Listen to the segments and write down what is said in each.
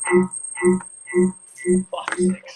Fuck sakes.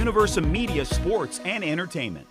Universal Media Sports and Entertainment.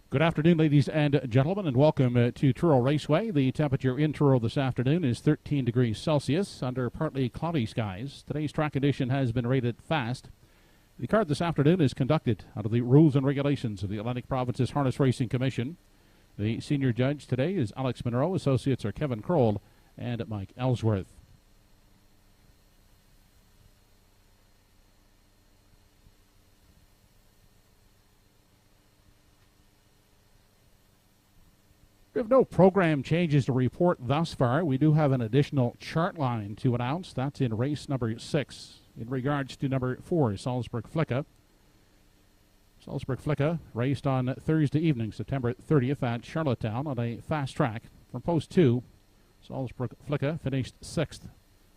Good afternoon, ladies and gentlemen, and welcome to Truro Raceway. The temperature in Truro this afternoon is 13 degrees Celsius under partly cloudy skies. Today's track condition has been rated fast. The card this afternoon is conducted under the rules and regulations of the Atlantic Provinces Harness Racing Commission. The senior judge today is Alex Monroe. Associates are Kevin Kroll and Mike Ellsworth. We have no program changes to report thus far. We do have an additional chart line to announce. That's in race number 6. In regards to number 4, Salzburg-Flicka. Salzburg-Flicka raced on Thursday evening, September 30th at Charlottetown on a fast track. From post 2, Salzburg-Flicka finished 6th.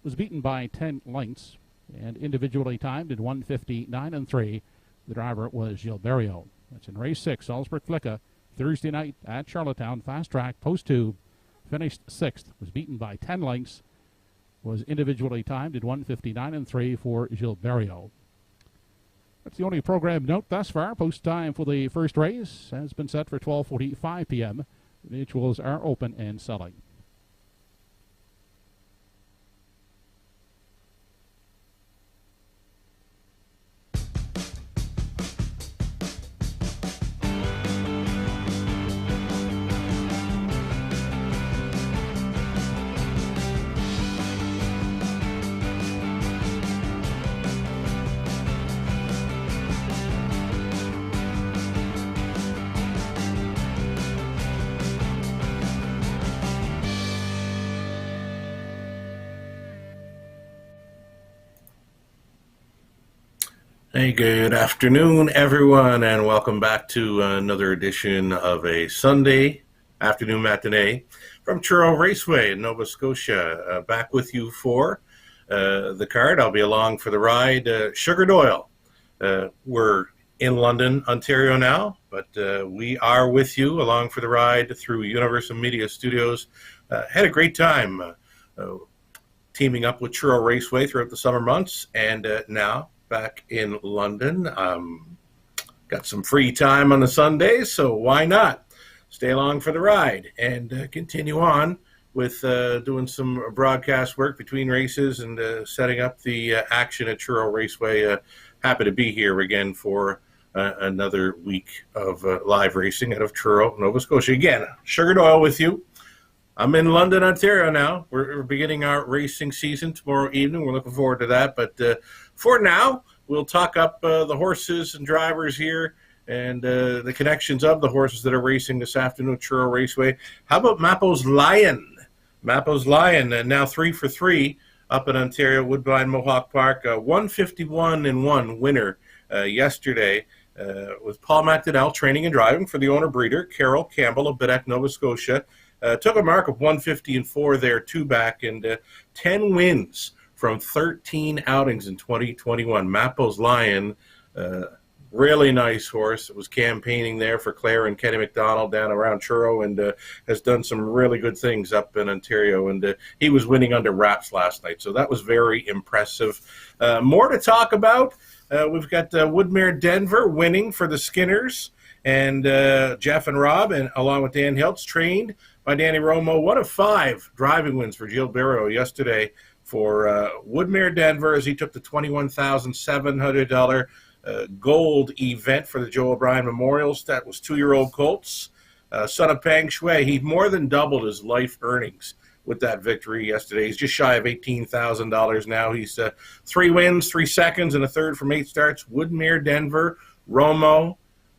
Was beaten by 10 lengths and individually timed in 1:59.3. The driver was Gilberto. That's in race 6, Salzburg-Flicka. Thursday night at Charlottetown, fast track, post 2, finished 6th, was beaten by 10 lengths, was individually timed at 1:59.3 for Gilberto. That's the only program note thus far. Post time for the first race has been set for 12:45 p.m. The mutuals are open and selling. Hey, good afternoon, everyone, and welcome back to another edition of a Sunday afternoon matinee from Truro Raceway in Nova Scotia. Back with you for the card. I'll be along for the ride. Sugar Doyle. We're in London, Ontario now, but we are with you along for the ride through Universal Media Studios. Had a great time teaming up with Truro Raceway throughout the summer months, and now back in London. Got some free time on the Sundays, so why not stay along for the ride and continue on with doing some broadcast work between races and setting up the action at Truro Raceway. Happy to be here again for another week of live racing out of Truro, Nova Scotia. Again, Sugar Doyle with you. I'm in London, Ontario now. We're beginning our racing season tomorrow evening. We're looking forward to that. But for now, we'll talk up the horses and drivers here and the connections of the horses that are racing this afternoon at Truro Raceway. How about Mappo's Lion? Mappo's Lion, now 3 for 3 up in Ontario, Woodbine Mohawk Park. 151-1 winner yesterday with Paul McDonnell training and driving for the owner-breeder, Carol Campbell of Biddek, Nova Scotia. Took a mark of 150-4 there, 2 back, and 10 wins from 13 outings in 2021. Mappo's Lion, really nice horse. It was campaigning there for Claire and Kenny McDonald down around Truro, and has done some really good things up in Ontario. And he was winning under wraps last night, so that was very impressive. More to talk about. We've got Woodmere Denver winning for the Skinners, and Jeff and Rob, and along with Dan Hiltz, trained by Danny Romo. 1 of 5 driving wins for Gilberto yesterday for Woodmere Denver as he took the $21,700 gold event for the Joe O'Brien Memorials. That was 2-year-old colts. Son of Peng Shui, he more than doubled his life earnings with that victory yesterday. He's just shy of $18,000 now. He's 3 wins, 3 seconds, and a third from 8 starts. Woodmere Denver, Romo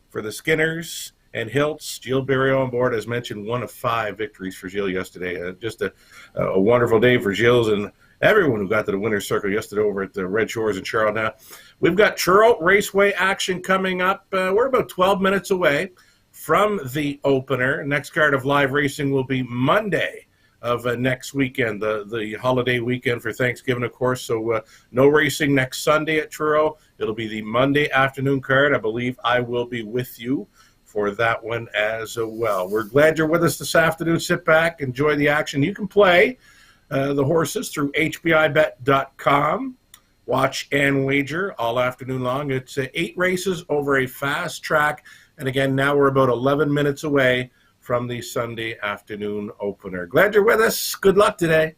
for the Skinners, and Hiltz. Gilberto on board, as mentioned, 1 of 5 victories for Gilles yesterday. Just a wonderful day for Gilles and everyone who got to the winner's circle yesterday over at the Red Shores in Charlotte. Now, we've got Truro Raceway action coming up. We're about 12 minutes away from the opener. Next card of live racing will be Monday of next weekend, the holiday weekend for Thanksgiving, of course. So no racing next Sunday at Truro. It'll be the Monday afternoon card. I believe I will be with you for that one as well. We're glad you're with us this afternoon. Sit back, enjoy the action. You can play the horses through hbibet.com. watch and wager all afternoon long. It's 8 races over a fast track. And again, now we're about 11 minutes away from the Sunday afternoon opener. Glad you're with us. Good luck today.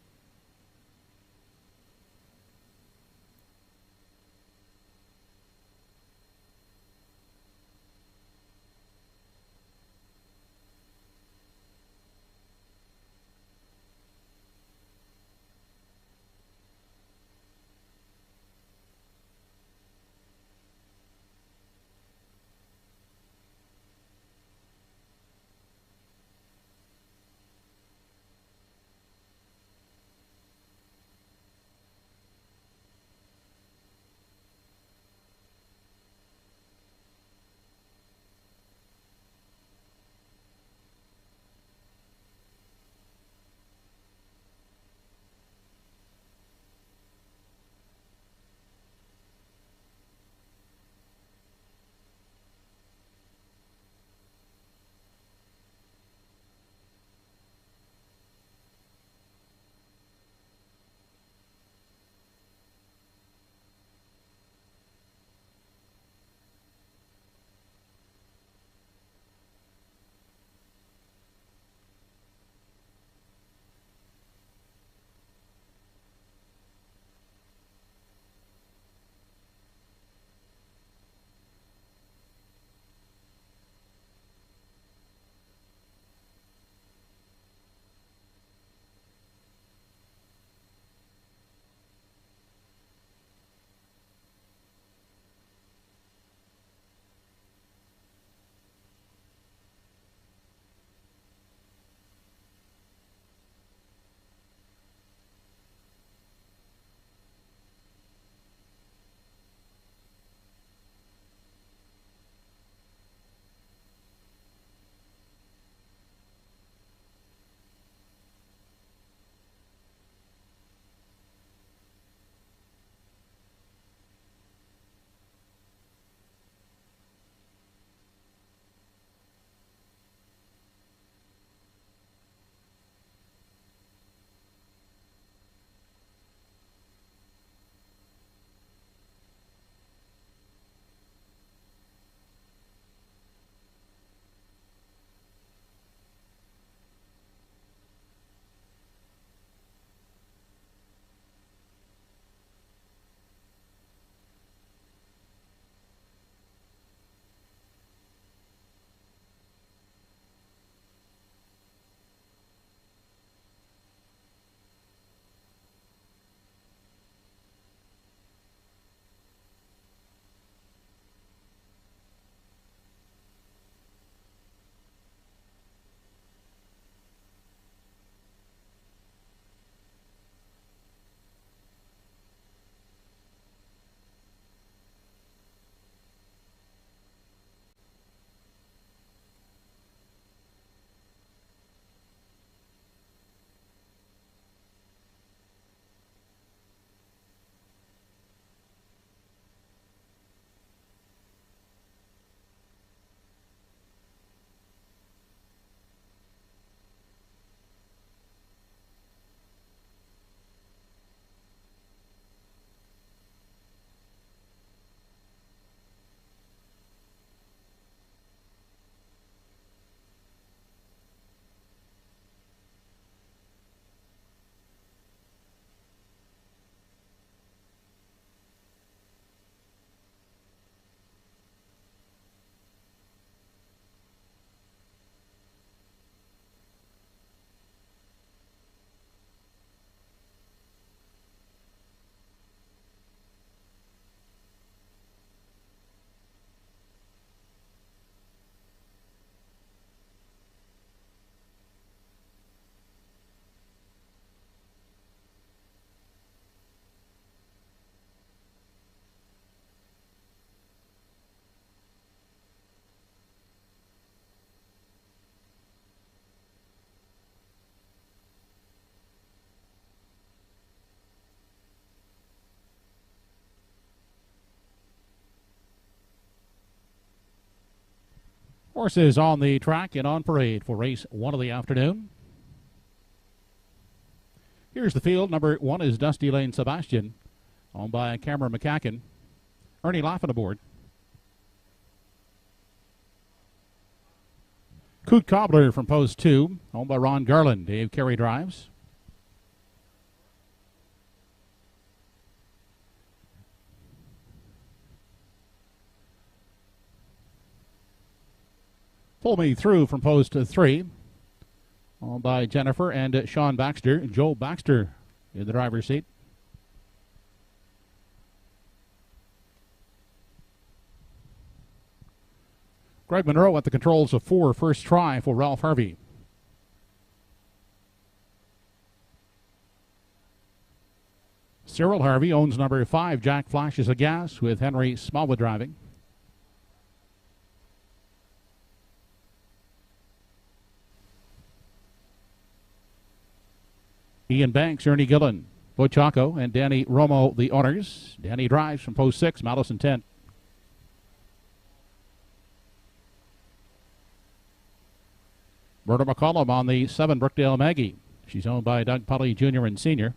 Horses on the track and on parade for race 1 of the afternoon. Here's the field. Number 1 is Dusty Lane Sebastian. owned by Cameron McCacken. Ernie Laffin aboard. Coot Cobbler from post 2, owned by Ron Garland. Dave Carey drives. Pull Me Through from post 3, owned by Jennifer and Sean Baxter. Joe Baxter in the driver's seat. Greg Monroe at the controls of 4, first try for Ralph Harvey. Cyril Harvey owns number 5, Jack Flashes of Gas, with Henry Smallwood driving. Ian Banks, Ernie Gillen, Bochaco, and Danny Romo, the owners. Danny drives from post 6, Madison 10. Murder McCollum on the 7, Brookdale Maggie. She's owned by Doug Polly Jr. and Sr.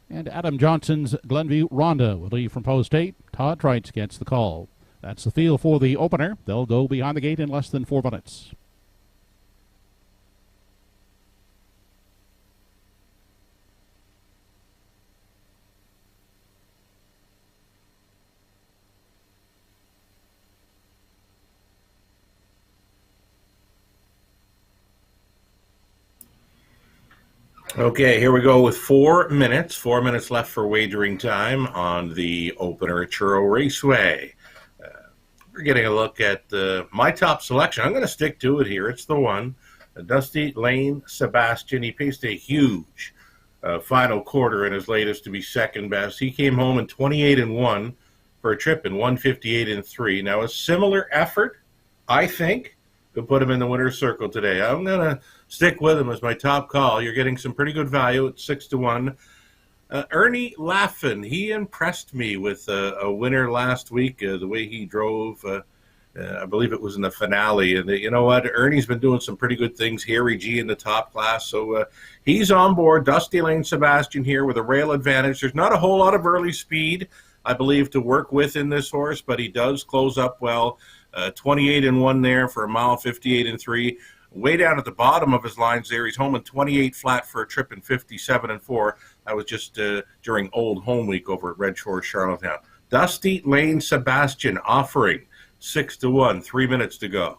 And Adam Johnson's Glenview Ronda will leave from post 8. Todd Trites gets the call. That's the field for the opener. They'll go behind the gate in less than 4 minutes. Okay, here we go with 4 minutes. 4 minutes left for wagering time on the opener at Truro Raceway. We're getting a look at my top selection. I'm going to stick to it here. It's the one, Dusty Lane Sebastian. He paced a huge final quarter in his latest to be second best. He came home in 28-1 for a trip in 158-3. Now, a similar effort, I think, could put him in the winner's circle today. I'm going to stick with him as my top call. You're getting some pretty good value at 6-1. Ernie Laffin, he impressed me with a winner last week, the way he drove. I believe it was in the finale. And you know what? Ernie's been doing some pretty good things. Harry G in the top class. So he's on board. Dusty Lane Sebastian here with a rail advantage. There's not a whole lot of early speed, I believe, to work with in this horse, but he does close up well. 28-1 there for a mile, 58-3. Way down at the bottom of his lines there. He's home in 28 flat for a trip in 57-4. That was just during Old Home Week over at Red Shore, Charlottetown. Dusty Lane Sebastian offering 6-1, 3 minutes to go.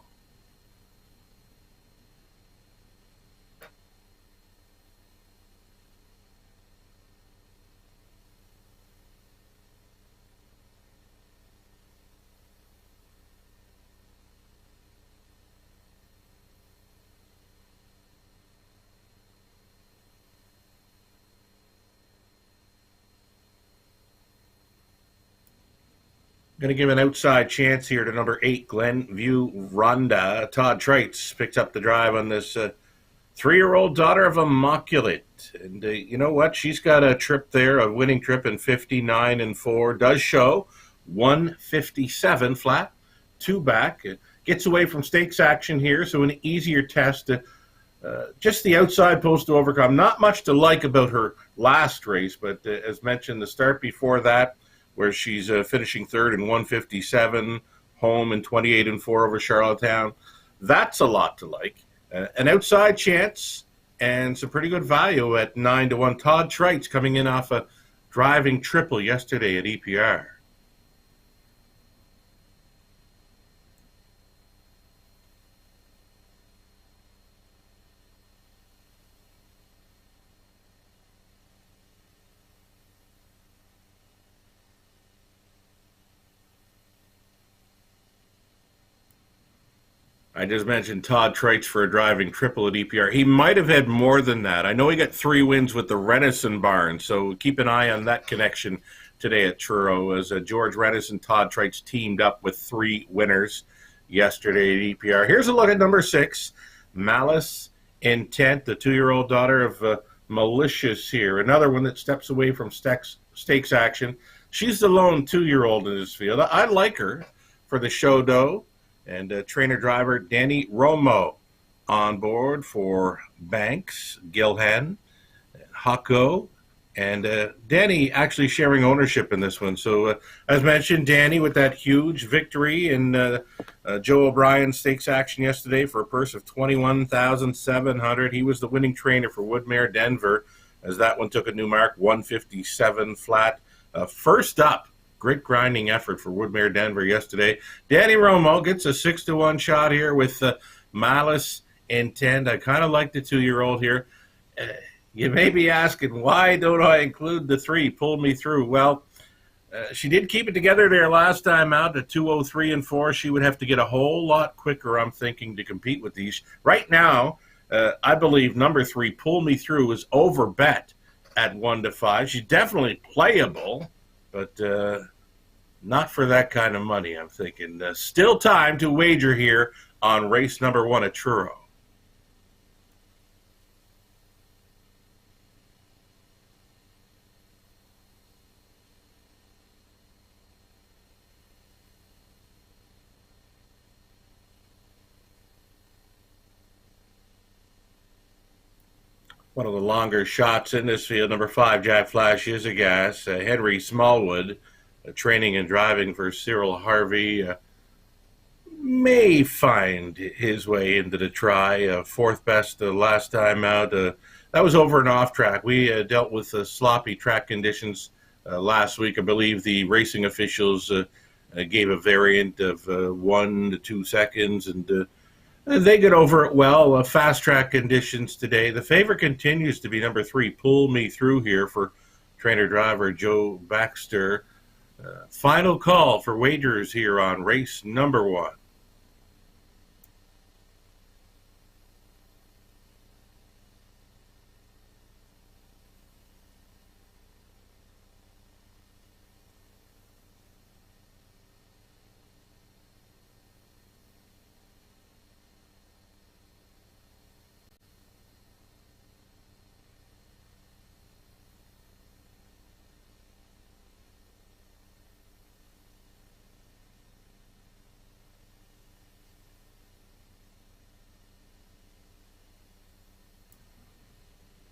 Going to give an outside chance here to number 8, Glenview Ronda. Todd Trites picks up the drive on this 3-year-old daughter of Immaculate. And you know what? She's got a trip there, a winning trip in 59-4. Does show 157 flat, 2 back. Gets away from stakes action here, so an easier test. Just the outside post to overcome. Not much to like about her last race, but as mentioned, the start before that, where she's finishing third in 157, home in 28-4 over Charlottetown. That's a lot to like. An outside chance and some pretty good value at 9-1. Todd Trites coming in off a driving triple yesterday at EPR. I just mentioned Todd Trites for a driving triple at EPR. He might have had more than that. I know he got 3 wins with the Renison barn, so keep an eye on that connection today at Truro, as George Renison, Todd Trites teamed up with 3 winners yesterday at EPR. Here's a look at number 6, Malice Intent, the 2-year-old daughter of Malicious here. Another one that steps away from stakes action. She's the lone 2-year-old in this field. I like her for the show, though. And trainer-driver Danny Romo on board for Banks, Gilhan, Hucko, and Danny actually sharing ownership in this one. So, as mentioned, Danny with that huge victory in Joe O'Brien's stakes action yesterday for a purse of $21,700. He was the winning trainer for Woodmere Denver, as that one took a new mark, 157 flat. First up, great grinding effort for Woodmere Denver yesterday. Danny Romo gets a 6-1 shot here with Malice Intent. I kind of like the 2-year-old here. You may be asking, why don't I include the 3? Pull me through. Well, she did keep it together there last time out at 203 and 4. She would have to get a whole lot quicker, I'm thinking, to compete with these. Right now, I believe number 3, Pull Me Through, is over bet at 1-5. She's definitely playable, but not for that kind of money, I'm thinking. Still time to wager here on race number 1 at Truro. One of the longer shots in this field, number 5, Jack Flash is a gas. Henry Smallwood, training and driving for Cyril Harvey, may find his way into the try. 4th best last time out. That was over and off track. We dealt with sloppy track conditions last week. I believe the racing officials gave a variant of 1 to 2 seconds, and they get over it well. Fast track conditions today. The favorite continues to be number 3, Pull Me Through here for trainer-driver Joe Baxter. Final call for wagers here on race number 1.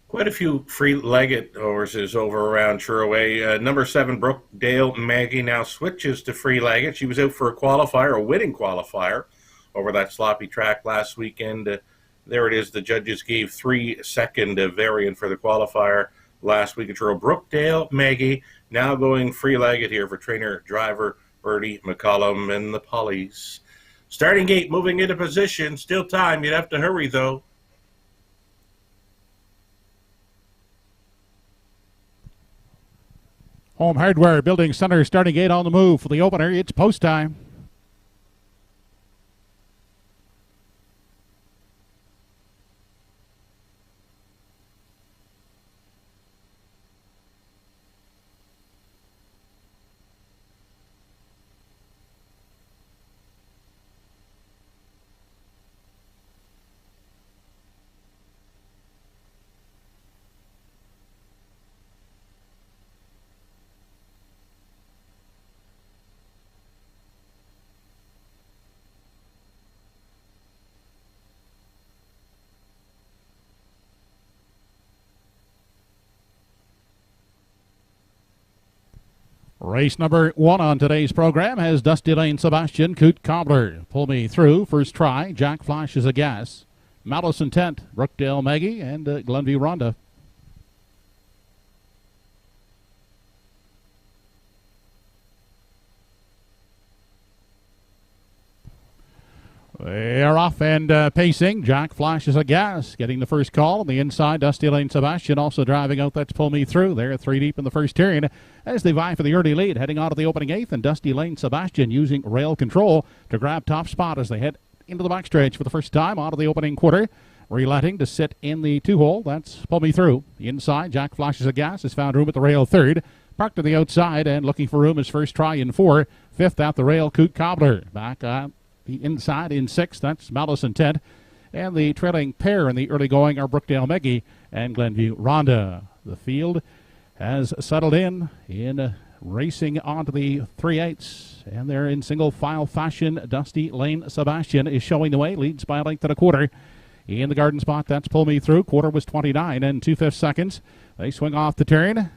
Quite a few free-legged horses over around Truro Way. Number 7, Brookdale Maggie, now switches to free-legged. She was out for a qualifier, a winning qualifier, over that sloppy track last weekend. There it is. The judges gave 3-second variant for the qualifier last week at Truro. Brookdale Maggie now going free-legged here for trainer-driver Bertie McCollum and the Pollies. Starting gate moving into position. Still time. You'd have to hurry, though. Home Hardware Building Center starting gate on the move for the opener. It's post time. Race number 1 on today's program has Dusty Lane Sebastian, Coot Cobbler. Pull Me Through, first try. Jack Flash is a gas. Malice Intent, Brookdale Maggie, and Glenview Rhonda. They are off and pacing. Jack Flash is a gas, getting the first call on the inside. Dusty Lane Sebastian also driving out. That's Pull Me Through. They're 3 deep in the first turn as they vie for the early lead, heading on to the opening 8th. And Dusty Lane Sebastian using rail control to grab top spot as they head into the backstretch for the first time onto the opening quarter. Reletting to sit in the 2-hole. That's Pull Me Through. Inside, Jack Flash is a gas, has found room at the rail 3rd. Parked to the outside and looking for room his first try in 4. 5th at the rail, Coot Cobbler. Back on the inside in 6th. That's Malice Intent. And the trailing pair in the early going are Brookdale Meggie and Glenview Rhonda. The field has settled in racing onto the 3/8, and they're in single file fashion. Dusty Lane Sebastian is showing the way, leads by a length and a quarter. In the garden spot, that's Pull Me Through. Quarter was 29 and 2/5 seconds. They swing off the turn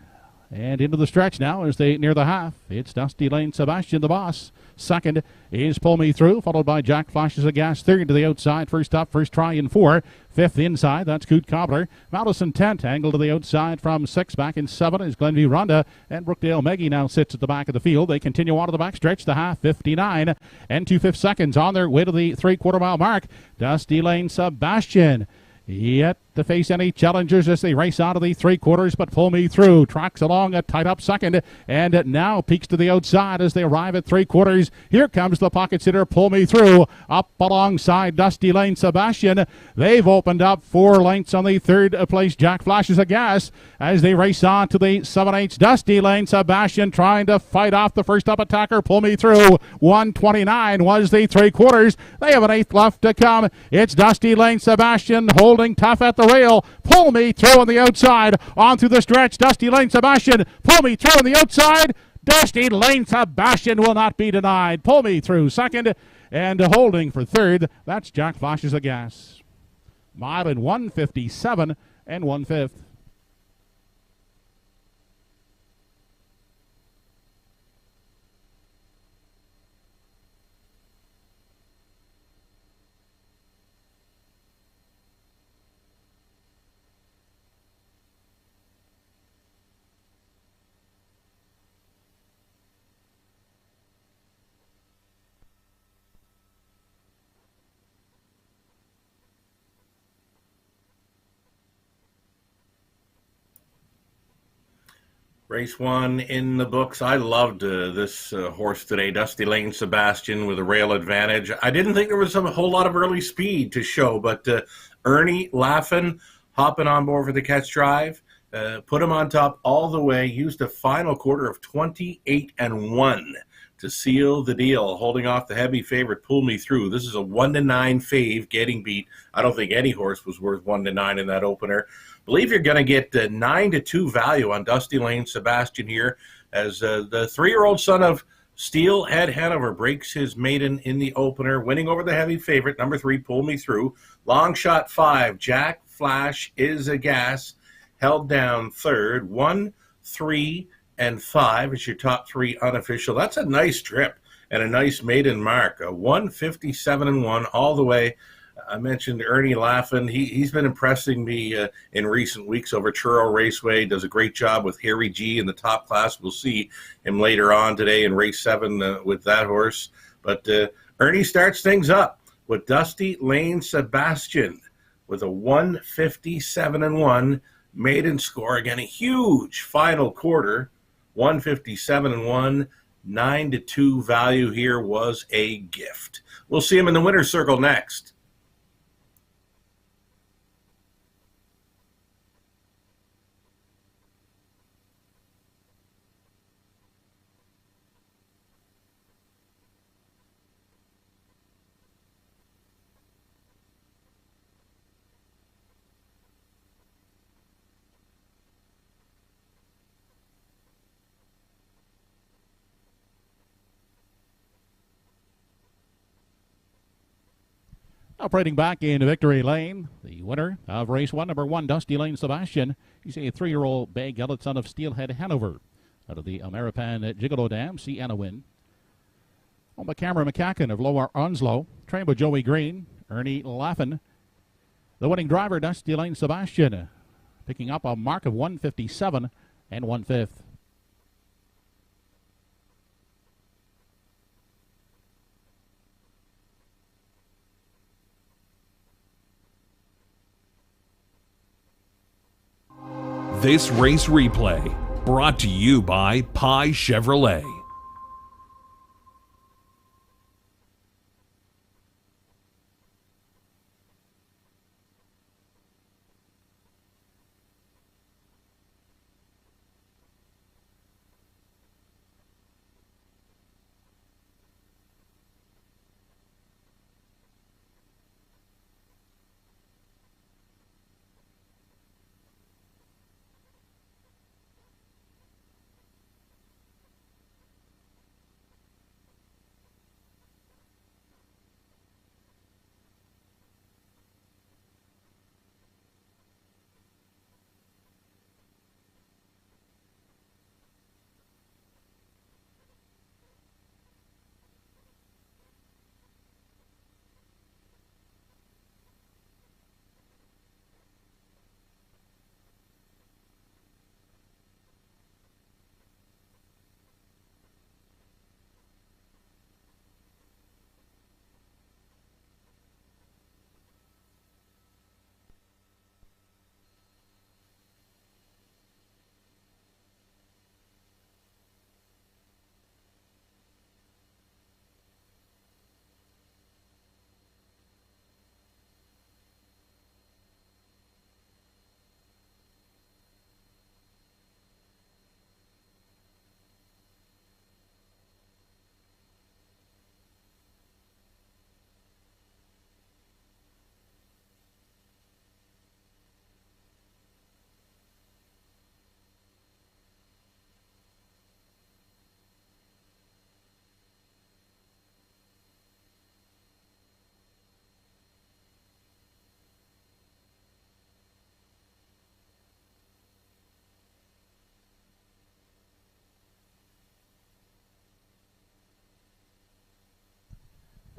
and into the stretch now as they near the half. It's Dusty Lane Sebastian, the boss. Second is Pull Me Through, followed by Jack Flashes a Gas. Third to the outside. First up, first try in 4. Fifth inside, that's Coot Cobbler. Madison 10th, angle to the outside from 6. Back in 7 is Glenview Rhonda. And Brookdale Meggie now sits at the back of the field. They continue on to the backstretch, the half, 59 and 2/5 seconds on their way to the 3/4 mile mark. Dusty Lane Sebastian yet to face any challengers as they race out of the 3/4, but Pull Me Through tracks along a tight up second and now peaks to the outside as they arrive at 3/4. Here comes the pocket sitter Pull Me Through up alongside Dusty Lane Sebastian. They've opened up 4 lengths on the third place. Jack Flashes a Gas as they race on to the 7/8. Dusty Lane Sebastian trying to fight off the first up attacker Pull Me Through. 1:29 was the 3/4. They have an 8th left to come. It's Dusty Lane Sebastian holding tough at the rail. Pull Me Through on the outside. On through the stretch. Dusty Lane Sebastian. Pull Me Through on the outside. Dusty Lane Sebastian will not be denied. Pull Me Through second. And holding for third, that's Jack Flashes a Gas. Mile in 1:57 and 1/5. Race 1 in the books. I loved this horse today, Dusty Lane Sebastian with a rail advantage. I didn't think there was a whole lot of early speed to show, but Ernie Laffin hopping on board for the catch drive, put him on top all the way, used a final quarter of 28 and 1 to seal the deal, holding off the heavy favorite Pull Me Through. This is a 1-9 fave getting beat. I don't think any horse was worth 1-9 in that opener. Believe you're going to get 9-2 value on Dusty Lane Sebastian here as the 3-year-old son of Steelhead Hanover breaks his maiden in the opener, winning over the heavy favorite, number 3, Pull Me Through. Long shot 5, Jack Flash is a Gas, held down third. 1, 3, and 5 is your top 3 unofficial. That's a nice trip and a nice maiden mark. A 157 and 1 all the way. I mentioned Ernie Laffin. He's been impressing me in recent weeks over Truro Raceway. Does a great job with Harry G in the top class. We'll see him later on today in race 7 with that horse. But Ernie starts things up with Dusty Lane Sebastian with a 157 and 1 maiden score. Again, a huge final quarter. 157 and 1, 9-2 value here was a gift. We'll see him in the winner's circle next. Operating back in Victory Lane, the winner of race 1, number 1, Dusty Lane Sebastian. He's a 3-year-old bay gelded son of Steelhead Hanover. Out of the Ameripan Gigolo Dam, see Anna win. On the camera, McCacken of Lower Onslow. Trained by Joey Green, Ernie Laffin. The winning driver, Dusty Lane Sebastian, picking up a mark of 157 and 1/5. This race replay brought to you by Pye Chevrolet.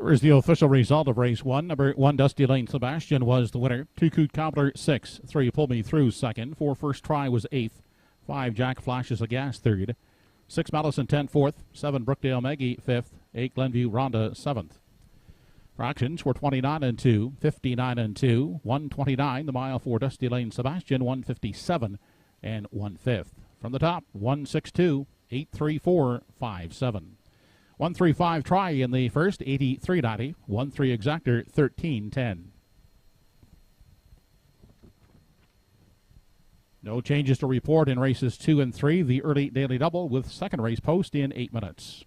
Here is the official result of race 1. Number 1, Dusty Lane Sebastian was the winner. 2, Coot Cobbler 6. 3, Pull Me Through second. 4, First Try was 8th. 5, Jack Flashes a Gas third. 6, Madison 10 fourth. 7, Brookdale Maggie 5th. 8, Glenview Rhonda 7th. Fractions were 29 and 2, 59 and 2, 129 the mile for Dusty Lane Sebastian, 157 and 1/5. From the top, 162, 834, 57. 135 Try in the first, 83.90. 13 Exactor, 13.10. No changes to report in races 2 and 3. The early daily double with second race post in 8 minutes.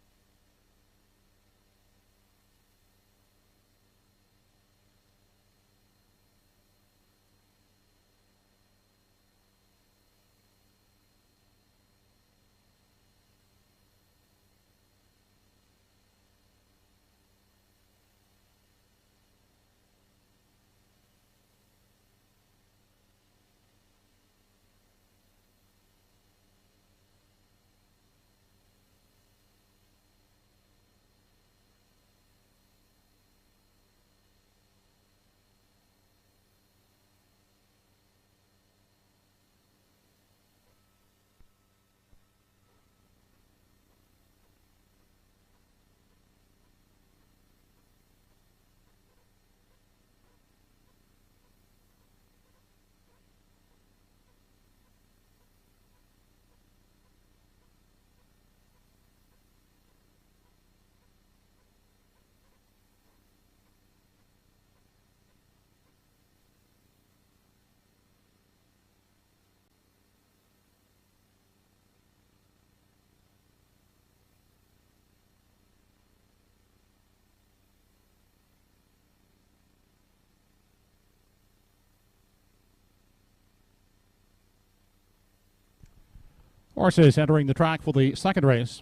Horses entering the track for the second race.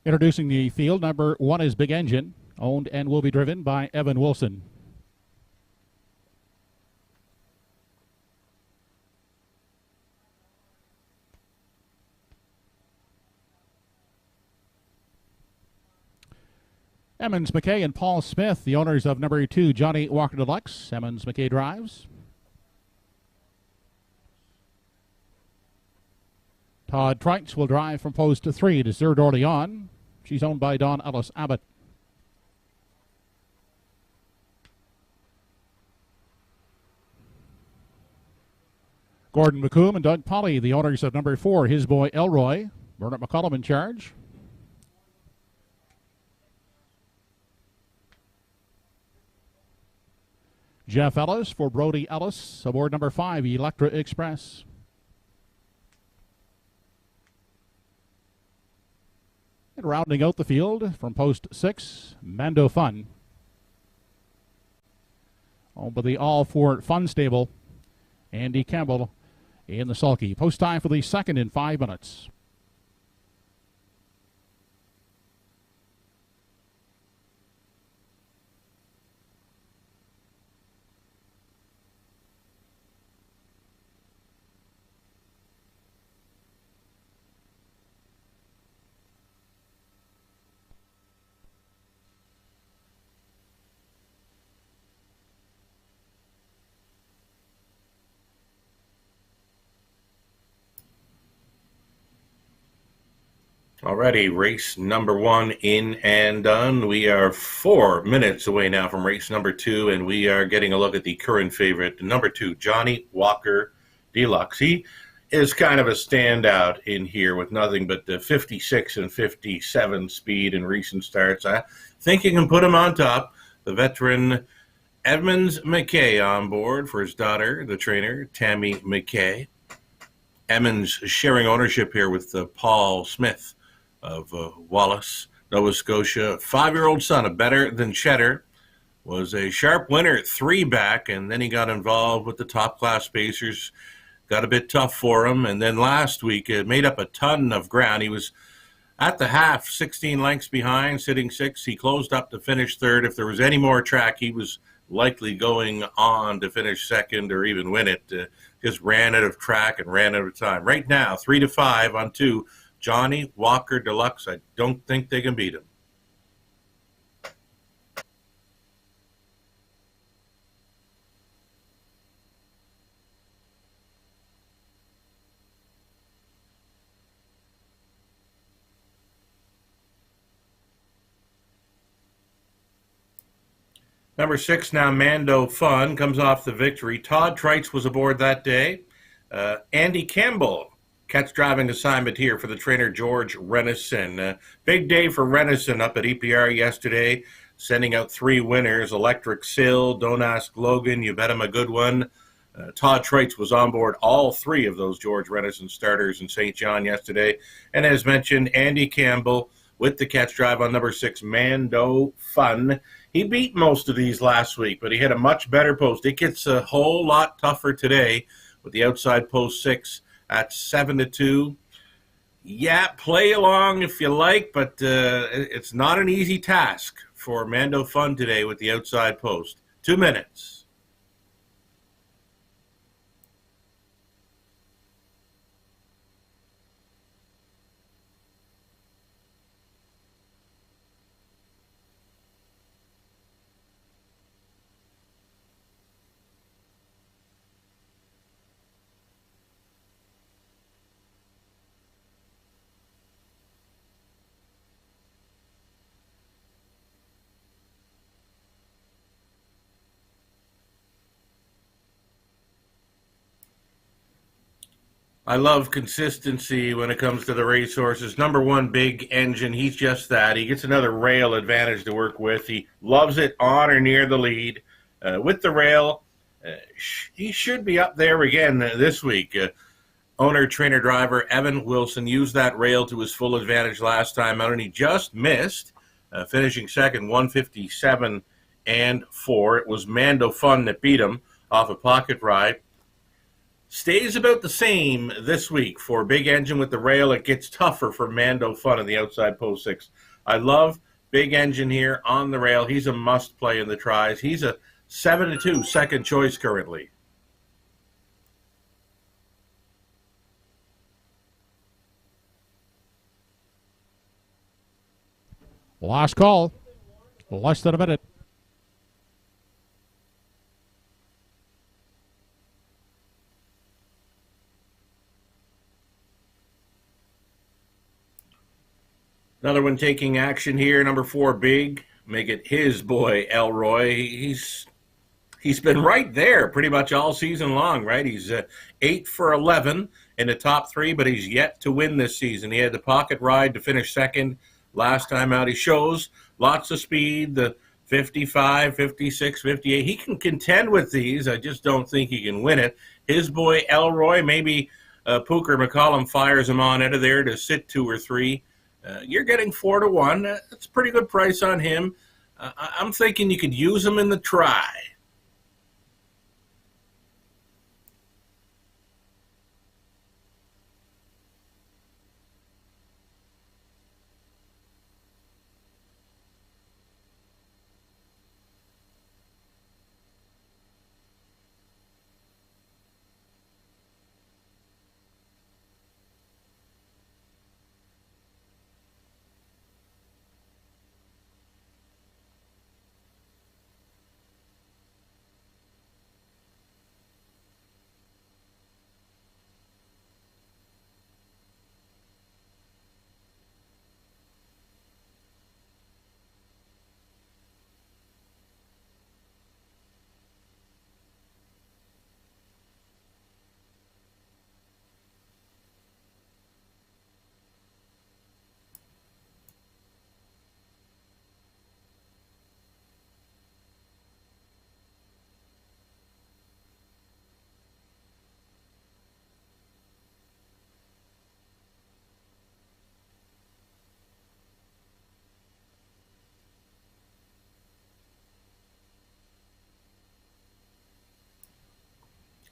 Introducing the field, number 1 is Big Engine, owned and will be driven by Evan Wilson. Emmons, McKay, and Paul Smith, the owners of number 2, Johnny Walker Deluxe. Emmons, McKay drives. Todd Trites will drive from post 3 to Sir d'Orléans. She's owned by Don Ellis Abbott. Gordon McComb and Doug Polly, the owners of number 4, His Boy Elroy. Bernard McCollum in charge. Jeff Ellis for Brody Ellis aboard number 5, Electra Express. And rounding out the field from post 6, Mando Fun. Oh, but the All for Fun stable, Andy Campbell in the sulky. Post time for the second in 5 minutes. Alrighty, race number 1 in and done. We are 4 minutes away now from race number 2, and we are getting a look at the current favorite, number 2, Johnny Walker Deluxe. He is kind of a standout in here with nothing but the 56 and 57 speed in recent starts. I think you can put him on top. The veteran Edmonds McKay on board for his daughter, the trainer, Tammy McKay. Emmons sharing ownership here with Paul Smith of Wallace, Nova Scotia. 5-year-old son of Better Than Cheddar was a sharp winner 3 back, and then he got involved with the top-class pacers. Got a bit tough for him, and then last week it made up a ton of ground. He was at the half, 16 lengths behind, sitting 6th. He closed up to finish 3rd. If there was any more track, he was likely going on to finish 2nd or even win it. Just ran out of track and ran out of time. Right now, 3-5 on 2 Johnny Walker Deluxe. I don't think they can beat him. Number 6 now, Mando Fun, comes off the victory. Todd Trites was aboard that day. Andy Campbell, catch driving assignment here for the trainer George Renison. Big day for Renison up at EPR yesterday, sending out 3 winners. Electric Sill, Don't Ask Logan, You Bet Him a Good One. Todd Trites was on board all 3 of those George Renison starters in St. John yesterday. And as mentioned, Andy Campbell with the catch drive on number 6, Mando Fun. He beat most of these last week, but he had a much better post. It gets a whole lot tougher today with the outside post 6 at 7-2. Yeah, play along if you like, but it's not an easy task for Mando Fun today with the outside post. 2 minutes. I love consistency when it comes to the racehorses. Number 1, Big Engine. He's just that. He gets another rail advantage to work with. He loves it on or near the lead. With the rail, he should be up there again this week. Owner, trainer, driver Evan Wilson used that rail to his full advantage last time out, and he just missed, finishing second, 157 and 4. It was Mando Fun that beat him off a pocket ride. Stays about the same this week for Big Engine with the rail. It gets tougher for Mando Fun in the outside post 6. I love Big Engine here on the rail. He's a must-play in the tries. He's a 7-2 second choice currently. Last call. Less than a minute. Another one taking action here, number 4, Big. Make it his boy, Elroy. He's been right there pretty much all season long, right? He's 8 for 11 in the top 3, but he's yet to win this season. He had the pocket ride to finish second last time out. He shows lots of speed, the 55, 56, 58. He can contend with these. I just don't think he can win it. His boy, Elroy, maybe Pooker McCollum fires him on out of there to sit 2 or 3. You're getting 4-1. That's a pretty good price on him. I'm thinking you could use him in the try.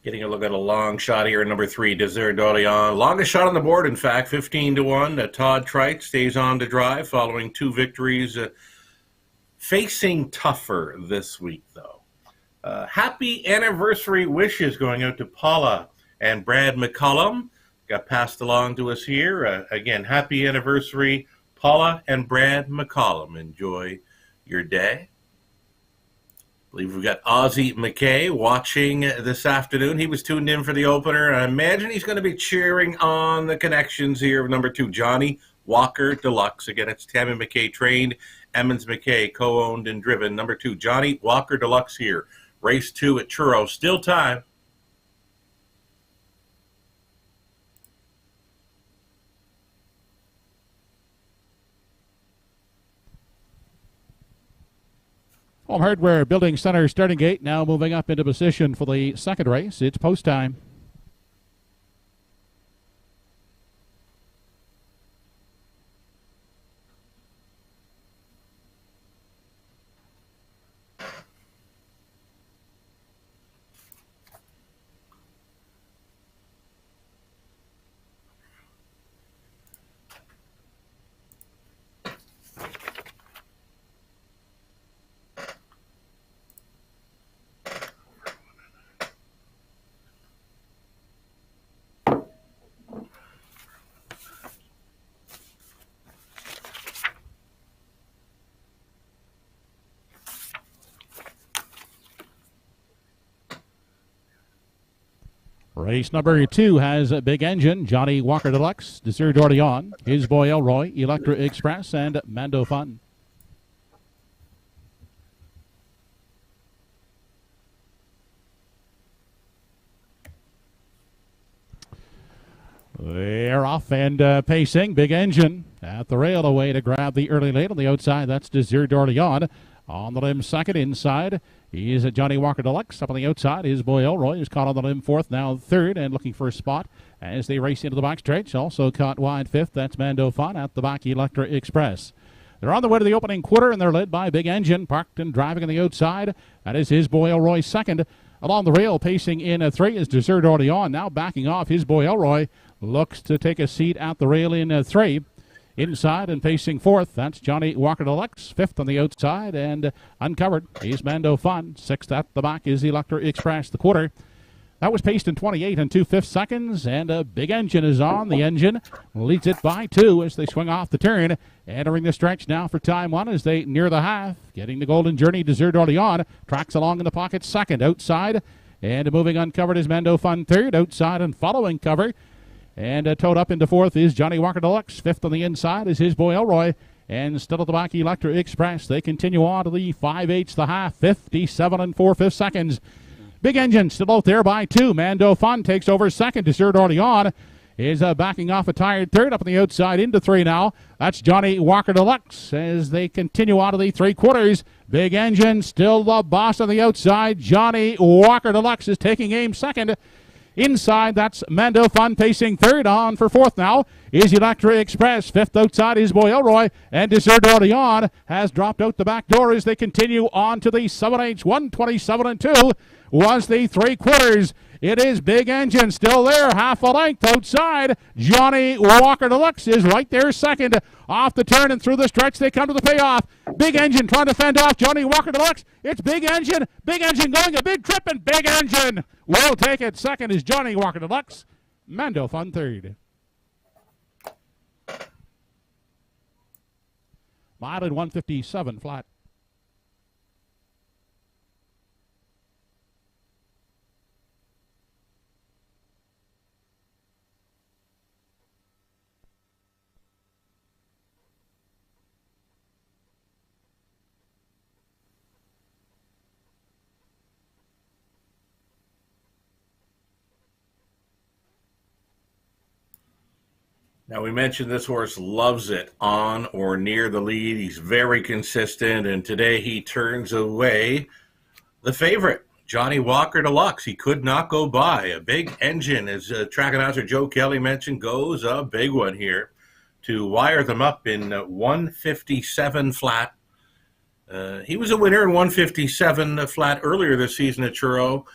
Getting a look at a long shot here in number 3, Desert d'Orléans. Longest shot on the board, in fact, 15-1. Todd Trite stays on to drive following 2 victories. Facing tougher this week, though. Happy anniversary wishes going out to Paula and Brad McCollum. got passed along to us here. Again, happy anniversary, Paula and Brad McCollum. Enjoy your day. I believe we've got Ozzie McKay watching this afternoon. He was tuned in for the opener, and I imagine he's going to be cheering on the connections here of number 2, Johnny Walker Deluxe. Again, it's Tammy McKay trained, Emmons McKay co-owned and driven. Number 2, Johnny Walker Deluxe here. Race 2 at Truro. Still time. Home Hardware Building Center starting gate now moving up into position for the second race. It's post time. Race number 2 has a big engine, Johnny Walker Deluxe, Desir d'Orléans, His Boy Elroy, Electra Express, and Mando Fun. They're off and pacing. Big engine at the rail away to grab the early lead on the outside. That's Desir d'Orléans. On the limb second inside is Johnny Walker Deluxe. Up on the outside is Boy Elroy, who's caught on the limb fourth, now third, and looking for a spot as they race into the back stretch. Also caught wide fifth. That's Mando Fun. At the back, Electra Express. They're on the way to the opening quarter, and they're led by Big Engine, parked and driving on the outside. That is His Boy Elroy second. Along the rail, pacing in 3 is Desir d'Orléans. Now backing off, His Boy Elroy looks to take a seat at the rail in 3. Inside and pacing fourth, that's Johnny Walker Deluxe. Fifth on the outside and uncovered is Mando Fun. Sixth at the back is Electra Express, the quarter. That was paced in 28 and 2/5 seconds, and a Big Engine is on. The engine leads it by 2 as they swing off the turn. Entering the stretch now for time 1 as they near the half. Getting the Golden Journey, Desir d'Orléans tracks along in the pocket second. Outside and moving uncovered is Mando Fun third. Outside and following cover. And towed up into fourth is Johnny Walker Deluxe. Fifth on the inside is His Boy Elroy. And still at the back, Electra Express. They continue on to the 5/8 the half, 57 and 4/5 seconds. Big Engine still out there by 2. Mando Fun takes over second. Desir d'Orléans is backing off a tired third up on the outside into 3 now. That's Johnny Walker Deluxe as they continue on to the 3/4. Big Engine still the boss on the outside. Johnny Walker Deluxe is taking aim second. Inside, that's Mando Fun pacing third. On for fourth now is Electra Express. Fifth outside is Boy Elroy. And Desir d'Orléans has dropped out the back door as they continue on to the 7/8. 1:27 and 2 was the 3/4. It is Big Engine still there, half a length outside. Johnny Walker Deluxe is right there second. Off the turn and through the stretch, they come to the payoff. Big Engine trying to fend off Johnny Walker Deluxe. It's Big Engine. Big Engine going a big trip, and Big Engine will take it. Second is Johnny Walker Deluxe. Mando Fun third. Mile at 157 flat. Now, we mentioned this horse loves it on or near the lead. He's very consistent, and today he turns away the favorite, Johnny Walker Deluxe. He could not go by. A Big Engine, as track announcer Joe Kelly mentioned, goes a big one here to wire them up in 157 flat. He was a winner in 157 flat earlier this season at Truro.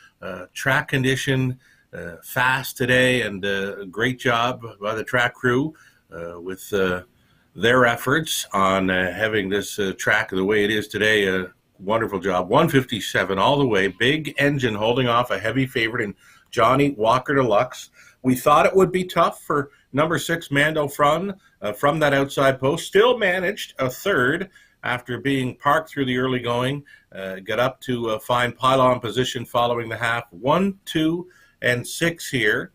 Track condition fast today, and a great job by the track crew with their efforts on having this track the way it is today. A wonderful job. 157 all the way. Big Engine holding off a heavy favorite in Johnny Walker Deluxe. We thought it would be tough for number 6, Mando Frun, from that outside post. Still managed a third after being parked through the early going. Got up to fine pylon position following the half. 1, 2, and 6 here.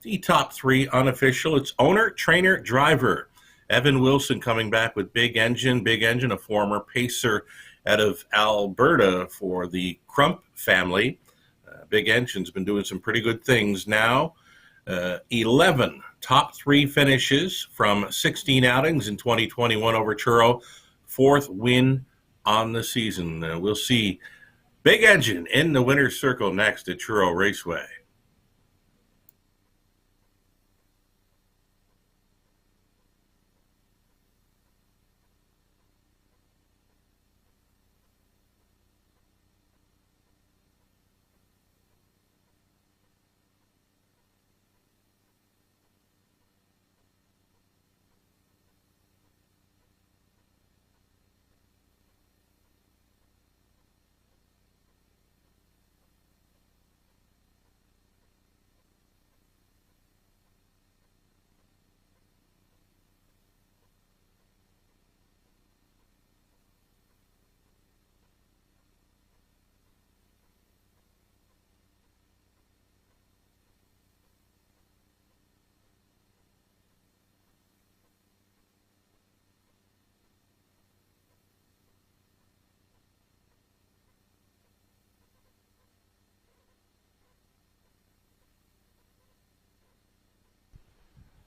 The top 3 unofficial. It's owner, trainer, driver. Evan Wilson coming back with Big Engine. Big Engine, a former pacer out of Alberta for the Crump family. Big Engine's been doing some pretty good things now. 11 top 3 finishes from 16 outings in 2021 over Truro. 4th win on the season. We'll see Big Engine in the winner's circle next at Truro Raceway.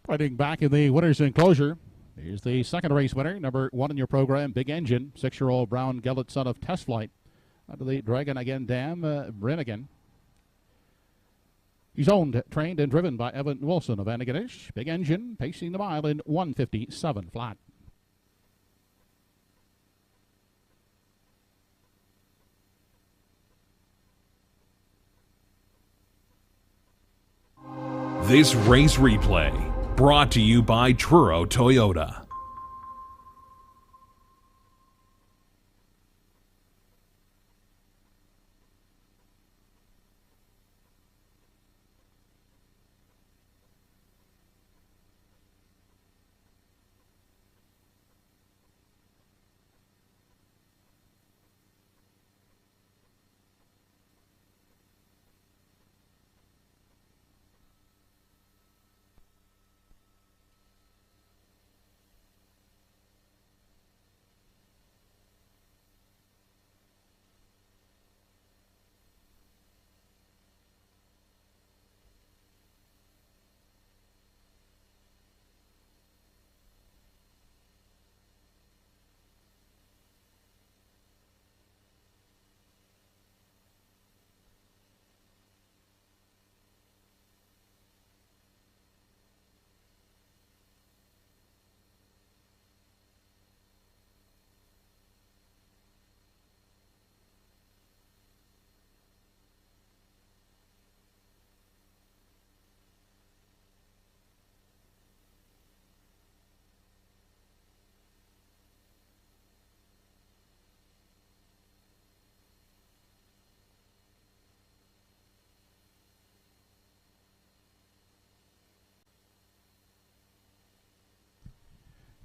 Fighting back in the winner's enclosure is the second race winner, number 1 in your program, Big Engine, 6-year-old Brown Gelded son of Test Flight, under the Dragon Again Dam, Brinnigan. He's owned, trained, and driven by Evan Wilson of Antigonish. Big Engine pacing the mile in 1:57 flat. This race replay brought to you by Truro Toyota.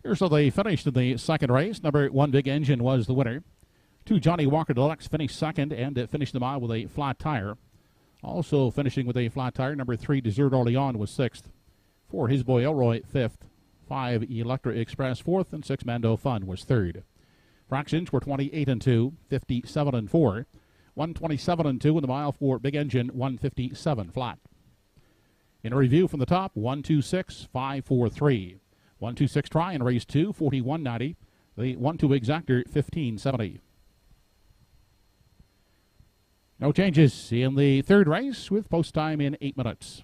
Here's how they finished in the second race. Number 1, Big Engine, was the winner. 2, Johnny Walker Deluxe, finished second and finished the mile with a flat tire. Also finishing with a flat tire, number 3, Desert Orleans, was 6th. 4, His Boy Elroy, 5th. 5, Electra Express, 4th. And 6, Mando Fun, was 3rd. Fractions were 28 and 2, 57 and 4. 127 and 2 in the mile for Big Engine, 157 flat. In a review from the top, 126, 543. 126 try in race 2, 41.90. The 1-2 exactor, 15.70. No changes in the third race with post time in 8 minutes.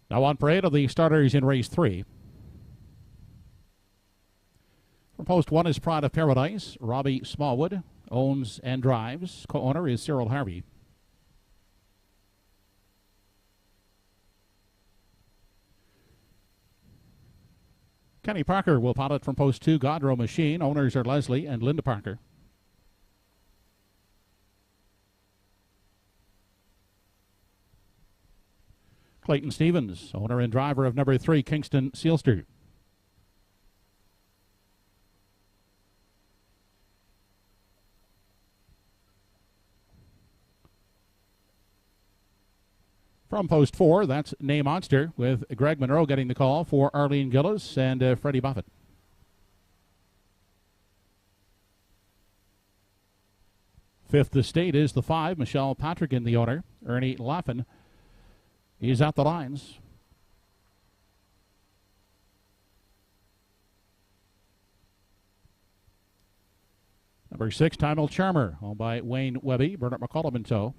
Now on parade are the starters in race 3. From post 1 is Pride of Paradise. Robbie Smallwood owns and drives. Co-owner is Cyril Harvey. Kenny Parker will pilot from post 2, Godrow Machine. Owners are Leslie and Linda Parker. Clayton Stevens, owner and driver of number 3, Kingston Sealster. From post 4, that's Nay Monster, with Greg Monroe getting the call for Arlene Gillis and Freddie Buffett. Fifth Estate is the 5, Michelle Patrick in the owner. Ernie Laffin is at the lines. Number 6, Timel Charmer, owned by Wayne Webby, Bernard McCollum in tow.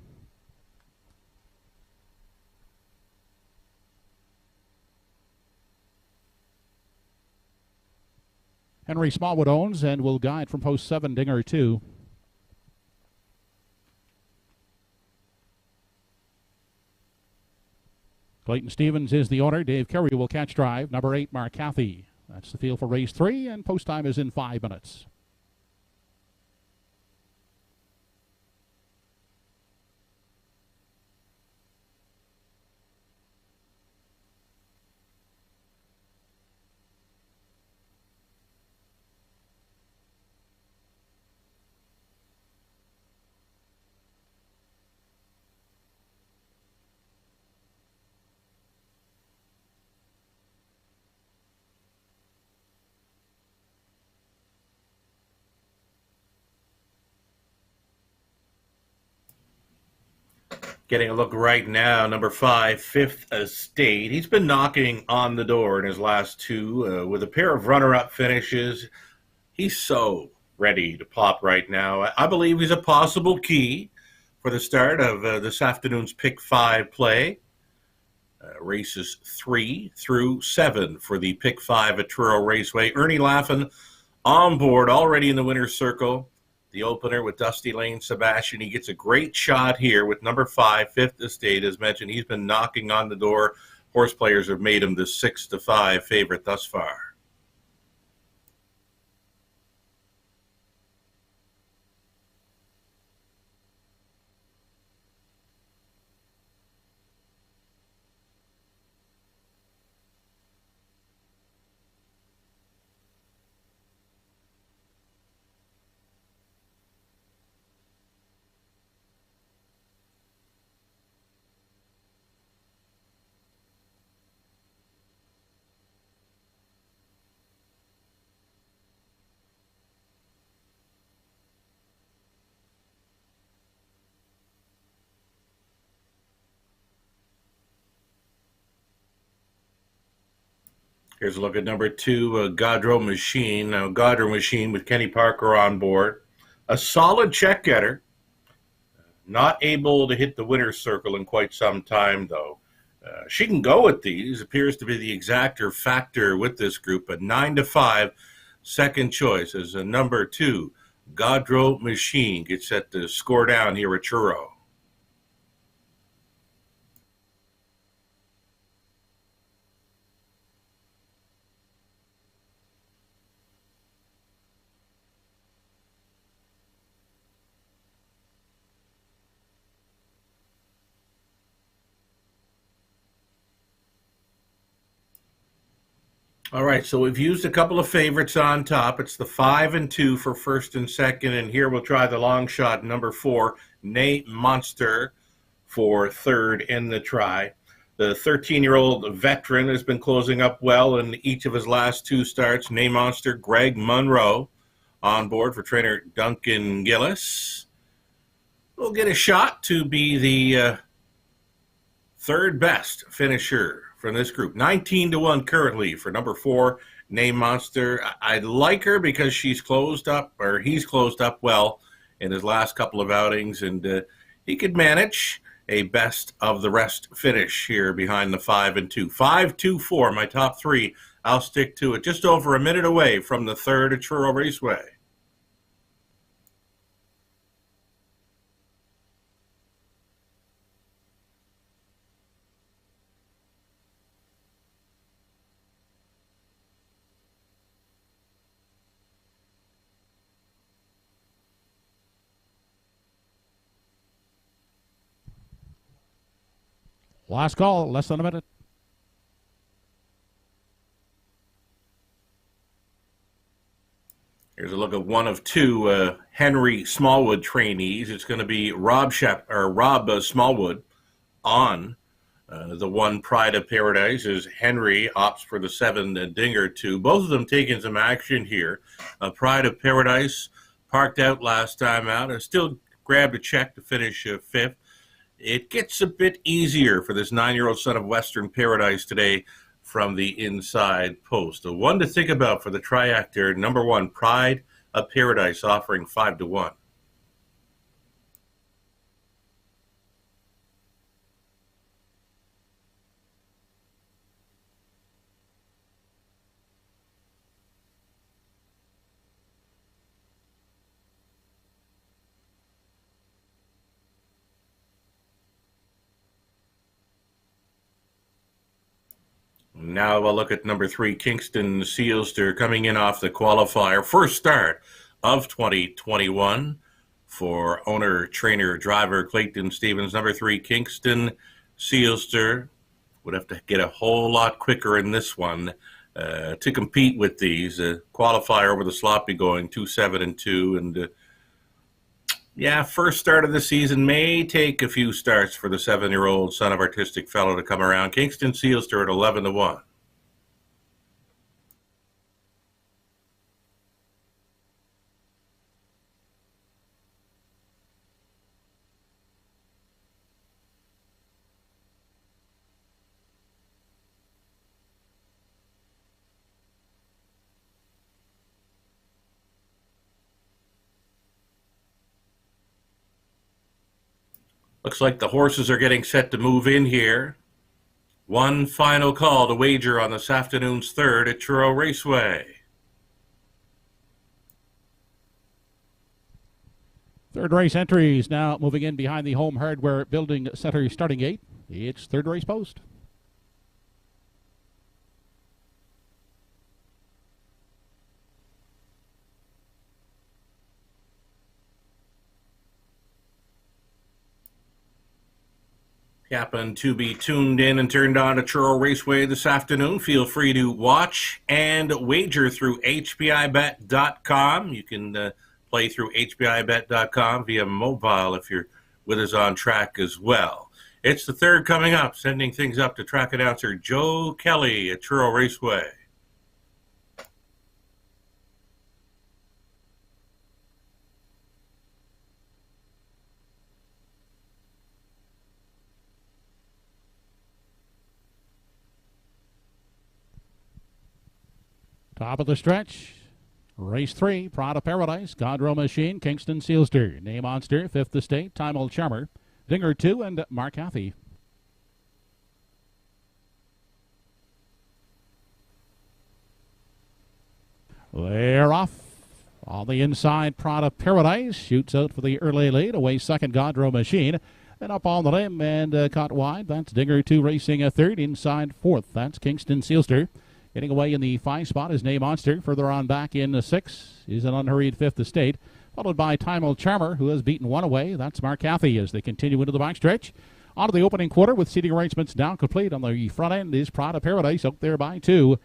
Henry Smallwood owns and will guide from post 7, Dinger 2. Clayton Stevens is the owner. Dave Carey will catch drive. Number 8, Mark Cathy. That's the field for race 3, and post time is in 5 minutes. Getting a look right now, number 5, Fifth Estate. He's been knocking on the door in his last 2 with a pair of runner-up finishes. He's so ready to pop right now. I believe he's a possible key for the start of this afternoon's Pick 5 play. Races 3 through 7 for the Pick 5 at Truro Raceway. Ernie Laffin on board, already in the winner's circle. The opener with Dusty Lane Sebastian. He gets a great shot here with number 5, Fifth Estate. As mentioned, he's been knocking on the door. Horse players have made him the 6-5 favorite thus far. Here's a look at number 2, Godrow Machine. Now, Godrow Machine with Kenny Parker on board. A solid check getter. Not able to hit the winner's circle in quite some time, though. She can go with these. Appears to be the exactor factor with this group. A 9-5 second choice as a number 2, Godrow Machine gets set to score down here at Truro. All right, so we've used a couple of favorites on top. It's the 5 and 2 for first and second, and here we'll try the long shot, number 4, Nay Monster, for third in the try. The 13-year-old veteran has been closing up well in each of his last 2 starts. Nay Monster, Greg Monroe on board for trainer Duncan Gillis. We'll get a shot to be the third best finisher from this group. 19-1 currently for number 4, Nay Monster. I like her because he's closed up well in his last couple of outings, and he could manage. a best of the rest finish here behind the 5 and 2. 5, 2, 4, my top three. I'll stick to it. Just over a minute away from the third at Truro Raceway. Last call, less than a minute. Here's a look at one of two Henry Smallwood trainees. It's going to be Rob Smallwood on the one Pride of Paradise as Henry opts for the 7 Dinger 2. Both of them taking some action here. Pride of Paradise parked out last time out and still grabbed a check to finish 5th. It gets a bit easier for this 9-year-old son of Western Paradise today from the inside post. The one to think about for the triactor, number 1, Pride of Paradise, offering 5 to 1. Now we'll look at number 3, Kingston Sealster, coming in off the qualifier. First start of 2021 for owner, trainer, driver Clayton Stevens. Number 3, Kingston Sealster would have to get a whole lot quicker in this one to compete with these. Qualifier over the sloppy going 2-7 and 2. And first start of the season may take a few starts for the 7-year-old son of Artistic Fellow to come around. Kingston Sealster at 11 to 1. Looks like the horses are getting set to move in here. One final call to wager on this afternoon's third at Truro Raceway. Third race entries now moving in behind the Home Hardware Building Center starting gate. It's third race post. Happen to be tuned in and turned on to Truro Raceway this afternoon. Feel free to watch and wager through HBIBet.com. You can play through HBIBet.com via mobile if you're with us on track as well. It's the third coming up, sending things up to track announcer Joe Kelly at Truro Raceway. Top of the stretch. Race 3, Pride of Paradise, Godrow Machine, Kingston Sealster, Name Monster, 5th Estate, Time Old Charmer, Dinger 2, and Mark Hathey. They're off. On the inside, Pride of Paradise shoots out for the early lead. Away second, Godrow Machine. Then up on the limb and caught wide. That's Dinger 2 racing a third. Inside fourth, that's Kingston Sealster. Getting away in the 5 spot is Name Monster. Further on back in the 6 is an unhurried 5th Estate, followed by Time Old Charmer, who has beaten one away. That's Mark Hathey as they continue into the backstretch. On to the opening quarter with seating arrangements now complete. On the front end is Pride of Paradise out there by 2.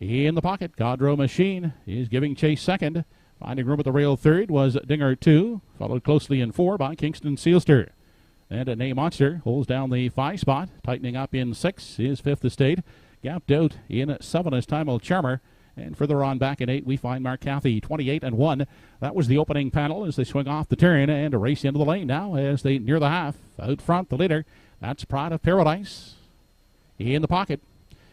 In the pocket, Godrow Machine is giving chase second. Finding room at the rail third was Dinger 2, followed closely in 4 by Kingston Sealster. And a Name Monster holds down the 5 spot. Tightening up in 6 is 5th Estate. Gapped out in 7 is Time Old Charmer. And further on back in 8, we find Mark Hathey, 28 and 1. That was the opening panel as they swing off the turn and a race into the lane now as they near the half. Out front, the leader, that's Pride of Paradise. In the pocket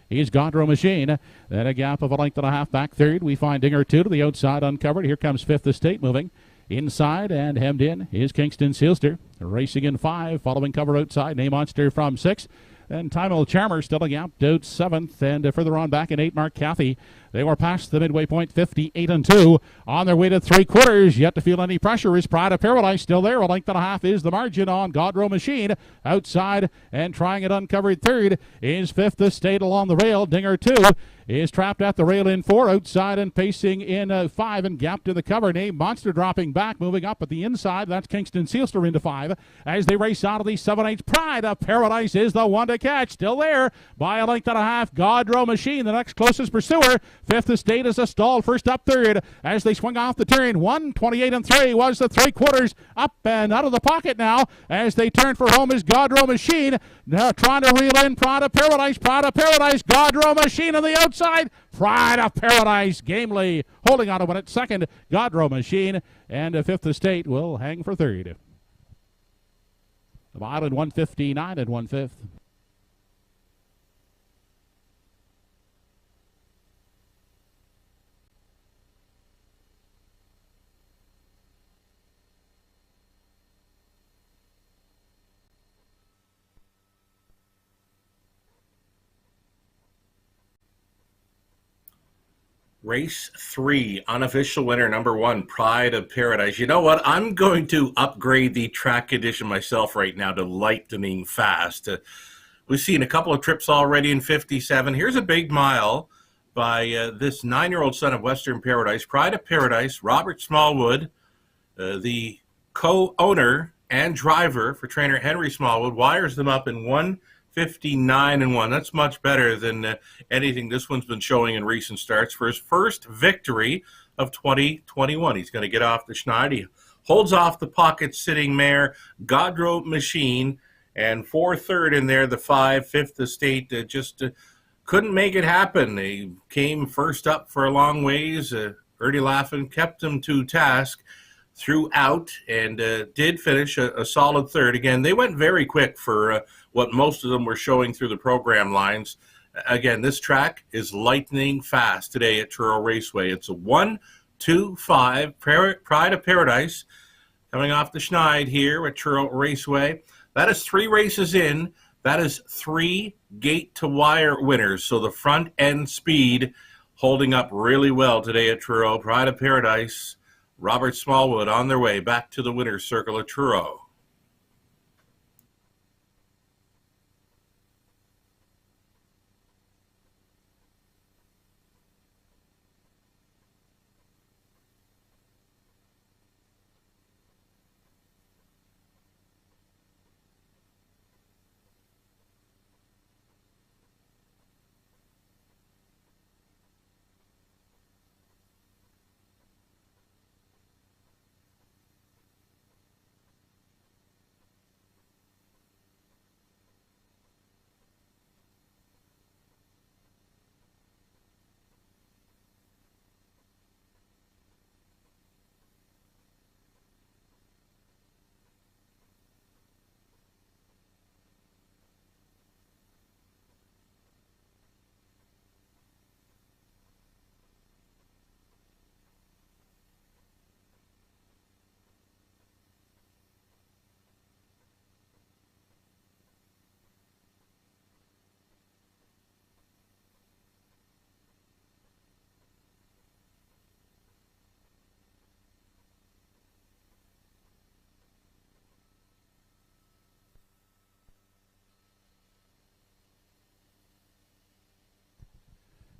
is Godrow Machine. Then a gap of a length and a half back third. We find Dinger 2 to the outside uncovered. Here comes 5th Estate moving. Inside and hemmed in is Kingston Sealster. Racing in 5, following cover outside, Name Monster from 6. And Timel Charmer still a gap out 7th, and further on back in 8, Mark Cathy. They were past the midway point, 58-2. On their way to 3/4, yet to feel any pressure is Pride of Paradise. Still there, a length and a half is the margin on Godrow Machine. Outside and trying it uncovered 3rd is 5th Estate along the rail. Dinger 2 is trapped at the rail in 4. Outside and pacing in 5 and gapped to the cover. Name Monster dropping back, moving up at the inside. That's Kingston Sealster into 5. As they race out of the 7/8, Pride of Paradise is the one to catch. Still there by a length and a half. Godrow Machine, the next closest pursuer. 5th Estate is a stall, first up 3rd as they swing off the turn. 1:28-3 was the 3/4. Up and out of the pocket now as they turn for home is Godrow Machine. Now trying to reel in Pride of Paradise. Pride of Paradise, Godrow Machine on the outside. Pride of Paradise gamely holding on to win it. 2nd, Godrow Machine, and 5th Estate will hang for 3rd. The mile in 1:59 and 1/5. Race 3, unofficial winner number 1, Pride of Paradise. You know what? I'm going to upgrade the track condition myself right now to lightning fast. We've seen a couple of trips already in 57. Here's a big mile by this 9-year-old son of Western Paradise, Pride of Paradise. Robert Smallwood, the co-owner and driver for trainer Henry Smallwood, wires them up in 1:59-1. That's much better than anything this one's been showing in recent starts for his first victory of 2021. He's going to get off the schneid. He holds off the pocket-sitting mare, Godrow Machine, and 4/3 in there, the 5, 5th Estate, just couldn't make it happen. They came first up for a long ways. Ernie Laffin kept them to task throughout and did finish a solid 3rd. Again, they went very quick for what most of them were showing through the program lines. Again, this track is lightning fast today at Truro Raceway. It's a 1-2-5 Pride of Paradise coming off the schneid here at Truro Raceway. That is 3 races in. That is 3 gate-to-wire winners. So the front end speed holding up really well today at Truro. Pride of Paradise, Robert Smallwood on their way back to the winner's circle at Truro.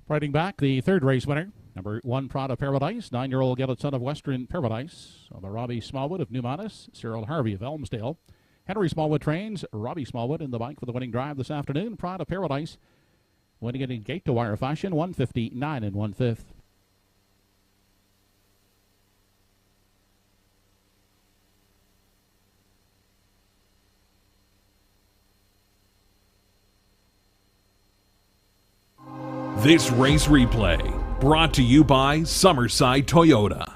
Riding back, the 3rd race winner, number 1, Pride of Paradise, 9-year-old gelded son of Western Paradise. On the Robbie Smallwood of Newmanis, Cyril Harvey of Elmsdale. Henry Smallwood trains, Robbie Smallwood in the bike for the winning drive this afternoon. Pride of Paradise winning it in gate-to-wire fashion, 1:59 and 1/5. This race replay brought to you by Summerside Toyota.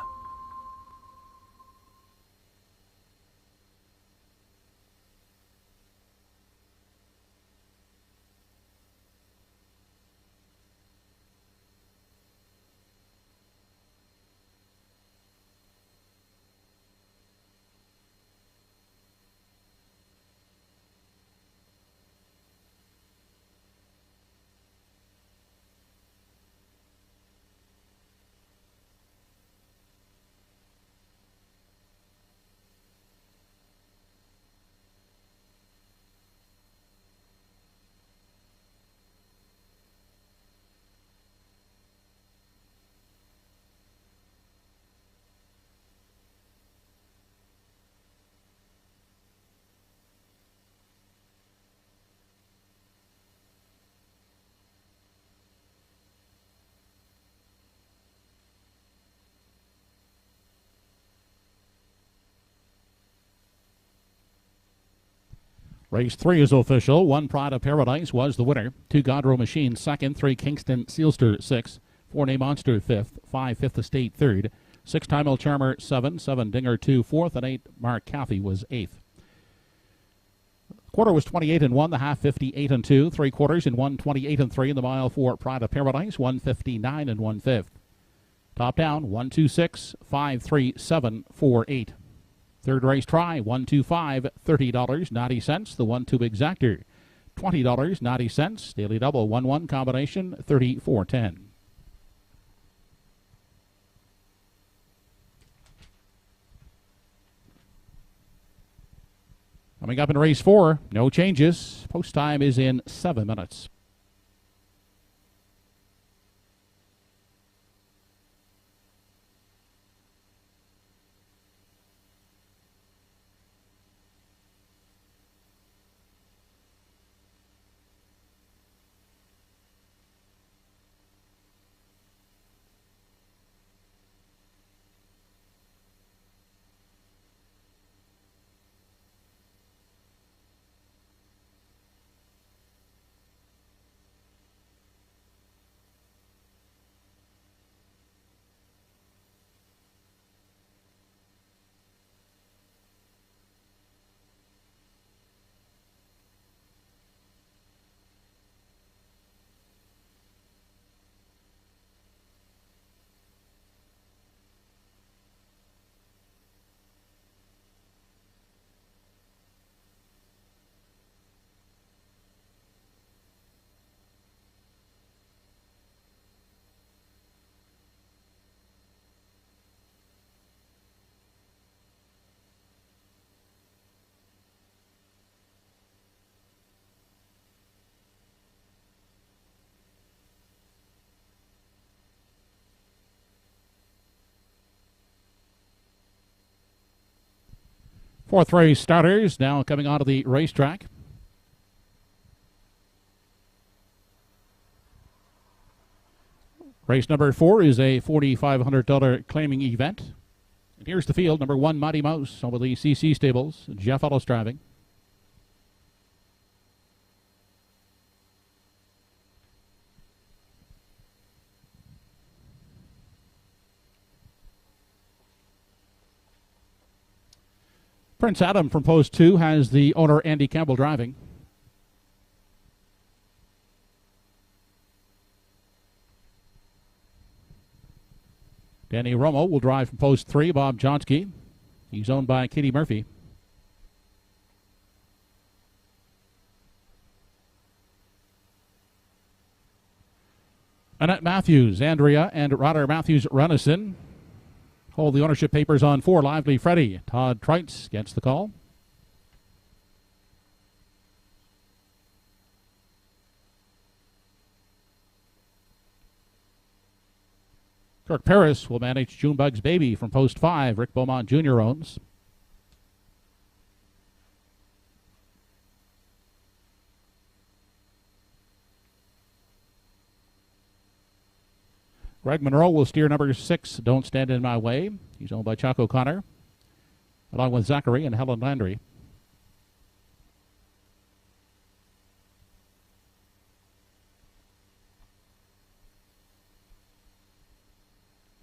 Race 3 is official. 1 Pride of Paradise was the winner. 2 Godrow Machine second. 3 Kingston Sealster 6th. 4 Name Monster 5th. 5 Fifth Estate 3rd. 6 Time Charmer 7. 7 Dinger 2 4th. And 8 Mark Caffey was 8th. Quarter was 28-1. The half 58-2. 3 quarters in 128-3 in the mile for Pride of Paradise. 159 1/5. Top down 126 537 48. Third race try 125 $30.90. The 1-2 exactor $20.90. Daily double 1-1 combination 34.10. Coming up in race 4, no changes. Post time is in 7 minutes. Fourth race starters now coming onto the racetrack. Race number 4 is a $4,500 claiming event. And here's the field. Number 1, Mighty Mouse over the CC Stables. Jeff Ellis driving. Prince Adam from Post 2 has the owner Andy Campbell driving. Danny Romo will drive from Post 3, Bob Johnsky. He's owned by Katie Murphy. Annette Matthews, Andrea, and Ryder Matthews Renison hold the ownership papers on 4. Lively Freddy. Todd Treitz gets the call. Kirk Paris will manage Junebug's Baby from Post 5. Rick Beaumont Jr. owns. Greg Monroe will steer number 6, Don't Stand in My Way. He's owned by Chuck O'Connor, along with Zachary and Helen Landry.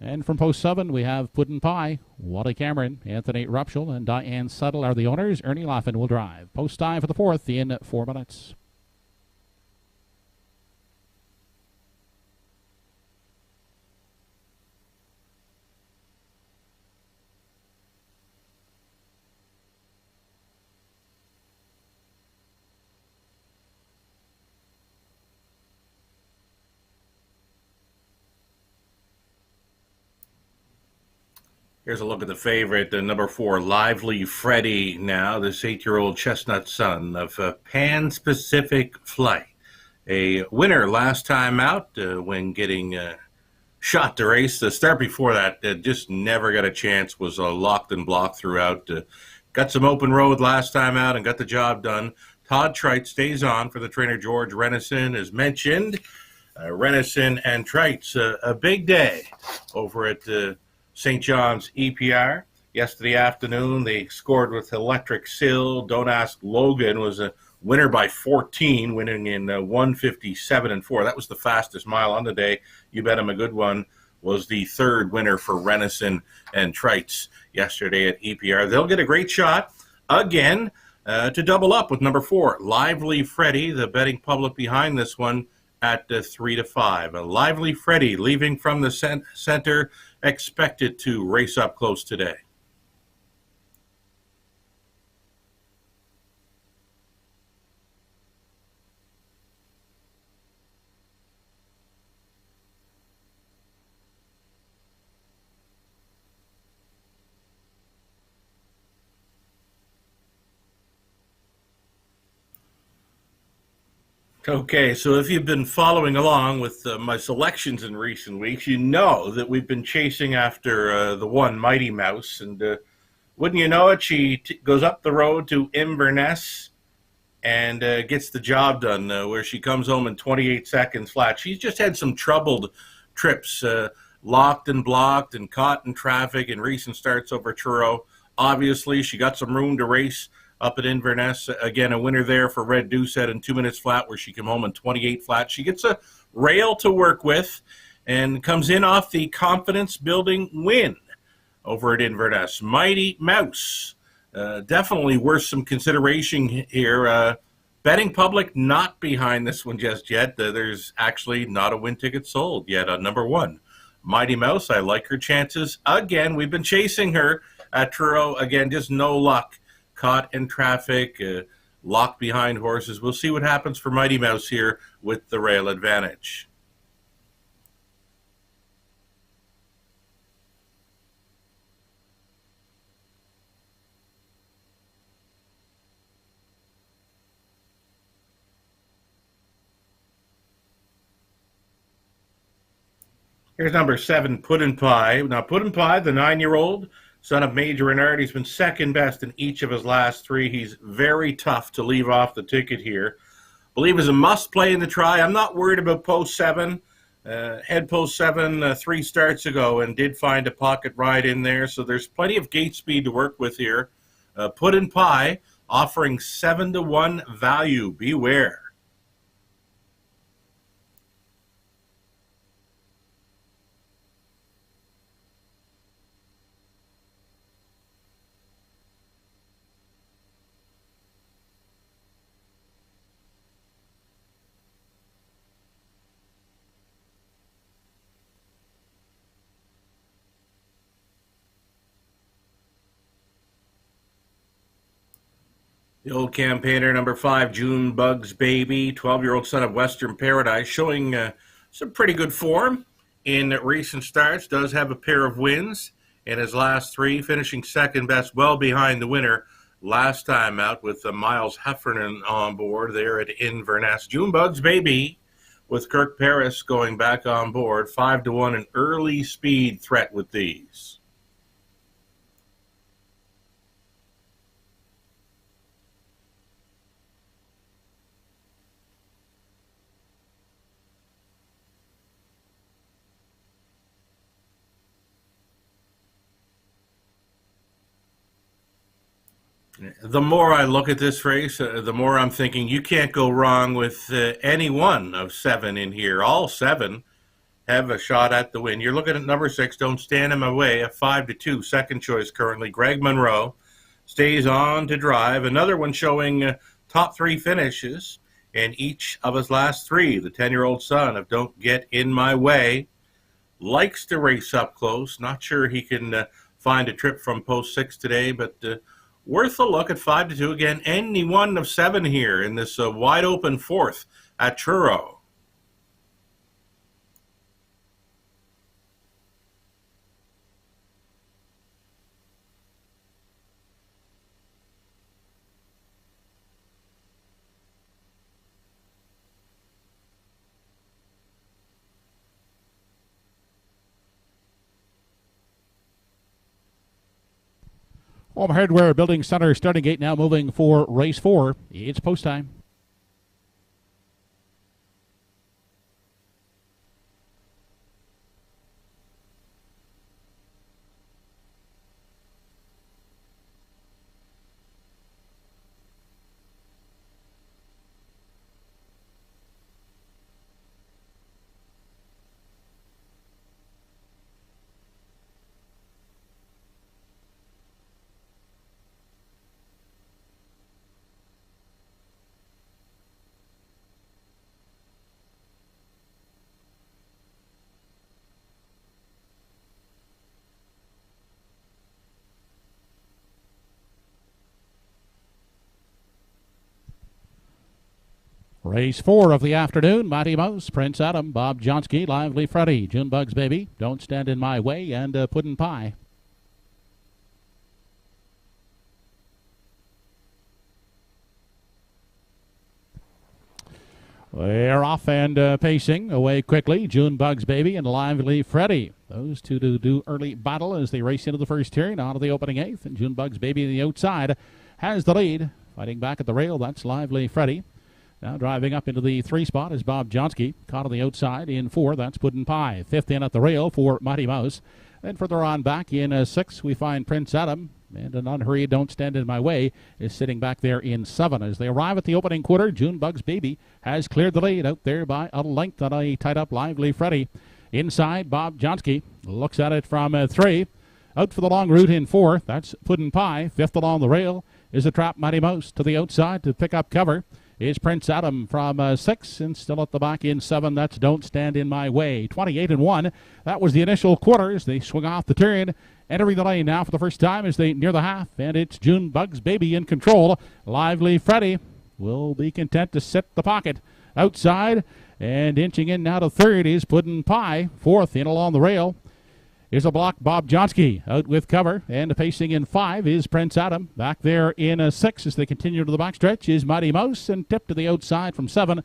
And from Post 7, we have Puddin' Pie. Wally Cameron, Anthony Rupshall, and Diane Settle are the owners. Ernie Laffin will drive. Post time for the 4th in 4 minutes. Here's a look at the favorite, number 4, Lively Freddy now, this 8-year-old chestnut son of Pan Pacific Flight. A winner last time out when getting shot to race. The start before that just never got a chance, was locked and blocked throughout. Got some open road last time out and got the job done. Todd Treitz stays on for the trainer George Renison, as mentioned. Renison and Treitz, a big day over at St. John's EPR. yesterday afternoon. They scored with Electric Sill. Don't Ask Logan was a winner by 14, winning in 1:57.4. That was the fastest mile on the day. You Bet Him a Good One was the third winner for Renison and Trites yesterday at EPR. They'll get a great shot again to double up with number 4, Lively Freddy, the betting public behind this one at 3-5. A Lively Freddy leaving from the center, expected to race up close today. Okay, so if you've been following along with my selections in recent weeks, you know that we've been chasing after the one Mighty Mouse, and wouldn't you know it, she goes up the road to Inverness and gets the job done, where she comes home in 28 seconds flat. She's just had some troubled trips, locked and blocked and caught in traffic in recent starts over Truro. Obviously, she got some room to race up at Inverness. Again, a winner there for Red Doucette in 2 minutes flat, where she came home in 28 flat. She gets a rail to work with and comes in off the confidence-building win over at Inverness. Mighty Mouse, definitely worth some consideration here. Betting public not behind this one just yet. There's actually not a win ticket sold yet on number 1. Mighty Mouse, I like her chances. Again, we've been chasing her at Truro. Again, just no luck. Caught in traffic, locked behind horses. We'll see what happens for Mighty Mouse here with the rail advantage. Here's number 7, Puddin' Pie. Now, Puddin' Pie, the 9-year-old, son of Major Renard, he's been second best in each of his last 3. He's very tough to leave off the ticket here. Believe is a must-play in the try. I'm not worried about post 7. Head post 7 3 starts ago and did find a pocket ride in there, so there's plenty of gate speed to work with here. Puddin' Pie offering 7-1 value. Beware. The old campaigner, number 5, June Bug's Baby, 12-year-old son of Western Paradise, showing some pretty good form in recent starts. Does have a pair of wins in his last 3, finishing second best, well behind the winner last time out with Miles Heffernan on board there at Inverness. June Bug's Baby with Kirk Paris going back on board, 5-1, an early speed threat with these. The more I look at this race, the more I'm thinking you can't go wrong with any one of 7 in here. All 7 have a shot at the win. You're looking at number 6, Don't Stand in My Way, a 5-2 second choice currently. Greg Monroe stays on to drive. Another one showing top 3 finishes in each of his last 3. The 10-year-old son of Don't Get in My Way likes to race up close. Not sure he can find a trip from post 6 today, but worth a look at 5-2. Again, any one of 7 here in this wide open 4th at Truro. Home Hardware Building Center starting gate now moving for race 4. It's post time. Race 4 of the afternoon, Mighty Mouse, Prince Adam, Bob Johnsky, Lively Freddy, Junebug's Baby, Don't Stand in My Way, and Puddin' Pie. They're off and pacing away quickly. Junebug's Baby and Lively Freddy. Those two do early battle as they race into the first turn, onto the opening eighth. And Junebug's Baby on the outside has the lead. Fighting back at the rail, that's Lively Freddy. Now driving up into the 3 spot is Bob Johnsky. Caught on the outside in 4, that's Puddin' Pie. 5th in at the rail for Mighty Mouse. Then further on back in 6, we find Prince Adam. And an unhurried Don't Stand in My Way is sitting back there in 7. As they arrive at the opening quarter, Junebug's Baby has cleared the lead out there by a length on a tied up Lively Freddy. Inside, Bob Johnsky looks at it from 3. Out for the long route in 4th, that's Puddin' Pie. 5th along the rail is a Trap Mighty Mouse. To the outside to pick up cover is Prince Adam from 6, and still at the back in 7, that's Don't Stand in My Way. 28-1, that was the initial quarters. They swing off the turn, entering the lane now for the first time as they near the half, and it's Junebug's Baby in control. Lively Freddy will be content to sit the pocket outside, and inching in now to 3rd is Puddin' Pie. 4th in along the rail is a block Bob Johnsky out with cover, and pacing in 5 is Prince Adam. Back there in 6 as they continue to the backstretch is Mighty Mouse, and tipped to the outside from 7.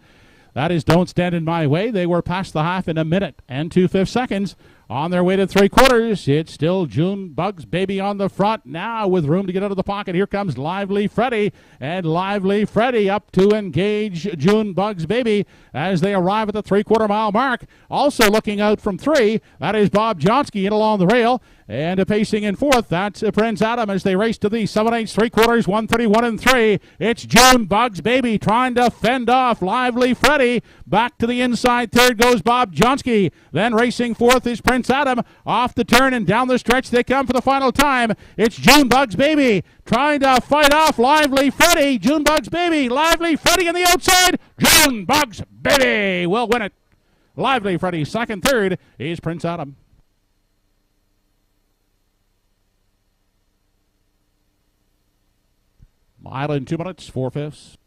That is Don't Stand in My Way. They were past the half in 1 minute and 2/5 seconds. On their way to 3 quarters, it's still Junebug's Baby on the front. Now with room to get out of the pocket, here comes Lively Freddy. And Lively Freddy up to engage Junebug's Baby as they arrive at the 3/4 mile mark. Also looking out from 3, that is Bob Johnsky in along the rail. And pacing in 4th, that's Prince Adam as they race to the 7/8 3/4, 1:31 3. It's Junebug's Baby trying to fend off Lively Freddy. Back to the inside 3rd goes Bob Johnsky. Then racing 4th is Prince Adam. Off the turn and down the stretch they come for the final time. It's Junebug's Baby trying to fight off Lively Freddy. Junebug's Baby, Lively Freddy on the outside. Junebug's Baby will win it. Lively Freddy 2nd, 3rd is Prince Adam. Mile in 2 minutes, 4/5.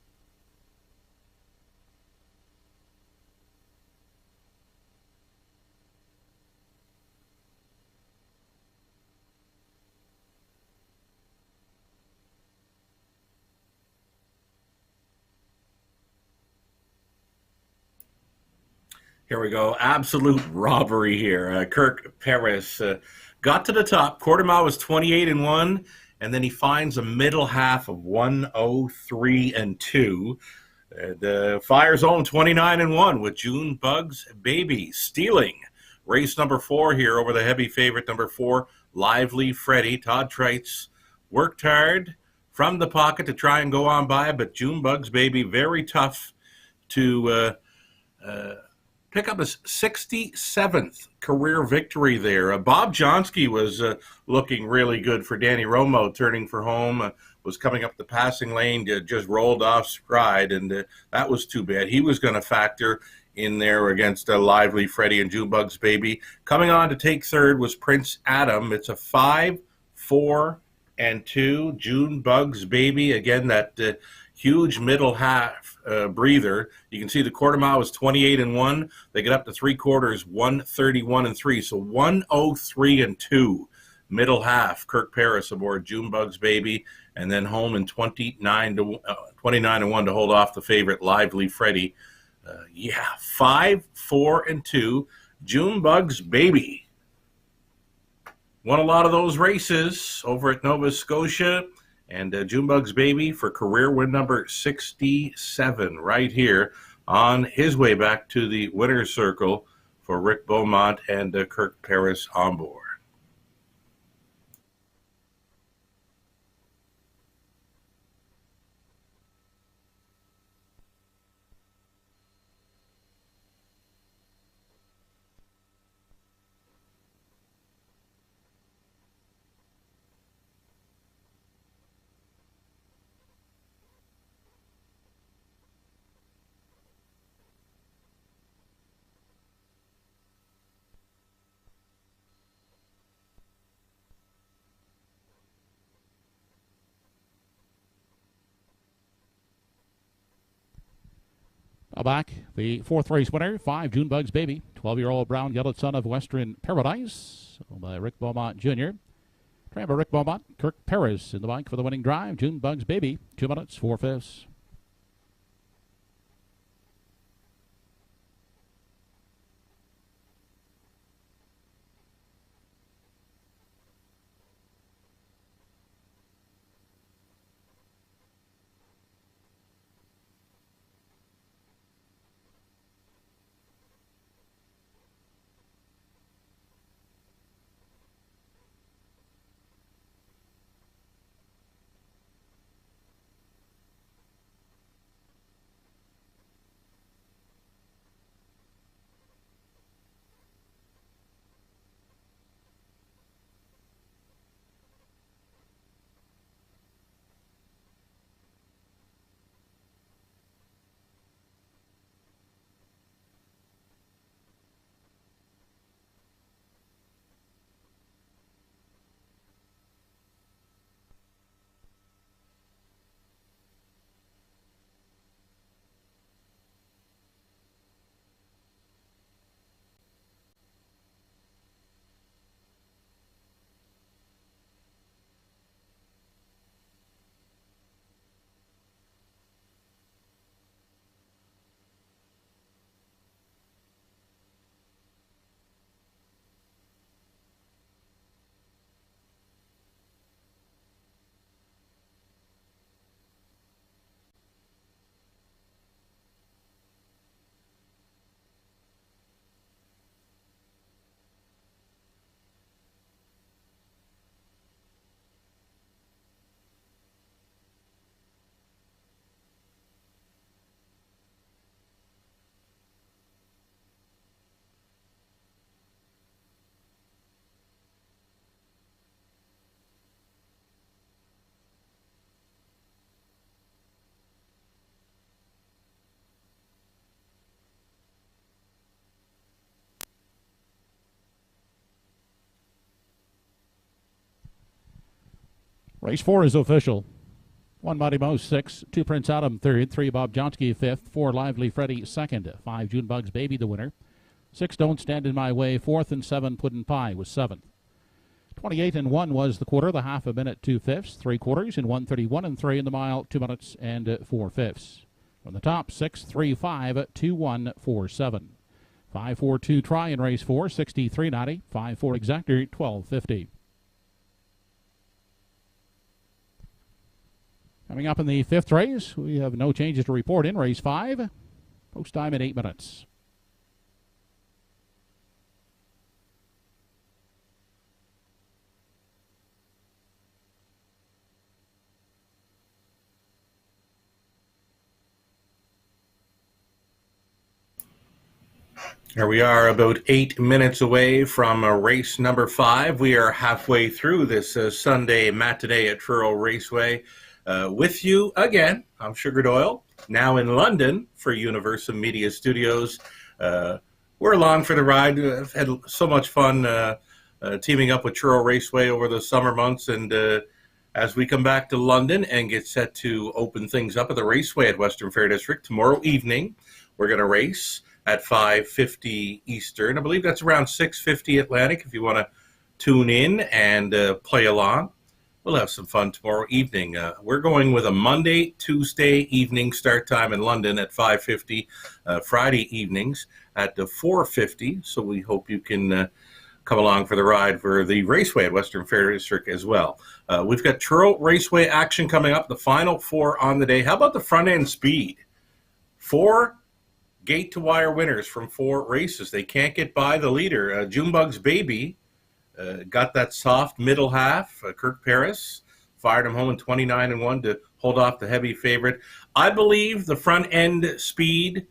Here we go. Absolute robbery here. Kirk Paris got to the top. Quarter mile was 28-1, and then he finds a middle half of 1:03-2. Fires home 29-1 with Junebug's Baby stealing race number 4 here over the heavy favorite number 4, Lively Freddy. Todd Treitz worked hard from the pocket to try and go on by, but Junebug's Baby very tough to pick up his 67th career victory there. Bob Johnsky was looking really good for Danny Romo, turning for home, was coming up the passing lane, just rolled off stride, and that was too bad. He was going to factor in there against Lively Freddy and Junebug's Baby. Coming on to take 3rd was Prince Adam. It's a 5, 4, and 2. Junebug's Baby, again, that huge middle half breather. You can see the quarter mile was 28-1. They get up to 3/4, 1:31-3. So 1:03-2 middle half. Kirk Paris aboard Junebug's Baby, and then home in 29-1 to hold off the favorite Lively Freddy. 5, 4, and 2. Junebug's Baby won a lot of those races over at Nova Scotia. And Junebug's Baby for career win number 67 right here on his way back to the winner's circle for Rick Beaumont and Kirk Paris on board. Back, the fourth race winner, 5 June Bugs Baby, 12-year-old brown gelded son of Western Paradise, owned by Rick Beaumont Jr. Trained by Rick Beaumont, Kirk Paris in the bike for the winning drive. June Bugs Baby, 2 minutes, 4/5. Race 4 is official. 1 Mighty Mouse 6, 2 Prince Adam 3rd, 3 Bob Johnsky 5th, 4 Lively Freddy 2nd, 5 June Bugs Baby the winner, 6 Don't Stand in My Way 4th, and 7 Puddin' Pie was 7th. 28 and 1 was the quarter, the half a minute 2/5, 3 quarters in 1:31 and 3 in the mile, 2 minutes and 4/5. From the top, 6:35, 2:1:47. 5:42 try in race 4, 63.90. 5:4 exactor, 12.50. Coming up in the 5th race, we have no changes to report in race 5. Post time in 8 minutes. Here we are about 8 minutes away from race number 5. We are halfway through this Sunday matinee at Truro Raceway. With you again, I'm Sugar Doyle, now in London for Universal Media Studios. We're along for the ride. I've had so much fun teaming up with Truro Raceway over the summer months, and as we come back to London and get set to open things up at the Raceway at Western Fair District tomorrow evening, we're going to race at 5:50 Eastern. I believe that's around 6:50 Atlantic if you want to tune in and play along. We'll have some fun tomorrow evening. We're going with a Monday, Tuesday evening start time in London at 5:50, Friday evenings at 4:50. So we hope you can come along for the ride for the Raceway at Western Fair District as well. We've got Truro Raceway action coming up, the final 4 on the day. How about the front end speed? 4 gate-to-wire winners from 4 races. They can't get by the leader. June Bugs Baby got that soft middle half. Kirk Paris fired him home in 29 and 1 to hold off the heavy favorite. I believe the front-end speed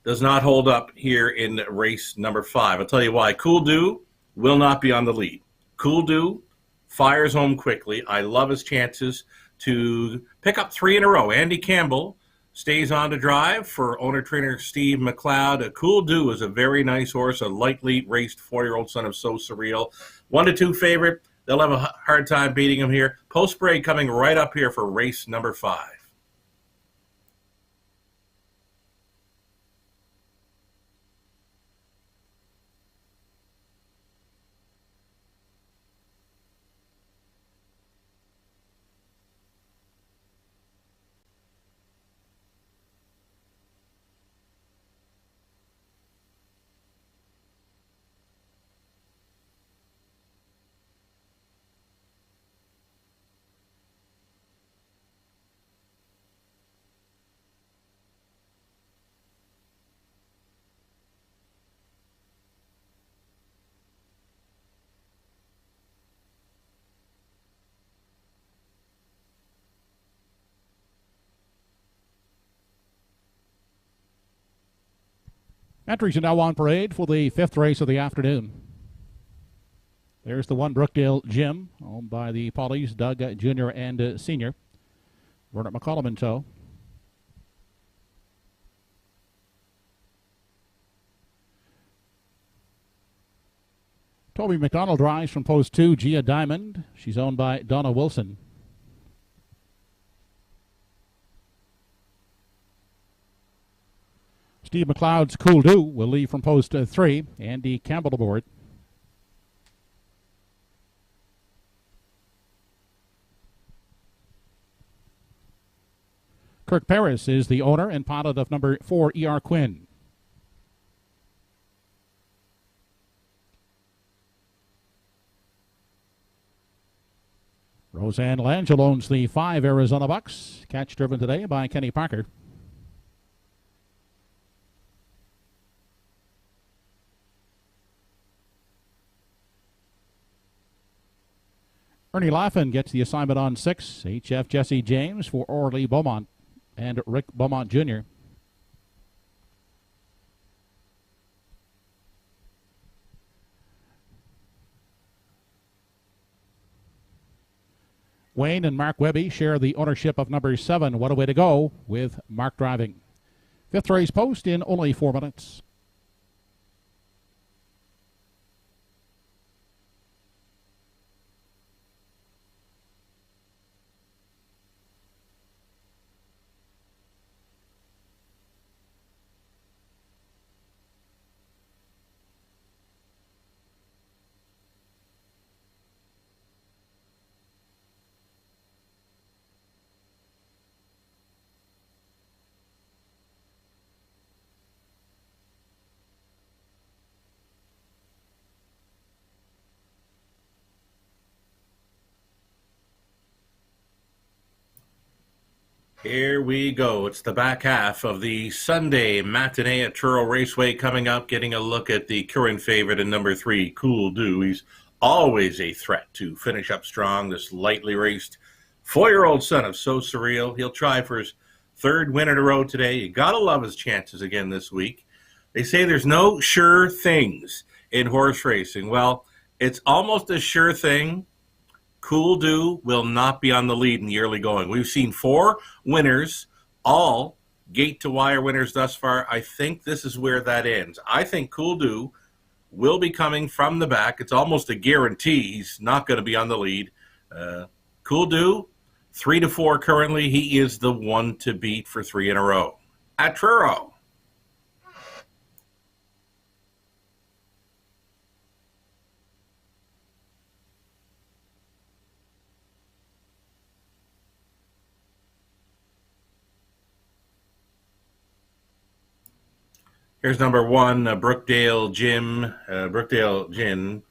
does not hold up here in race number 5. I'll tell you why. Cool Do will not be on the lead. Cool Do fires home quickly. I love his chances to pick up 3 in a row. Andy Campbell stays on to drive for owner-trainer Steve McLeod. A Cool Do is a very nice horse, a lightly raced 4-year-old son of So Surreal. 1-2 favorite. They'll have a hard time beating him here. Post Spray coming right up here for race number 5. Entries are now on parade for the 5th race of the afternoon. There's the one Brookdale Gym, owned by the Pollies, Doug Jr. and Sr. Bernard McCollum in tow. Toby McDonald drives from post 2, Gia Diamond. She's owned by Donna Wilson. Steve McLeod's Cool Do will leave from post 3. Andy Campbell aboard. Kirk Paris is the owner and pilot of number 4, E.R. Quinn. Roseanne Langell owns the 5 Arizona Bucks. Catch driven today by Kenny Parker. Ernie Laffin gets the assignment on 6. HF Jesse James for Orly Beaumont and Rick Beaumont Jr. Wayne and Mark Webby share the ownership of number 7, What a Way to Go, with Mark driving. 5th race post in only 4 minutes. Here we go. It's the back half of the Sunday matinee at Truro Raceway coming up, getting a look at the current favorite in number 3, Cool Do. He's always a threat to finish up strong, this lightly raced 4-year-old son of So Surreal. He'll try for his 3rd win in a row today. You gotta love his chances again this week. They say there's no sure things in horse racing. Well, it's almost a sure thing. Cool Do will not be on the lead in the early going. We've seen 4 winners, all gate-to-wire winners thus far. I think this is where that ends. I think Cool Do will be coming from the back. It's almost a guarantee he's not going to be on the lead. Cool Do, 3-4 currently. He is the one to beat for 3 in a row. At Truro. Here's number 1, Brookdale Gin.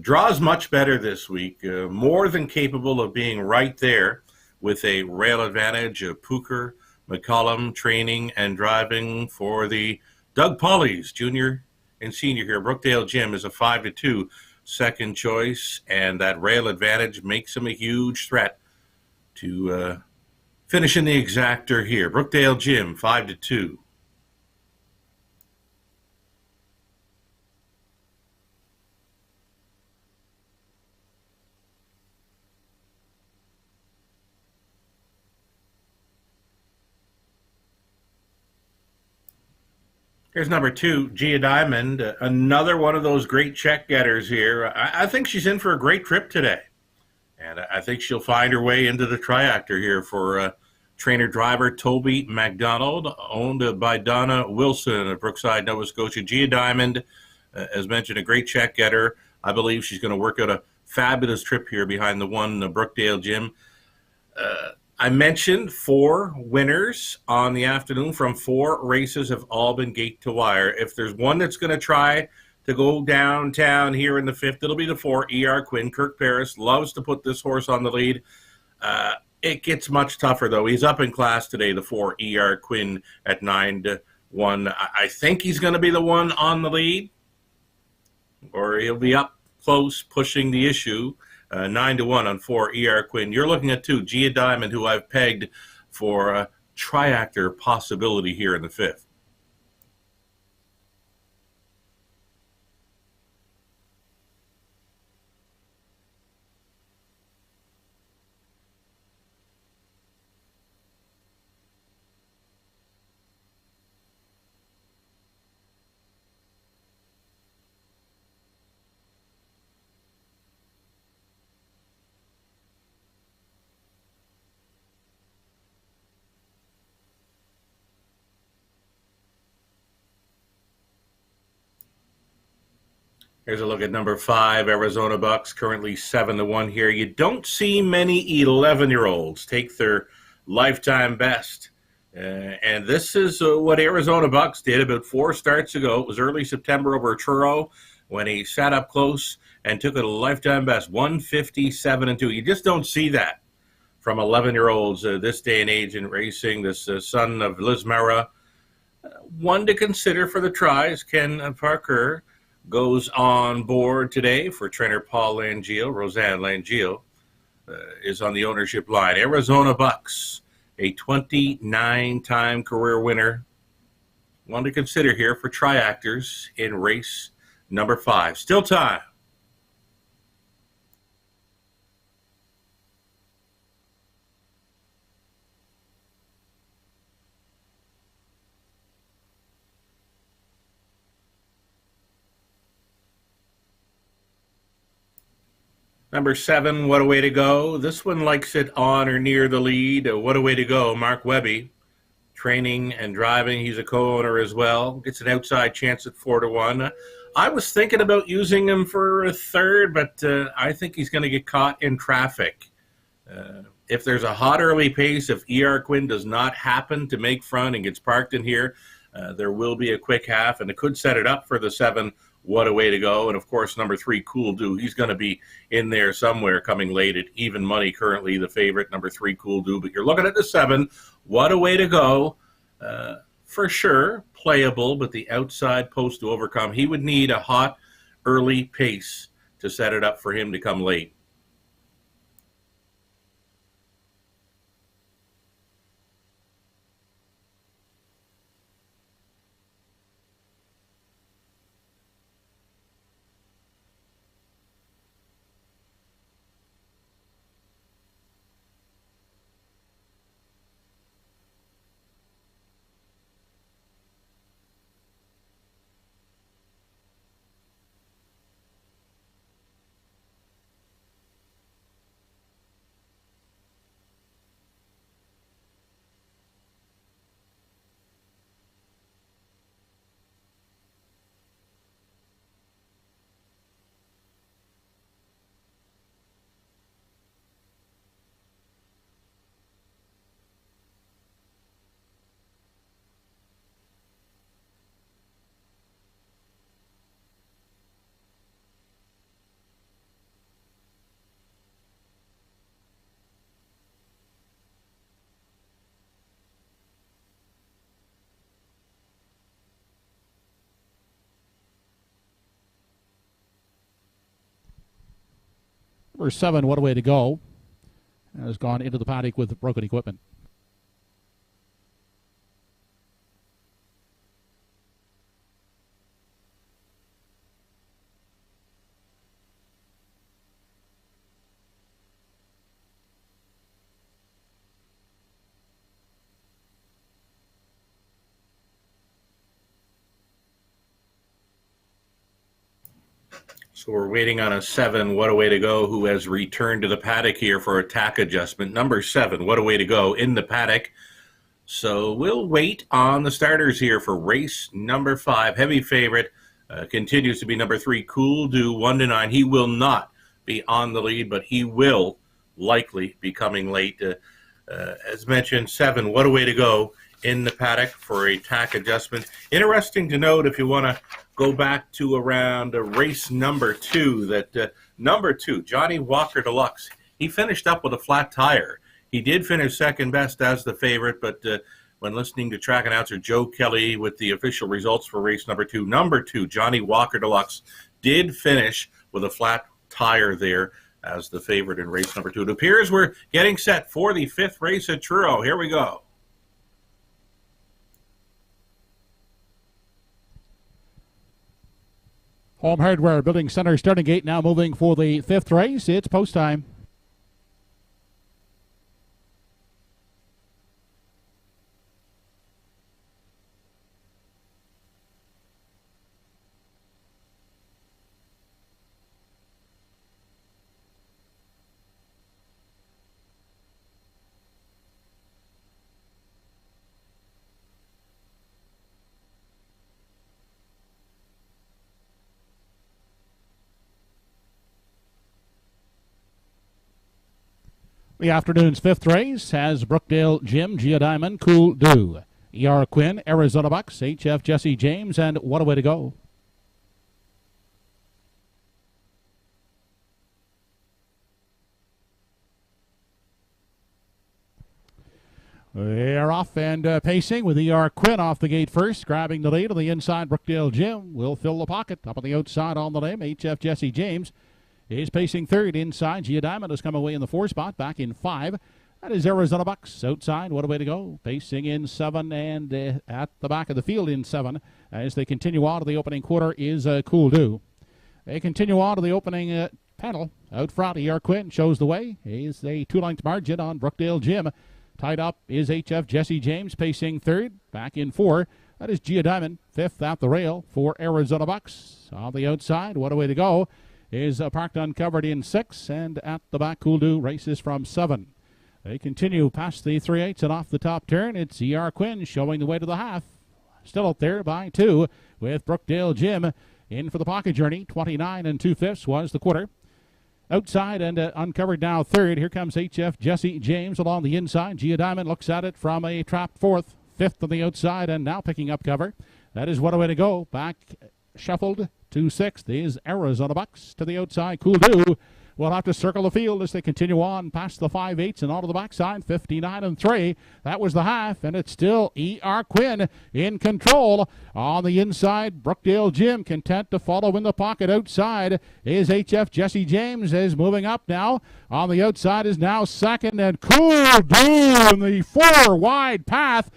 Draws much better this week, more than capable of being right there with a rail advantage. Pooker, McCollum training and driving for the Doug Pollies, Jr. and Sr. here. Brookdale Gym is a 5-2 second choice, and that rail advantage makes him a huge threat to finish in the exactor here. Brookdale Gym, 5-2. Here's number 2, Gia Diamond, another one of those great check getters here. I think she's in for a great trip today. And I think she'll find her way into the triactor here for trainer-driver Toby McDonald, owned by Donna Wilson of Brookside, Nova Scotia. Gia Diamond, as mentioned, a great check getter. I believe she's going to work out a fabulous trip here behind the one Brookdale Gym. I mentioned 4 winners on the afternoon from 4 races have all been gate to wire. If there's one that's going to try to go downtown here in the 5th, it'll be the 4, E.R. Quinn. Kirk Paris loves to put this horse on the lead. It gets much tougher, though. He's up in class today, the 4, E.R. Quinn at 9-1. I think he's going to be the one on the lead, or he'll be up close pushing the issue. 9-1 on 4, E.R. Quinn. You're looking at 2, Gia Diamond, who I've pegged for a triactor possibility here in the 5th. Here's a look at number 5, Arizona Bucks, currently 7-1 here. You don't see many 11-year-olds take their lifetime best. And this is what Arizona Bucks did about 4 starts ago. It was early September over Truro when he sat up close and took a lifetime best, 157-2. You just don't see that from 11-year-olds this day and age in racing. This son of Liz Mara, one to consider for the tries. Ken Parker goes on board today for trainer Paul Langille. Roseanne Langille is on the ownership line. Arizona Bucks, a 29-time career winner. One to consider here for triactors in race number 5. Still time. Number 7, What a Way to Go. This one likes it on or near the lead. What a Way to Go. Mark Webby, training and driving. He's a co-owner as well. Gets an outside chance at 4-1. I was thinking about using him for a third, but I think he's going to get caught in traffic. If there's a hot early pace, if E.R. Quinn does not happen to make front and gets parked in here, there will be a quick half, and it could set it up for the 7, What a Way to Go. And, of course, number 3, Cool Do. He's going to be in there somewhere coming late at even money currently, the favorite, number 3, Cool Do. But you're looking at the 7, What a Way to Go. For sure, playable, but the outside post to overcome. He would need a hot early pace to set it up for him to come late. Number 7, What a Way to Go, has gone into the paddock with broken equipment. So we're waiting on a 7, What a Way to Go, who has returned to the paddock here for a tack adjustment. Number 7, What a Way to Go, in the paddock. So we'll wait on the starters here for race number 5. Heavy favorite continues to be number 3, Cool Do, 1-9. He will not be on the lead, but he will likely be coming late. As mentioned, 7, What a Way to Go, in the paddock for a tack adjustment. Interesting to note, if you want to go back to around race number 2, that number 2, Johnny Walker Deluxe, he finished up with a flat tire. He did finish second best as the favorite, but when listening to track announcer Joe Kelly with the official results for race number 2, Johnny Walker Deluxe did finish with a flat tire there as the favorite in race number 2. It appears we're getting set for the 5th race at Truro. Here we go. Home Hardware Building Center starting gate now moving for the 5th race. It's post time. The afternoon's fifth race has Brookdale Jim, Gia Diamond, Cool Do, E.R. Quinn, Arizona Bucks, H.F. Jesse James, and What a Way to Go. They're off and pacing with E.R. Quinn off the gate first, grabbing the lead on the inside. Brookdale Jim will fill the pocket. Up on the outside on the lane, H.F. Jesse James is pacing third inside. Gia Diamond has come away in the 4 spot, back in 5. That is Arizona Bucks outside. What a way to go. Pacing in 7 and at the back of the field in 7 as they continue on to the opening quarter is Cool Do. They continue on to the opening panel. Out front, E.R. Quinn shows the way. He's a 2-length margin on Brookdale Jim. Tied up is H.F. Jesse James, pacing third. Back in 4. That is Gia Diamond, 5th at the rail for Arizona Bucks. On the outside, What a Way to Go is parked uncovered in 6. And at the back, Cool Do races from 7. They continue past the 3/8 and off the top turn. It's E.R. Quinn showing the way to the half. Still out there by 2 with Brookdale Jim in for the pocket journey. 29 2/5 was the quarter. Outside and uncovered now third. Here comes H.F. Jesse James along the inside. Gia Diamond looks at it from a trapped 4th. 5th on the outside and now picking up cover. That is What a Way to Go. Back shuffled to 6th is Arizona Bucks. To the outside, Cool Do will have to circle the field as they continue on past the 5/8 and onto the backside. 59 3. That was the half, and it's still E.R. Quinn in control. On the inside, Brookdale Jim content to follow in the pocket. Outside is H.F. Jesse James is moving up now. On the outside is now 2nd, and Cool Do in the 4-wide path.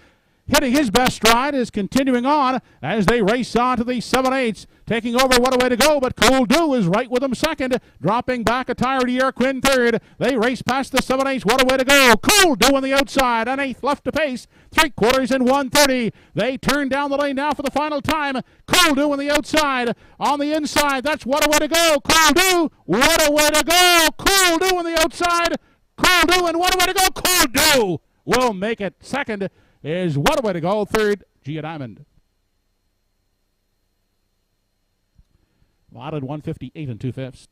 Hitting his best stride is continuing on as they race on to the 7/8. Taking over, What a Way to Go, but Cool Do is right with him 2nd. Dropping back a tire to E.R. Quinn 3rd. They race past the 7/8. What a Way to Go. Cool Do on the outside. An 8th left to pace. 3/4 and 1:30. They turn down the lane now for the final time. Cool Do on the outside. On the inside, that's What a Way to Go. Cool Do. What a Way to Go. Cool Do on the outside. Cool Do and What a Way to Go. Cool Do will make it 2nd. Is What a Way to Go. 3rd, Gia Diamond. Allotted 158 2/5.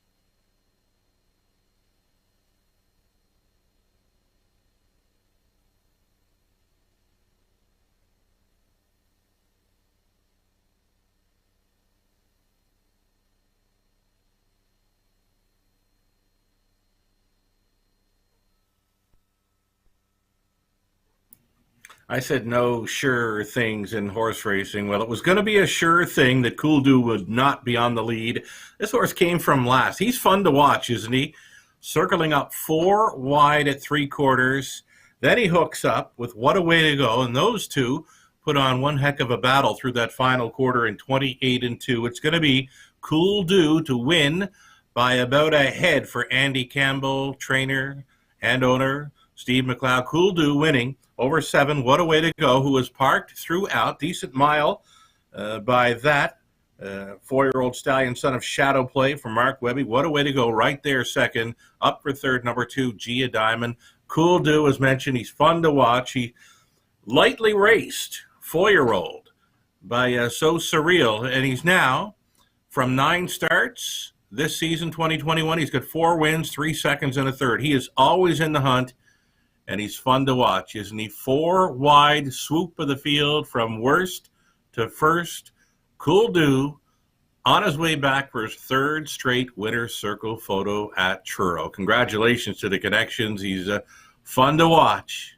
I said no sure things in horse racing. Well, it was going to be a sure thing that Cool Do would not be on the lead. This horse came from last. He's fun to watch, isn't he? Circling up 4 wide at 3/4. Then he hooks up with What a Way to Go, and those two put on one heck of a battle through that final quarter in 28 2. It's going to be Cool Do to win by about a head for Andy Campbell, trainer and owner, Steve McLeod. Cool Do winning over 7, What a Way to Go, who was parked throughout. Decent mile by that 4-year-old stallion, son of Shadow Play from Mark Webby. What a Way to Go right there 2nd. Up for 3rd, number 2, Gia Diamond. Cool Do, as mentioned, he's fun to watch. He lightly raced 4-year-old by So Surreal, and he's now, from 9 starts this season, 2021, he's got 4 wins, 3 seconds, and a third. He is always in the hunt. And he's fun to watch, isn't he? 4-wide swoop of the field from worst to first. Cool Do on his way back for his 3rd straight winner's circle photo at Truro. Congratulations to the connections. He's fun to watch.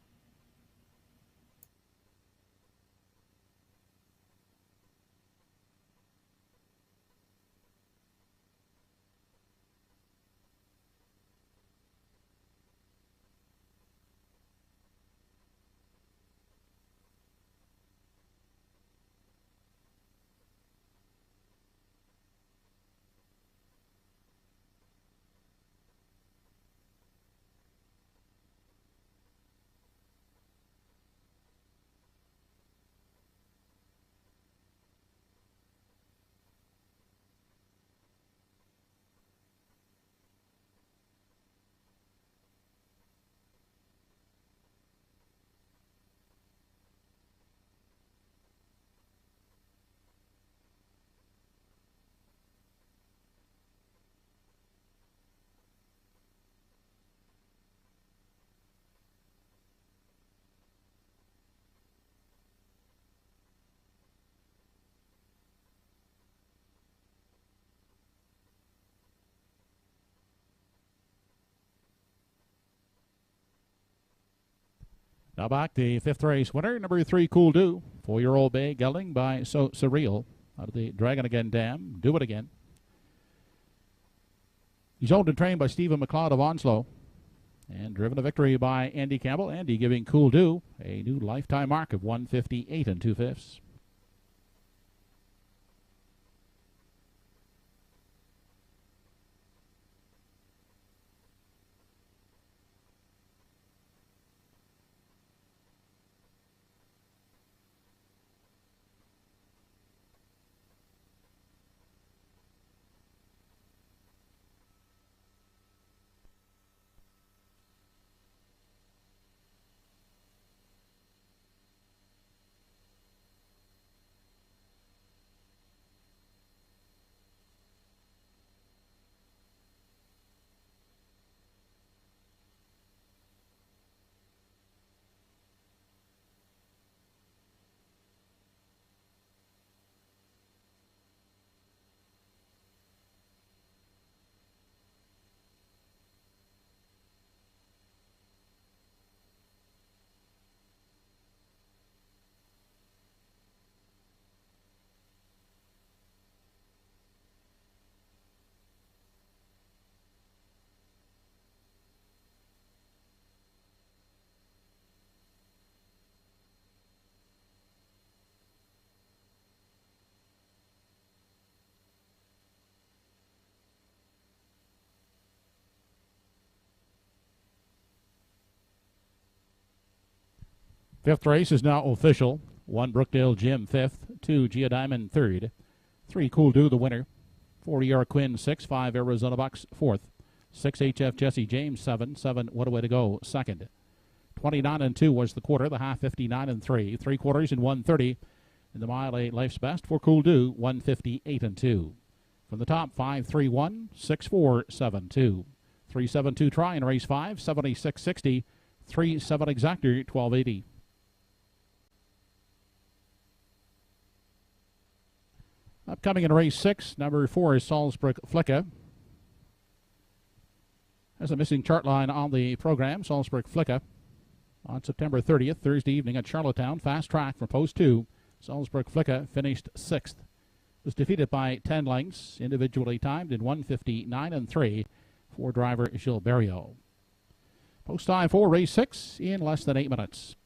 Now back the fifth race winner, number 3, Cool Do. 4-year-old bay gelding by So Surreal. Out of the Dragon Again Dam. Do It Again. He's owned and trained by Stephen McLeod of Onslow. And driven to victory by Andy Campbell. Andy giving Cool Do a new lifetime mark of 158 2/5. Fifth race is now official. 1 Brookdale Jim 5th, 2 Gia Diamond 3rd, 3 Cool Do the winner, 4 Yara Quinn 6, 5 Arizona Bucks 4th, 6 HF Jesse James 7, 7 What a Way to Go 2nd. 29 2 was the quarter, the half 59 3, 3 quarters in 130. In the mile, a life's best for Cool Do 158 2. From the top, 5-3-1, 6-4-7-2, 3-7-2 try in race 5, 76.60, 3-7 exactor 12.80. Upcoming in race 6, number 4 is Salzburg Flicka. Has a missing chart line on the program. Salzburg Flicka on September 30th, Thursday evening at Charlottetown. Fast track for post 2. Salzburg Flicka finished 6th. Was defeated by 10 lengths, individually timed in 159 3 for driver Gilberto. Post time for race 6 in less than 8 minutes.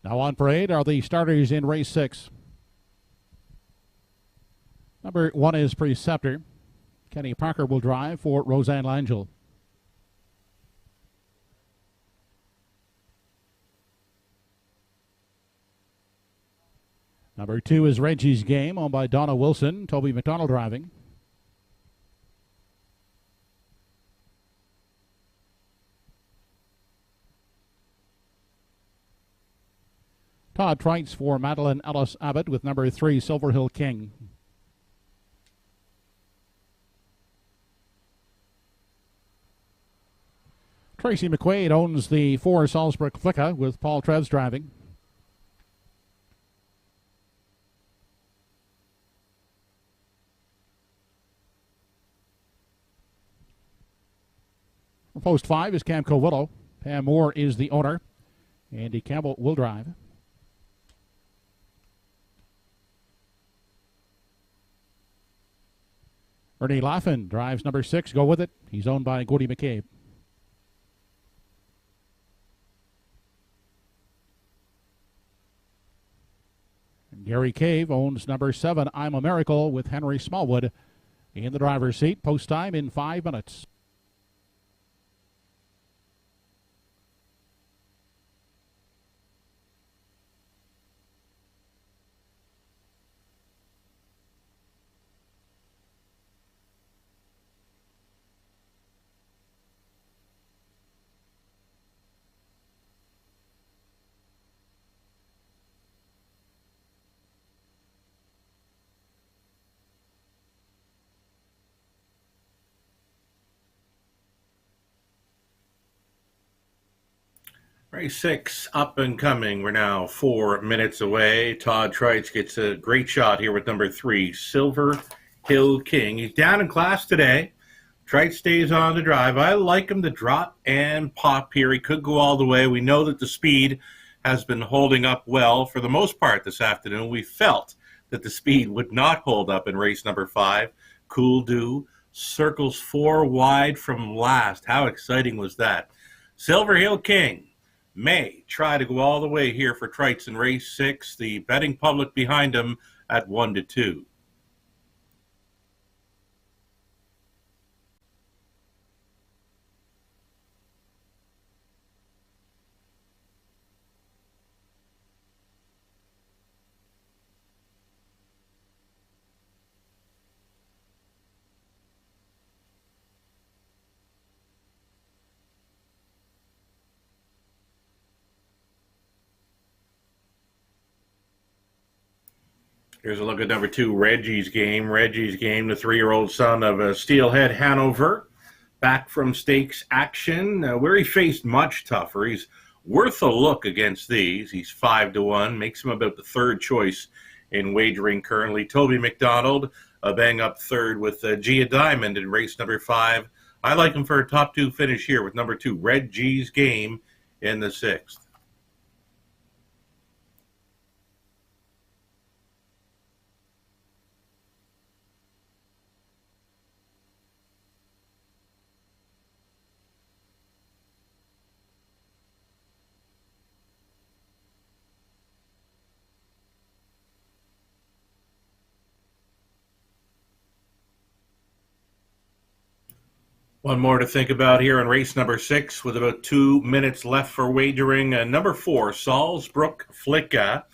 Now on parade are the starters in race 6. Number 1 is Preceptor. Kenny Parker will drive for Roseanne Langell. Number 2 is Reggie's Game, owned by Donna Wilson. Toby McDonald driving. Todd Trites for Madeline Ellis Abbott with number 3, Silver Hill King. Tracy McQuaid owns the 4 Salzburg Flicka with Paul Treves driving. post 5 is Camco Willow. Pam Moore is the owner. Andy Campbell will drive. Ernie Laughlin drives number 6. Go with it. He's owned by Gordy McCabe. Gary Cave owns number 7, I'm a Miracle, with Henry Smallwood in the driver's seat. Post time in 5 minutes. Race 6 up and coming. We're now 4 minutes away. Todd Trites gets a great shot here with number 3, Silver Hill King. He's down in class today. Trites stays on the drive. I like him to drop and pop here. He could go all the way. We know that the speed has been holding up well for the most part this afternoon. We felt that the speed would not hold up in race number 5. Cool Do circles 4 wide from last. How exciting was that? Silver Hill King may try to go all the way here for Trites in race 6. The betting public behind him at 1-2. Here's a look at number 2, Reggie's Game. Reggie's Game, the 3-year-old son of Steelhead Hanover, back from stakes action, where he faced much tougher. He's worth a look against these. He's 5-1, makes him about the 3rd choice in wagering currently. Toby McDonald, a bang-up 3rd with Gia Diamond in race number 5. I like him for a top 2 finish here with number 2, Reggie's Game, in the 6th. One more to think about here in race number 6 with about 2 minutes left for wagering. Number 4, Salzbrook Flicka.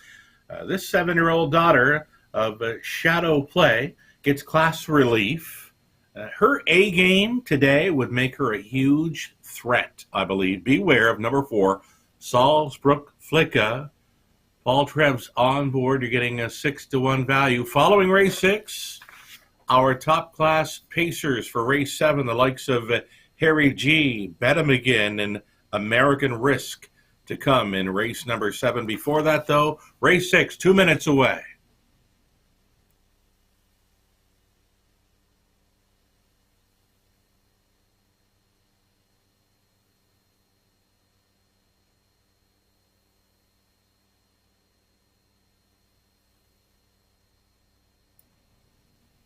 This 7-year-old daughter of Shadow Play gets class relief. Her A game today would make her a huge threat, I believe. Beware of number 4, Salzbrook Flicka. Paul Treb's on board. You're getting a 6-1 value. Following race 6, our top-class pacers for race 7, the likes of Harry G, Bet 'em Again, and American Risk to come in race number 7. Before that, though, race 6, 2 minutes away.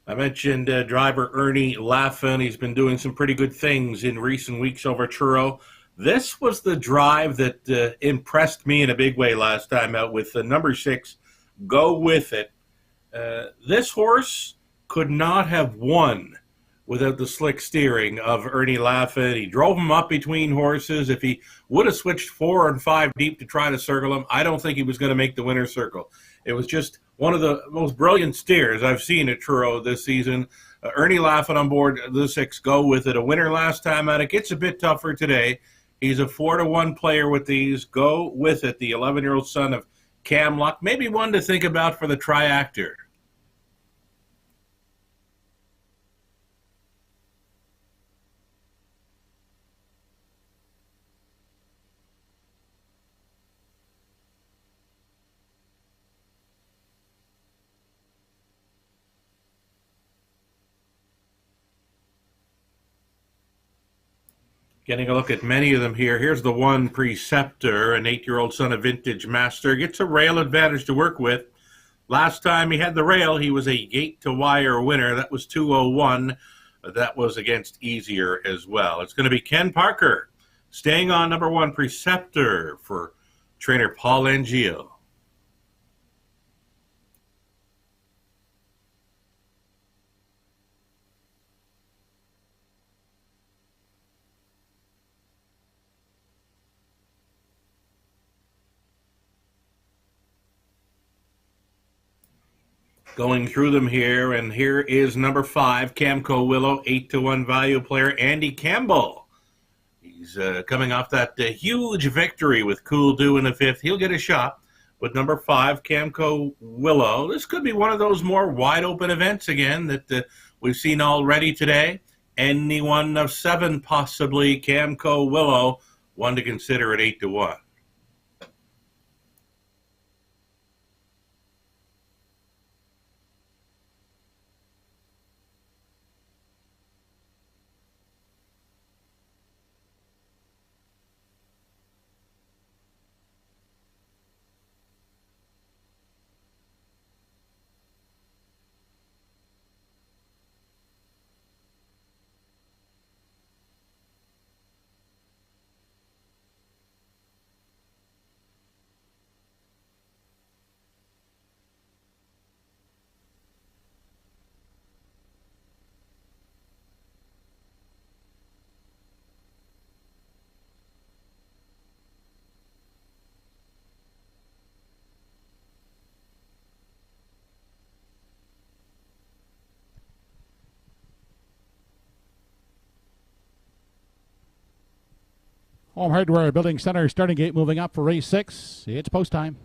I mentioned driver Ernie Laughlin. He's been doing some pretty good things in recent weeks over Truro. This was the drive that impressed me in a big way last time out with number 6, Go With It. This horse could not have won without the slick steering of Ernie Laughlin. He drove him up between horses. If he would have switched 4 and 5 deep to try to circle him, I don't think he was going to make the winner's circle. It was just one of the most brilliant steers I've seen at Truro this season. Ernie Laughlin on board the 6, Go With It. A winner last time out. It gets a bit tougher today. He's a 4-1 player with these. Go With It, the 11-year-old son of Cam Luck. Maybe one to think about for the triactor. Getting a look at many of them here. Here's the one, Preceptor, an 8-year-old son of Vintage Master. Gets a rail advantage to work with. Last time he had the rail, he was a gate-to-wire winner. That was 2:01. That was against Easier as well. It's going to be Ken Parker staying on number one, Preceptor, for trainer Paul Angio. Going through them here, and here is number 5, Camco Willow, 8-1 value player, Andy Campbell. He's coming off that huge victory with Cool Dew in the 5th. He'll get a shot with number 5, Camco Willow. This could be one of those more wide-open events again that we've seen already today. Any one of 7, possibly, Camco Willow, one to consider at 8-1. Home Hardware Building Center starting gate moving up for race 6. It's post time.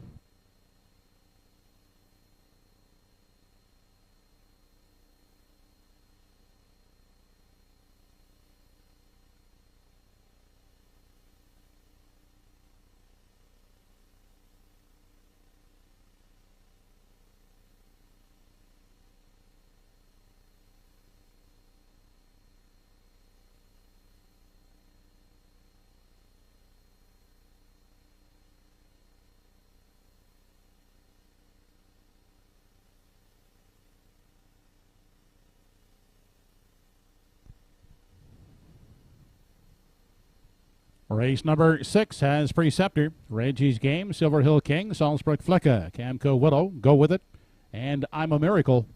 Race number 6 has Preceptor, Reggie's Game, Silver Hill King, Salzburg Flicka, Camco Willow, Go With It, and I'm a Miracle.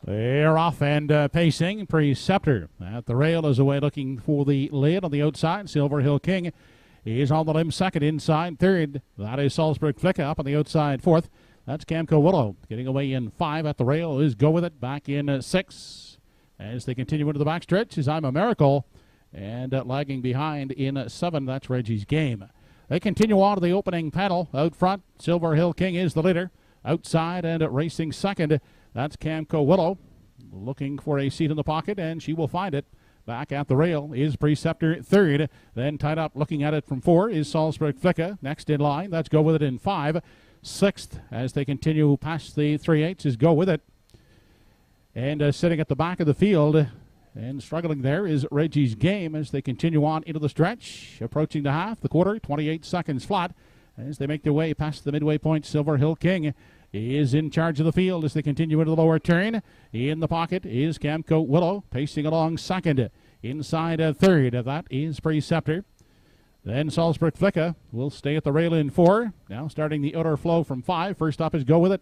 They're off and pacing. Preceptor at the rail is away looking for the lead on the outside. Silver Hill King is on the limb second, inside third. That is Salzburg Flicka up on the outside fourth. That's Camco Willow. Getting away in 5 at the rail is Go With It. Back in 6 as they continue into the backstretch is I'm a Miracle. And lagging behind in 7, that's Reggie's Game. They continue on to the opening panel. Out front, Silver Hill King is the leader. Outside and racing second, that's Camco Willow. Looking for a seat in the pocket, and she will find it. Back at the rail is Preceptor third. Then tied up looking at it from 4 is Salzburg Flicka. Next in line, that's Go With It in 5. 6th as they continue past the 3/8 is Go With It. And sitting at the back of the field and struggling there is Reggie's Game as they continue on into the stretch. Approaching the half, the quarter, 28 seconds flat as they make their way past the midway point. Silver Hill King is in charge of the field as they continue into the lower turn. In the pocket is Camco Willow, pacing along second. Inside third, that is Preceptor. Then Salzburg Flicka will stay at the rail in 4. Now starting the outer flow from 5. First up is Go With It.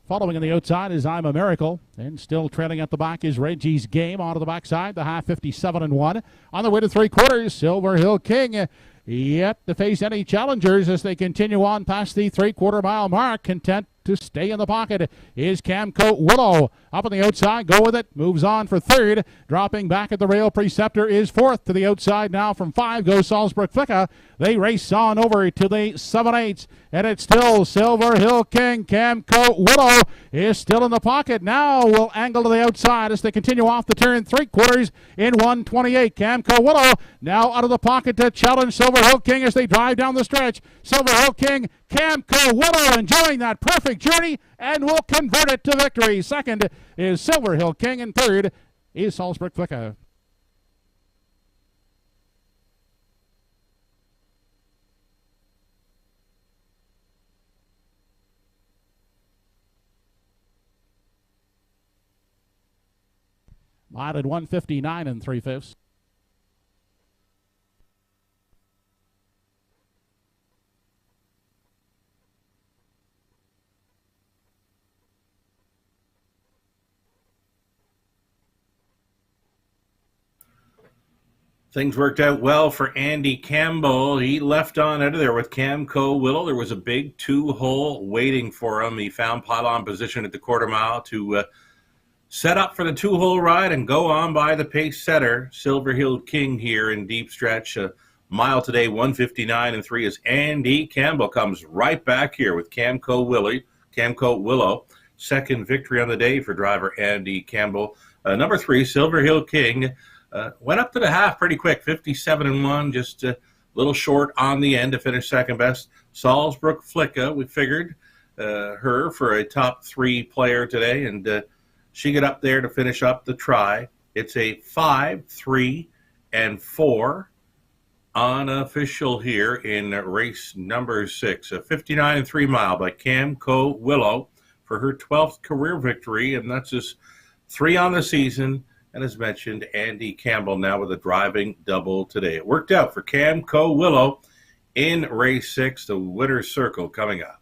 Following on the outside is I'm a Miracle. And still trailing at the back is Reggie's Game. On to the backside, the half 57-1. On the way to 3/4, Silver Hill King. Yet to face any challengers as they continue on past the 3/4 mile mark. Content to stay in the pocket is Camco Willow. Up on the outside, Go With It. Moves on for third. Dropping back at the rail, Preceptor is fourth. To the outside now from 5 goes Salzburg Flicka. They race on over to the 7/8. And it's still Silver Hill King. Camco Willow is still in the pocket. Now will angle to the outside as they continue off the turn. 3/4 in 128. Camco Willow now out of the pocket to challenge Silver Hill King as they drive down the stretch. Silver Hill King, Camco Willow enjoying that perfect journey and will convert it to victory. Second is Silver Hill King, and third is Salzburg Flicka. Mile at 1:59 3/5. Things worked out well for Andy Campbell. He left on out of there with Camco Willow. There was a big 2-hole waiting for him. He found pylon position at the quarter mile to set up for the 2-hole ride and go on by the pace setter, Silver Hill King, here in deep stretch. Mile today, 1:59 3 as Andy Campbell comes right back here with Camco Willow. Second victory on the day for driver Andy Campbell. Number 3, Silver Hill King, went up to the half pretty quick, 57-1, just a little short on the end to finish second best. Salzburg Flicka, we figured her for a top 3 player today, and she got up there to finish up the try. It's a 5, 3, and 4 unofficial here in race number 6. A 59-3 mile by Camco Willow for her 12th career victory, and that's just 3 on the season. And as mentioned, Andy Campbell now with a driving double today. It worked out for Camco Willow in race 6, the winner's circle coming up.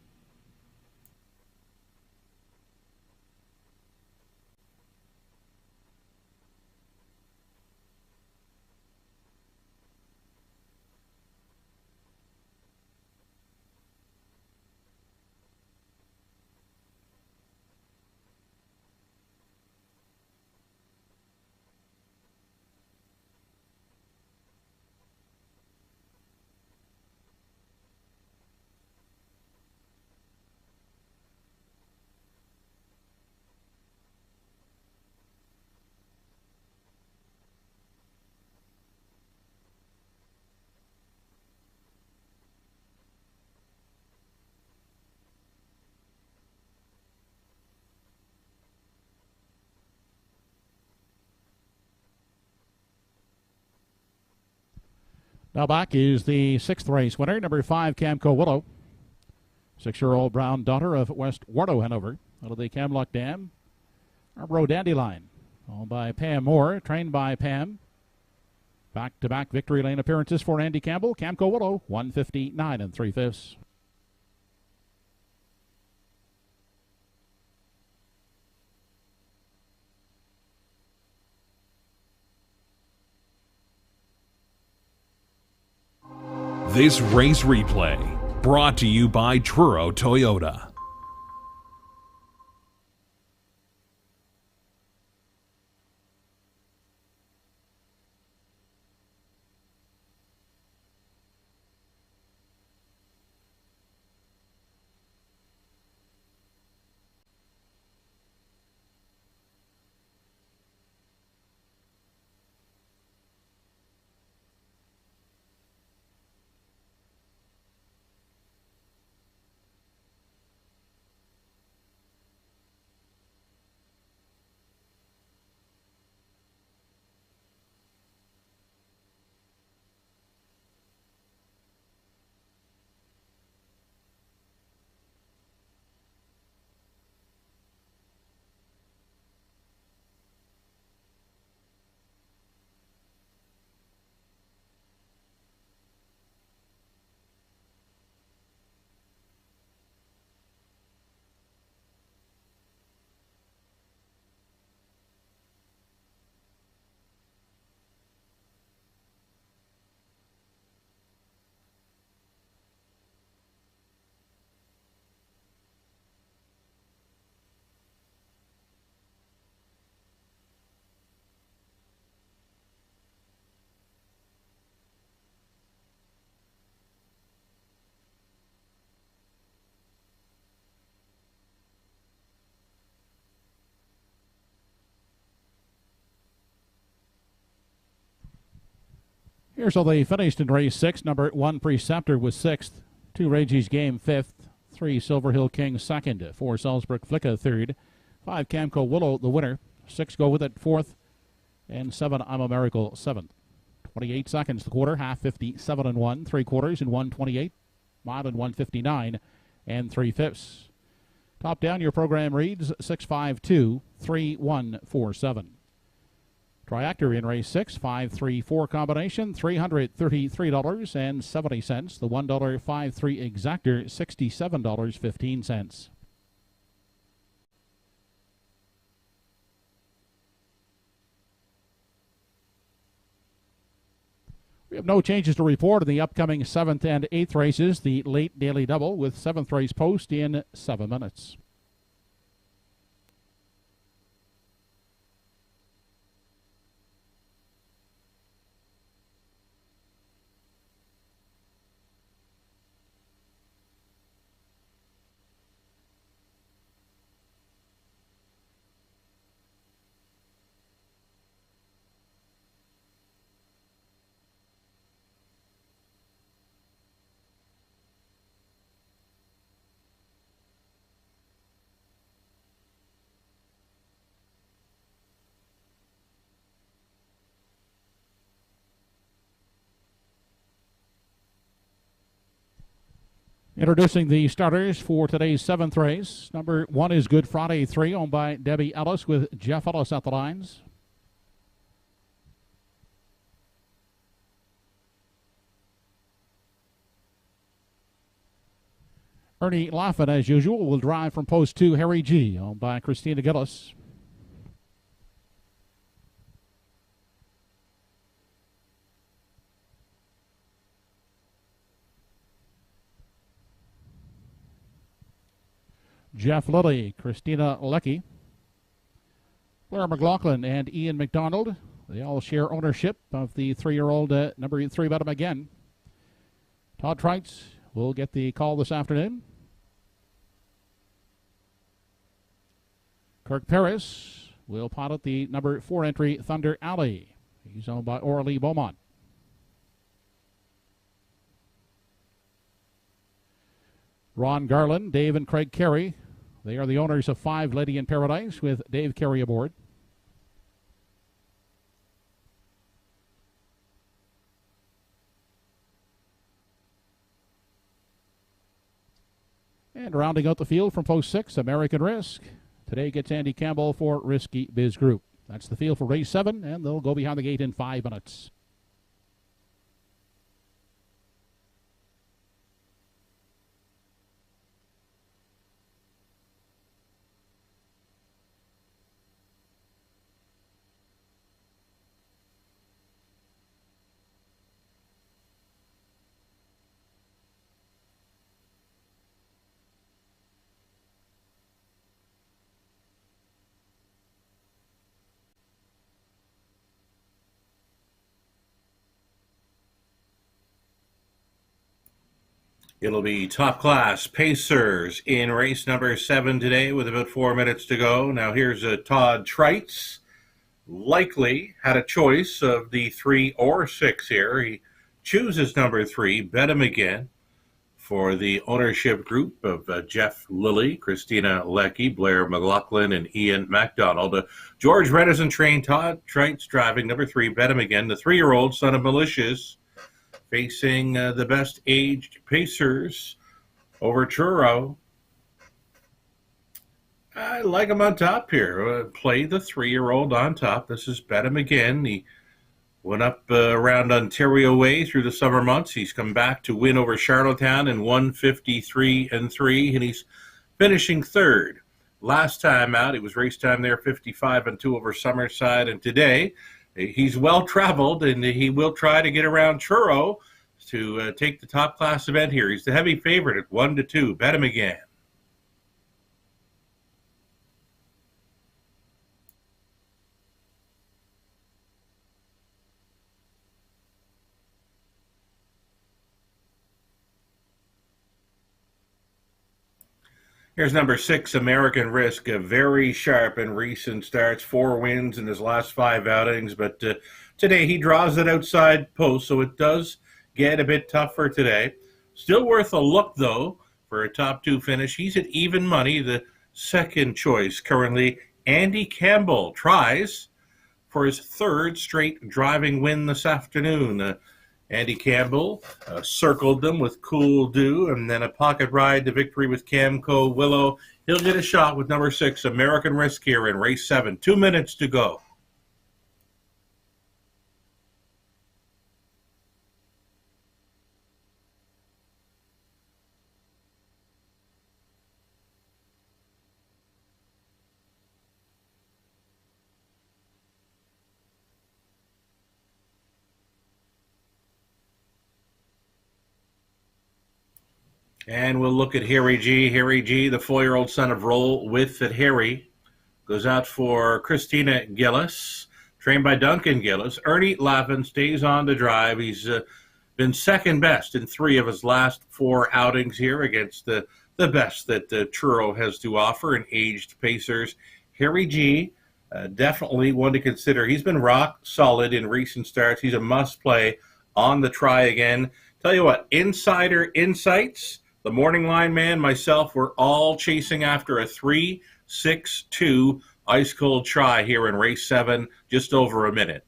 Now back is the 6th race winner, number 5, Camco Willow. 6-year-old brown daughter of West Wardo, Hanover. Out of the Camlock Dam, Arbro Dandelion. Owned by Pam Moore, trained by Pam. Back-to-back victory lane appearances for Andy Campbell. Camco Willow, 1:59 3/5. This race replay brought to you by Truro Toyota. Here's how they finished in race 6. Number 1 Preceptor was 6th. 2 Rage's Game 5th. 3 Silver Hill King 2nd. 4 Salzburg Flicka 3rd. 5 Camco Willow the winner. 6 Go With It 4th. And 7 I'm a Miracle 7th. 28 seconds the quarter. Half 57 and 1. 3 quarters in 128. Mile in 159 and 3/5. Top down your program reads 652-3147. Triactor in race 6, 5-3-4 combination, $333.70. The $1 5-3 exactor, $67.15. We have no changes to report in the upcoming 7th and 8th races. The late daily double with 7th race post in 7 minutes. Introducing the starters for today's 7th race. Number 1 is Good Friday 3, owned by Debbie Ellis with Jeff Ellis at the lines. Ernie Laffin, as usual, will drive from post 2, Harry G, owned by Christina Gillis. Jeff Lilly, Christina Leckie, Blair McLaughlin, and Ian McDonald. They all share ownership of the 3-year-old number 3 Bet 'em Again. Todd Trites will get the call this afternoon. Kirk Paris will pilot the number 4 entry Thunder Alley. He's owned by Orly Beaumont. Ron Garland, Dave and Craig Carey. They are the owners of 5 Lady in Paradise with Dave Carey aboard. And rounding out the field from post 6, American Risk. Today gets Andy Campbell for Risky Biz Group. That's the field for race 7, and they'll go behind the gate in 5 minutes. It'll be top class Pacers in race number 7 today with about 4 minutes to go. Now here's Todd Trites. Likely had a choice of the 3 or 6 here. He chooses number 3, Bet 'em Again, for the ownership group of Jeff Lilly, Christina Leckie, Blair McLaughlin, and Ian MacDonald. George Renison trained Todd Trites driving number 3, Bet 'em Again, the 3-year-old son of Malicious, facing the best aged Pacers over Truro. I like him on top here. Play the 3-year-old on top. This is Bet 'em Again. He went up around Ontario Way through the summer months. He's come back to win over Charlottetown in 1:53.3, and he's finishing 3rd. Last time out, it was race time there, 55-2 over Summerside, and today he's well-traveled, and he will try to get around Truro to take the top-class event here. He's the heavy favorite at 1-2. Bet 'em Again. Here's number 6, American Risk, very sharp in recent starts, 4 wins in his last 5 outings, but today he draws it outside post, so it does get a bit tougher today. Still worth a look, though, for a top 2 finish. He's at even money, the second choice currently. Andy Campbell tries for his 3rd straight driving win this afternoon. Andy Campbell circled them with Cool Dew, and then a pocket ride to victory with Camco Willow. He'll get a shot with number 6, American Risk, here in race 7. 2 minutes to go. And we'll look at Harry G. Harry G, the 4-year-old son of Roll with it. Harry goes out for Christina Gillis, trained by Duncan Gillis. Ernie Laffin stays on the drive. He's been second best in 3 of his last 4 outings here against the best that Truro has to offer in aged pacers. Harry G, definitely one to consider. He's been rock solid in recent starts. He's a must-play on the try again. Tell you what, Insider Insights, the morning line man, myself, we're all chasing after a 3-6-2 ice cold try here in race 7, just over a minute.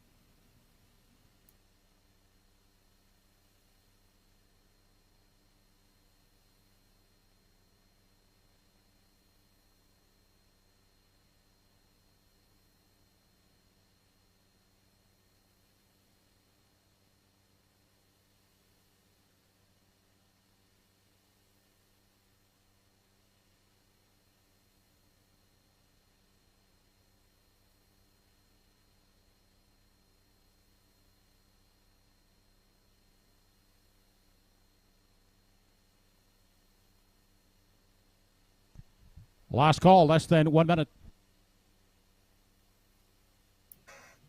Last call, less than 1 minute.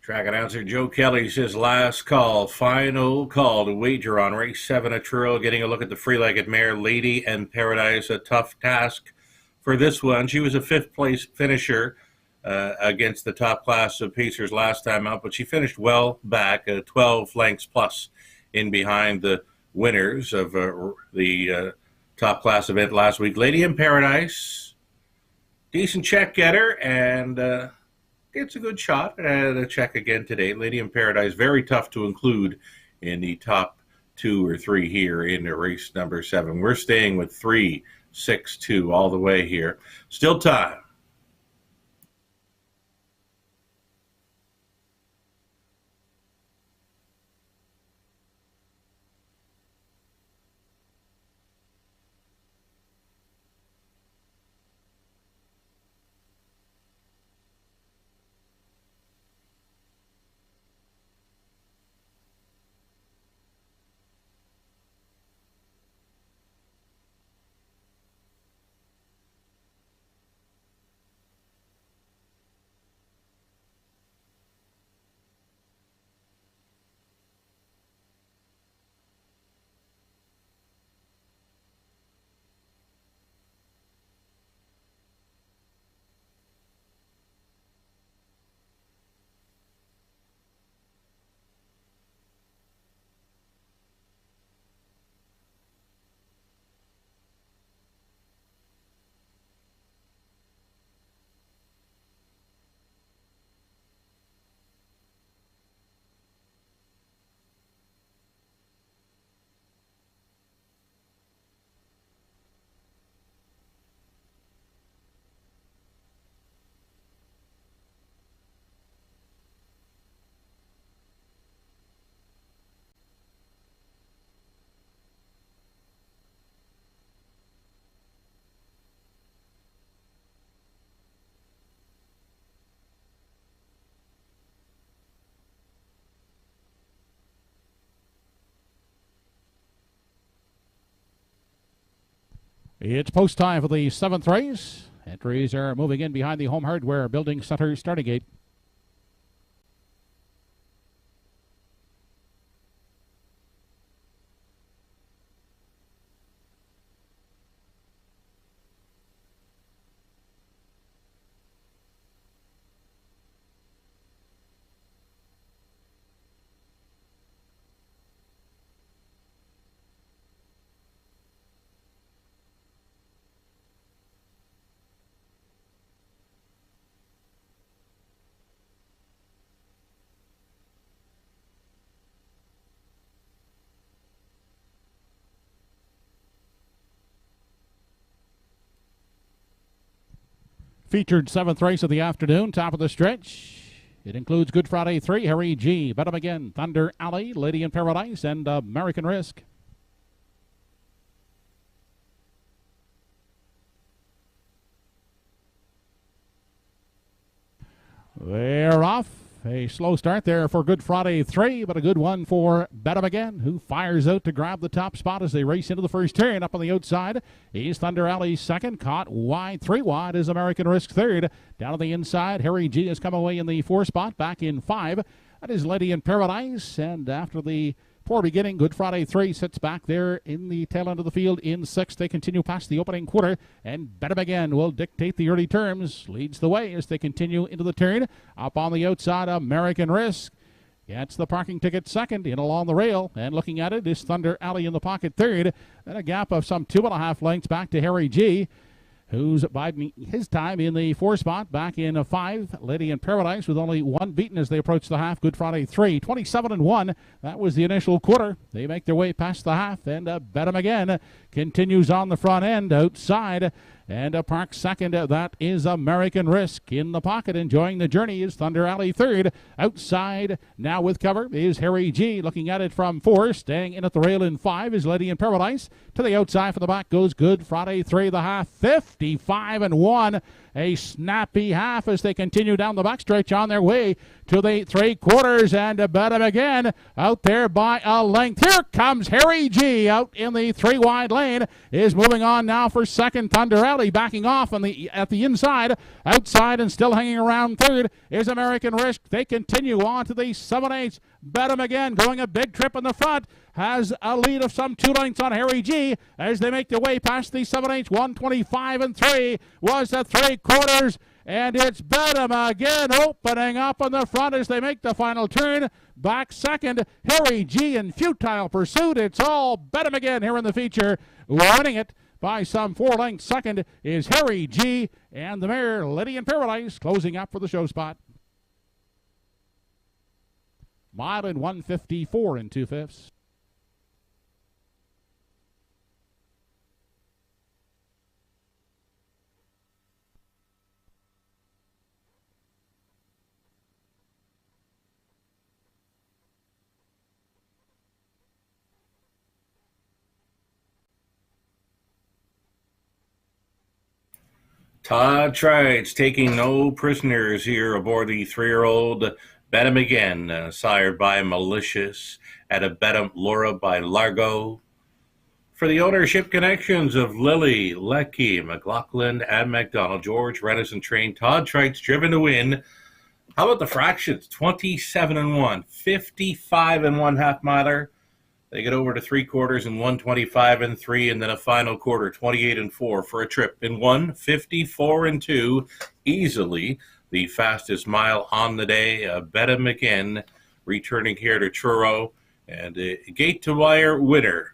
Track announcer Joe Kelly says last call, final call to wager on race 7 at Truro. Getting a look at the free-legged mare, Lady and Paradise. A tough task for this one. She was a 5th place finisher against the top class of pacers last time out, but she finished well back, 12 lengths plus in behind the winners of the top class event last week. Lady in Paradise, decent check getter, and gets a good shot at a check again today. Lady in Paradise, very tough to include in the top 2 or 3 here in race number 7. We're staying with 3-6-2 all the way here. Still time. It's post time for the 7th race. Entries are moving in behind the Home Hardware Building Center starting gate. Featured 7th race of the afternoon, top of the stretch. It includes Good Friday 3, Harry G, Bet 'em Again, Thunder Alley, Lady in Paradise, and American Risk. They're off. A slow start there for Good Friday 3, but a good one for Bet 'em Again, who fires out to grab the top spot as they race into the first turn. Up on the outside is Thunder Alley second, caught wide. 3 wide is American Risk third. Down on the inside, Harry G has come away in the 4 spot, back in 5. That is Lady in Paradise, and after the poor beginning, Good Friday 3 sits back there in the tail end of the field in 6th. They continue past the opening quarter, and Bet 'em Again will dictate the early terms. Leads the way as they continue into the turn. Up on the outside, American Risk gets the parking ticket second, in along the rail, and looking at it is Thunder Alley in the pocket third. Then a gap of some 2.5 lengths back to Harry G, who's biding his time in the 4 spot, back in 5. Lady in Paradise with only 1 beaten as they approach the half. Good Friday 3, 27-1. That was the initial quarter. They make their way past the half, and Bet 'em Again continues on the front end outside. And a park second, that is American Risk. In the pocket, enjoying the journey, is Thunder Alley third. Outside, now with cover, is Harry G. Looking at it from 4. Staying in at the rail in 5 is Lady in Paradise. To the outside for the back goes Good Friday 3, the half. 55-1. A snappy half as they continue down the backstretch on their way to the 3 quarters, and Bet 'em Again out there by a length. Here comes Harry G out in the 3 wide lane, is moving on now for second. Thunder Alley backing off at the inside. Outside and still hanging around third is American Risk. They continue on to the 7/8. Bet 'em Again going a big trip in the front, has a lead of some 2 lengths on Harry G as they make their way past the 7/8. 125-3 was the 3 quarters, and it's Bet 'em Again opening up on the front as they make the final turn. Back second, Harry G in futile pursuit. It's all Bet 'em Again here in the feature. Winning it by some 4 lengths second is Harry G, and the mare Lady in Paradise closing up for the show spot. Mile in 154 2/5. Todd Trites taking no prisoners here aboard the 3-year-old Bet 'em Again, sired by Malicious, at a Bet 'em Laura by Largo. For the ownership connections of Lily, Lecky, McLaughlin, and McDonald, George Renison trained Todd Trites driven to win. How about the fractions? 27-1, 55 half miler. They get over to 3 quarters in 125-3, and then a final quarter, 28-4 for a trip in 154-2. Easily the fastest mile on the day. Bet 'em Again returning here to Truro, and a gate-to-wire winner.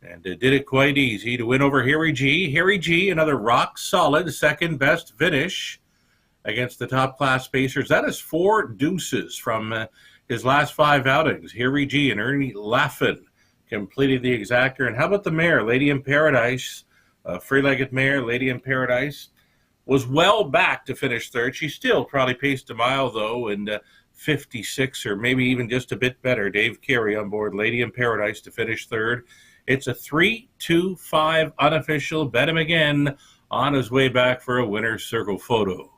And did it quite easy to win over Harry G. Harry G, another rock-solid second-best finish against the top-class pacers. That is 4 deuces from his last 5 outings. Harry G and Ernie Laffin completed the exactor. And how about the mare, Lady in Paradise? Free-legged mare, Lady in Paradise, was well back to finish third. She still probably paced a mile, though, and 56 or maybe even just a bit better. Dave Carey on board Lady in Paradise to finish third. It's a 3-2-5 unofficial. Bet 'em Again on his way back for a winner's circle photo.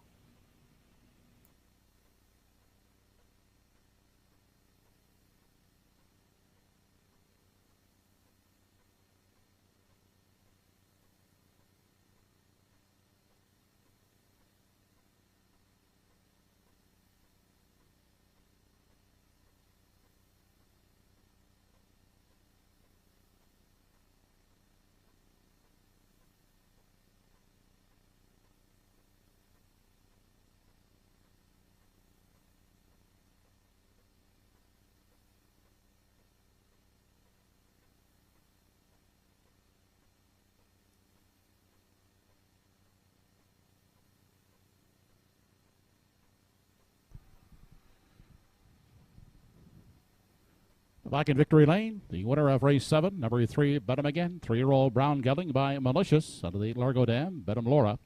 Back in Victory Lane, the winner of race 7, number 3, Bet 'em Again, 3-year-old Brown Gelding by Malicious out of the Largo Dam, Bet 'em Laura.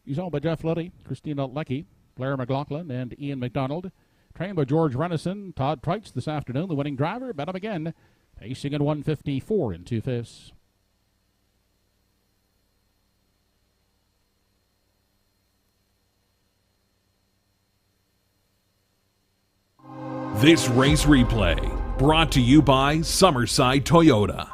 He's owned by Jeff Liddy, Christina Leckie, Blair McLaughlin, and Ian McDonald. Trained by George Renison, Todd Treitz this afternoon, the winning driver. Bet him again, pacing at 154 2/5. This race replay brought to you by Summerside Toyota.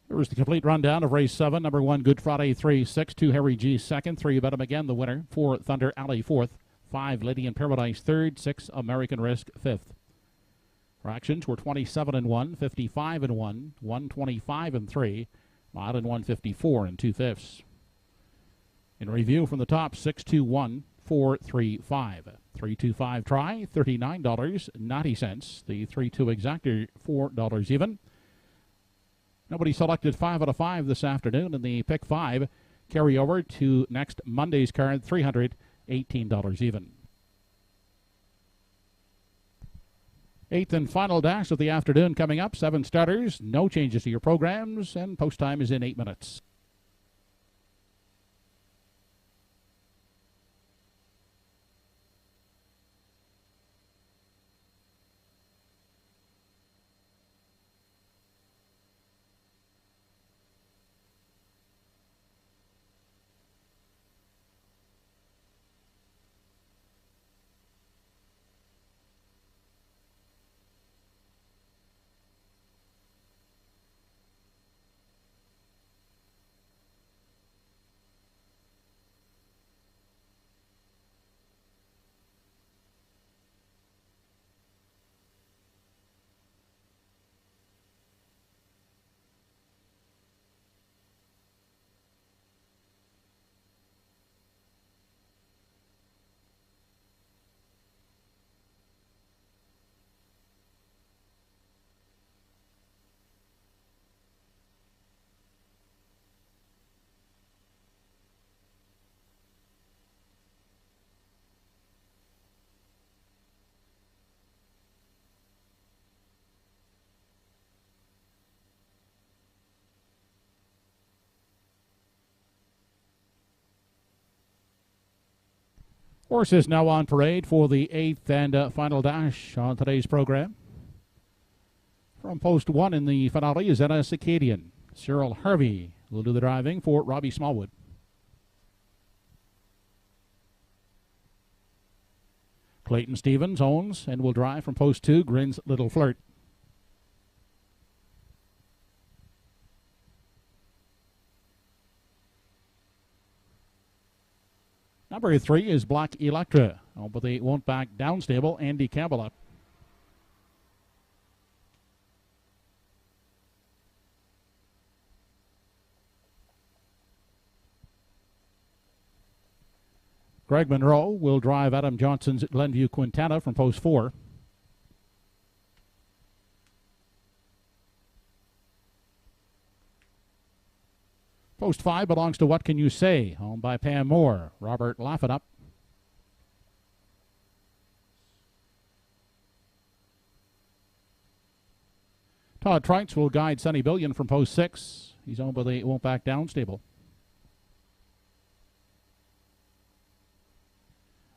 Here was the complete rundown of race 7. Number 1, Good Friday 3-6. 2, Harry G second. 3, Bet 'em again, the winner. 4, Thunder Alley fourth. 5, Lady in Paradise third. 6, American Risk fifth. Fractions were 27-1, 55-1, 125-3, mile and 154 2/5. In review from the top, 6-2-1, 4-3-5. 3-2-5 try, $39.90. The 3-2 exactor, $4 even. Nobody selected 5 out of 5 this afternoon in the pick 5. Carry over to next Monday's card, $318 even. 8th and final dash of the afternoon coming up. 7 starters, no changes to your programs, and post time is in 8 minutes. Horses now on parade for the 8th and final dash on today's program. From post 1 in the finale is Anna Circadian. Cyril Harvey will do the driving for Robbie Smallwood. Clayton Stevens owns and will drive from post 2, Grin's Little Flirt. Number 3 is Black Electra, but they won't back down stable, Andy Campbell up. Greg Monroe will drive Adam Johnson's Glenview Quintana from post 4. Post 5 belongs to What Can You Say, owned by Pam Moore. Robert Laffin up. Todd Treitz will guide Sunny Billion from post 6. He's owned by the Won't Back Down stable.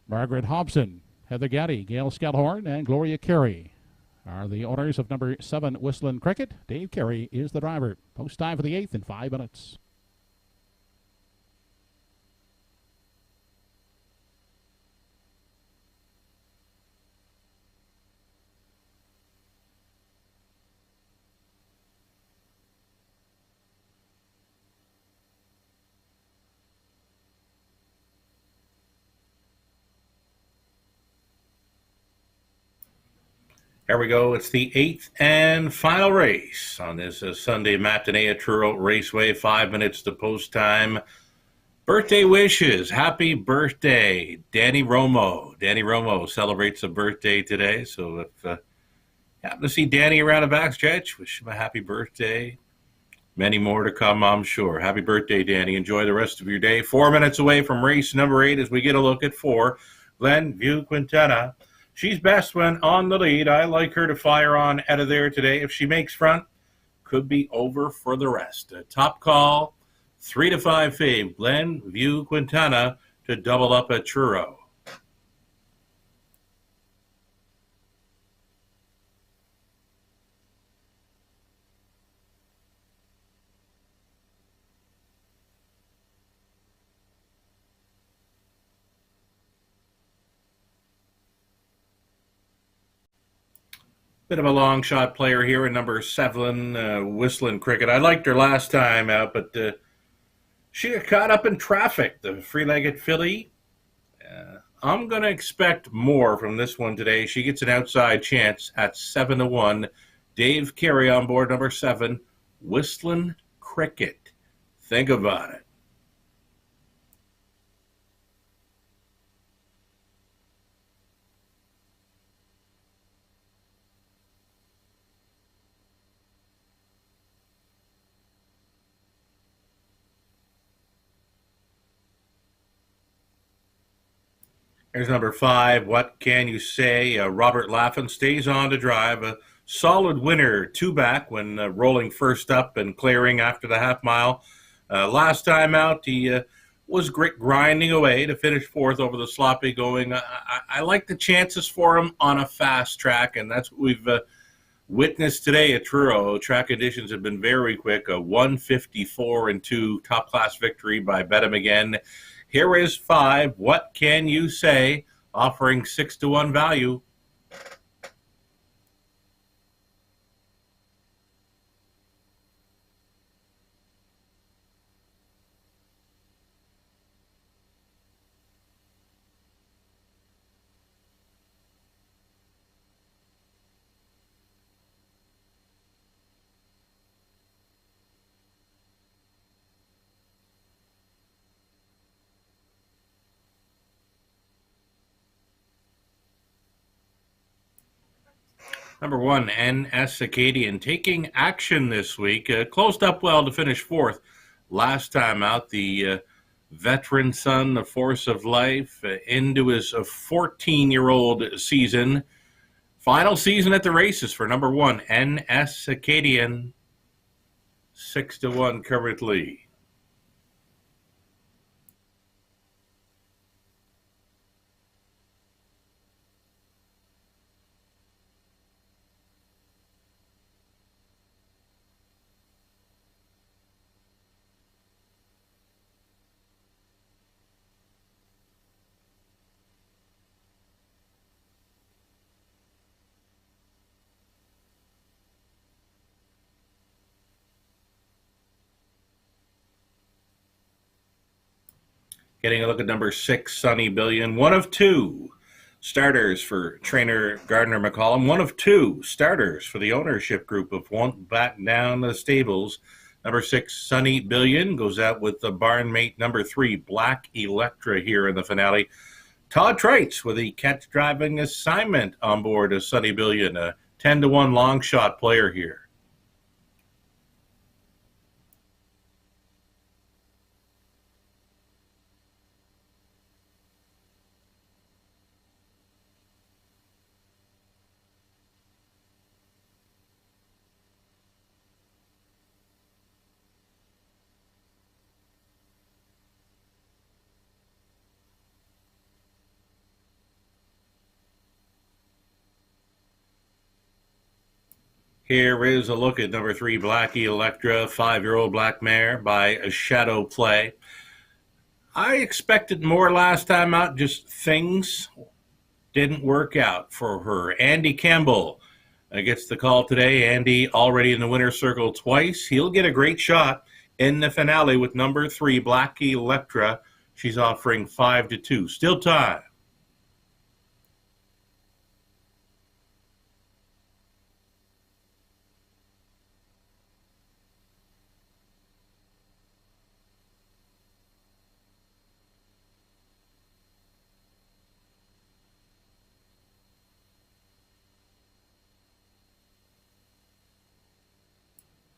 Margaret Hobson, Heather Gaddy, Gail Scalhorn, and Gloria Carey are the owners of number 7 Whistling Cricket. Dave Carey is the driver. Post time for the 8th in 5 minutes. Here we go. It's the 8th and final race on this Sunday matinee at Truro Raceway. 5 minutes to post time. Birthday wishes. Happy birthday, Danny Romo. Danny Romo celebrates a birthday today. So if you happen to see Danny around the backstretch, wish him a happy birthday. Many more to come, I'm sure. Happy birthday, Danny. Enjoy the rest of your day. 4 minutes away from race number 8 as we get a look at 4. Glenview Quintana. She's best when on the lead. I like her to fire on out of there today. If she makes front, could be over for the rest. A top call, 3 to 5 fave. Glenview Quintana to double up at Truro. Bit of a long shot player here in number 7, Whistling Cricket. I liked her last time out, but she got caught up in traffic, the free-legged filly. I'm going to expect more from this one today. She gets an outside chance at 7 to 1. Dave Carey on board number 7, Whistling Cricket. Think about it. Here's number 5. What can you say? Robert Laffin stays on to drive. A solid winner, 2 back when rolling first up and clearing after the half mile. Last time out, he was grinding away to finish 4th over the sloppy going. I like the chances for him on a fast track, and that's what we've witnessed today at Truro. Track conditions have been very quick. A 154-2 top-class victory by Bet 'Em Again. Here is 5. What can you say? Offering 6 to 1 value. Number 1, NS Acadian, taking action this week. Closed up well to finish 4th. Last time out, the veteran son, the force of life, into his 14-year-old season. Final season at the races for number 1, NS Acadian. 6 to 1 currently. Getting a look at number 6, Sunny Billion. 1 of 2 starters for trainer Gardner McCollum. 1 of 2 starters for the ownership group of Won't Back Down the Stables. Number 6, Sunny Billion, goes out with the barn mate number 3, Black Electra, here in the finale. Todd Trites with the catch driving assignment on board of Sunny Billion, a 10 to 1 long shot player here. Here is a look at number 3, Blackie Electra, 5-year-old black mare by a Shadow Play. I expected more last time out, just things didn't work out for her. Andy Campbell gets the call today. Andy already in the winner's circle twice. He'll get a great shot in the finale with number 3, Blackie Electra. She's offering 5-2. Still time.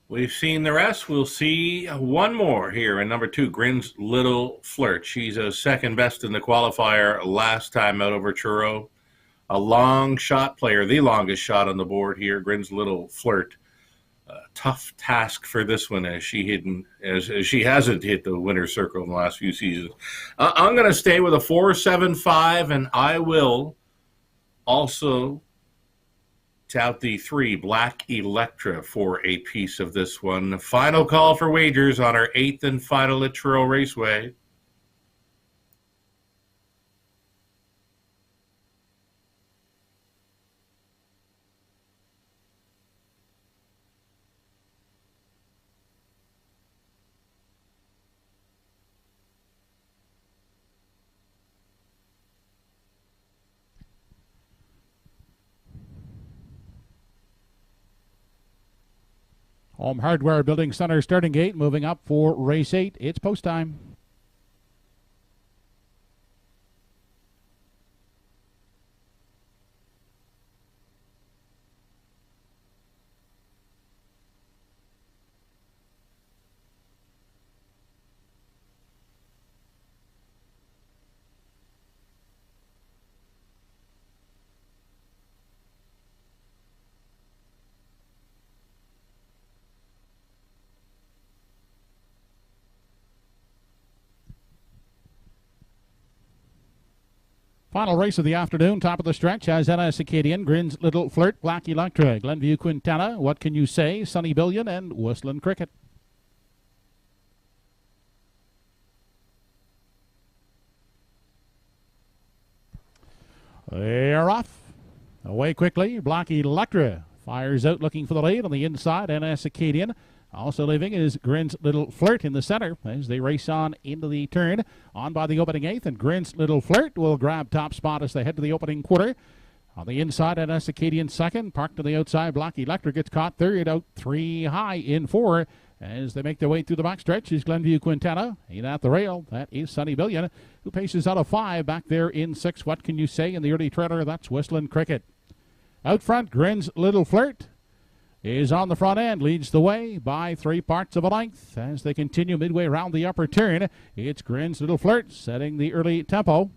We've seen the rest. We'll see one more here in number 2, Grin's Little Flirt. She's a second best in the qualifier last time out over Truro. A long shot player, the longest shot on the board here, Grin's Little Flirt. Tough task for this one as she hasn't hit the winner's circle in the last few seasons. I'm going to stay with a 4-7-5, and I will also tout the 3, Black Electra, for a piece of this one. Final call for wagers on our 8th and final at Truro Raceway. Home Hardware Building Center starting gate moving up for race 8. It's post time. Final race of the afternoon, top of the stretch, has NS Acadian, Grin's Little Flirt, Black Electra, Glenview Quintana, What Can You Say, Sunny Billion, and Whistling Cricket. They're off. Away quickly, Black Electra fires out looking for the lead on the inside, NS Acadian. Also leaving is Grin's Little Flirt in the center as they race on into the turn. On by the opening 8th, and Grin's Little Flirt will grab top spot as they head to the opening quarter. On the inside, NS Acadian second. Parked to the outside, Black Electra gets caught third, out 3 high in 4. As they make their way through the backstretch is Glenview Quintana. In at the rail, that is Sunny Billion, who paces out of 5. Back there in 6, What Can You Say? In the early trailer, that's Whistling Cricket. Out front, Grin's Little Flirt is on the front end, leads the way by 3 parts of a length. As they continue midway around the upper turn, it's Grin's Little Flirt setting the early tempo.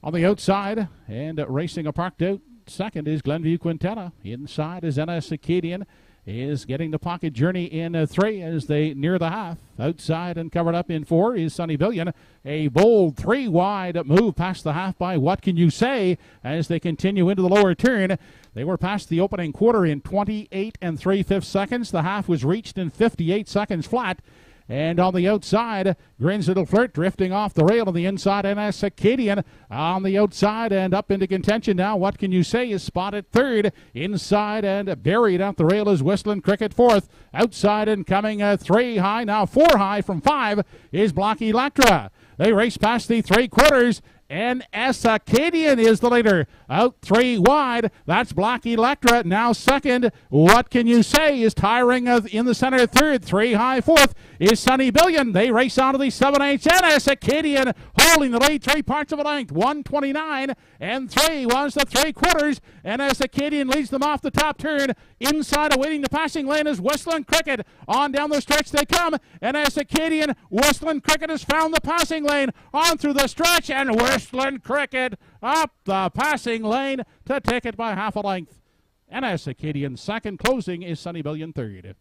On the outside, and racing a parked out second is Glenview Quintana. Inside is NS Acadian, is getting the pocket journey in 3 as they near the half. Outside and covered up in 4 is Sunny Billion. A bold 3 wide move past the half by What Can You Say? As they continue into the lower turn. They were past the opening quarter in 28 3/5 seconds. The half was reached in 58 seconds flat. And on the outside, Grin's Little Flirt drifting off the rail on the inside. NS Acadian on the outside and up into contention now. What Can You Say? Is spotted third. Inside and buried out the rail is Whistling Cricket fourth. Outside and coming 3 high, now 4 high from 5 is Black Electra. They race past the 3 quarters. NS Acadian is the leader. Out 3 wide. That's Black Electra. Now second. What Can You Say? Is tiring in the center third. 3 high fourth is Sunny Billion. They race on to the 7/8. NS Acadian holding the lead 3 parts of a length. 129 3 was the 3 quarters. NS Acadian leads them off the top turn. Inside awaiting the passing lane is Whistling Cricket. On down the stretch they come. NS Acadian, Whistling Cricket has found the passing lane. On through the stretch, and Whistling Cricket up the passing lane to take it by half a length. NS Acadian second, closing is Sunny Billion third.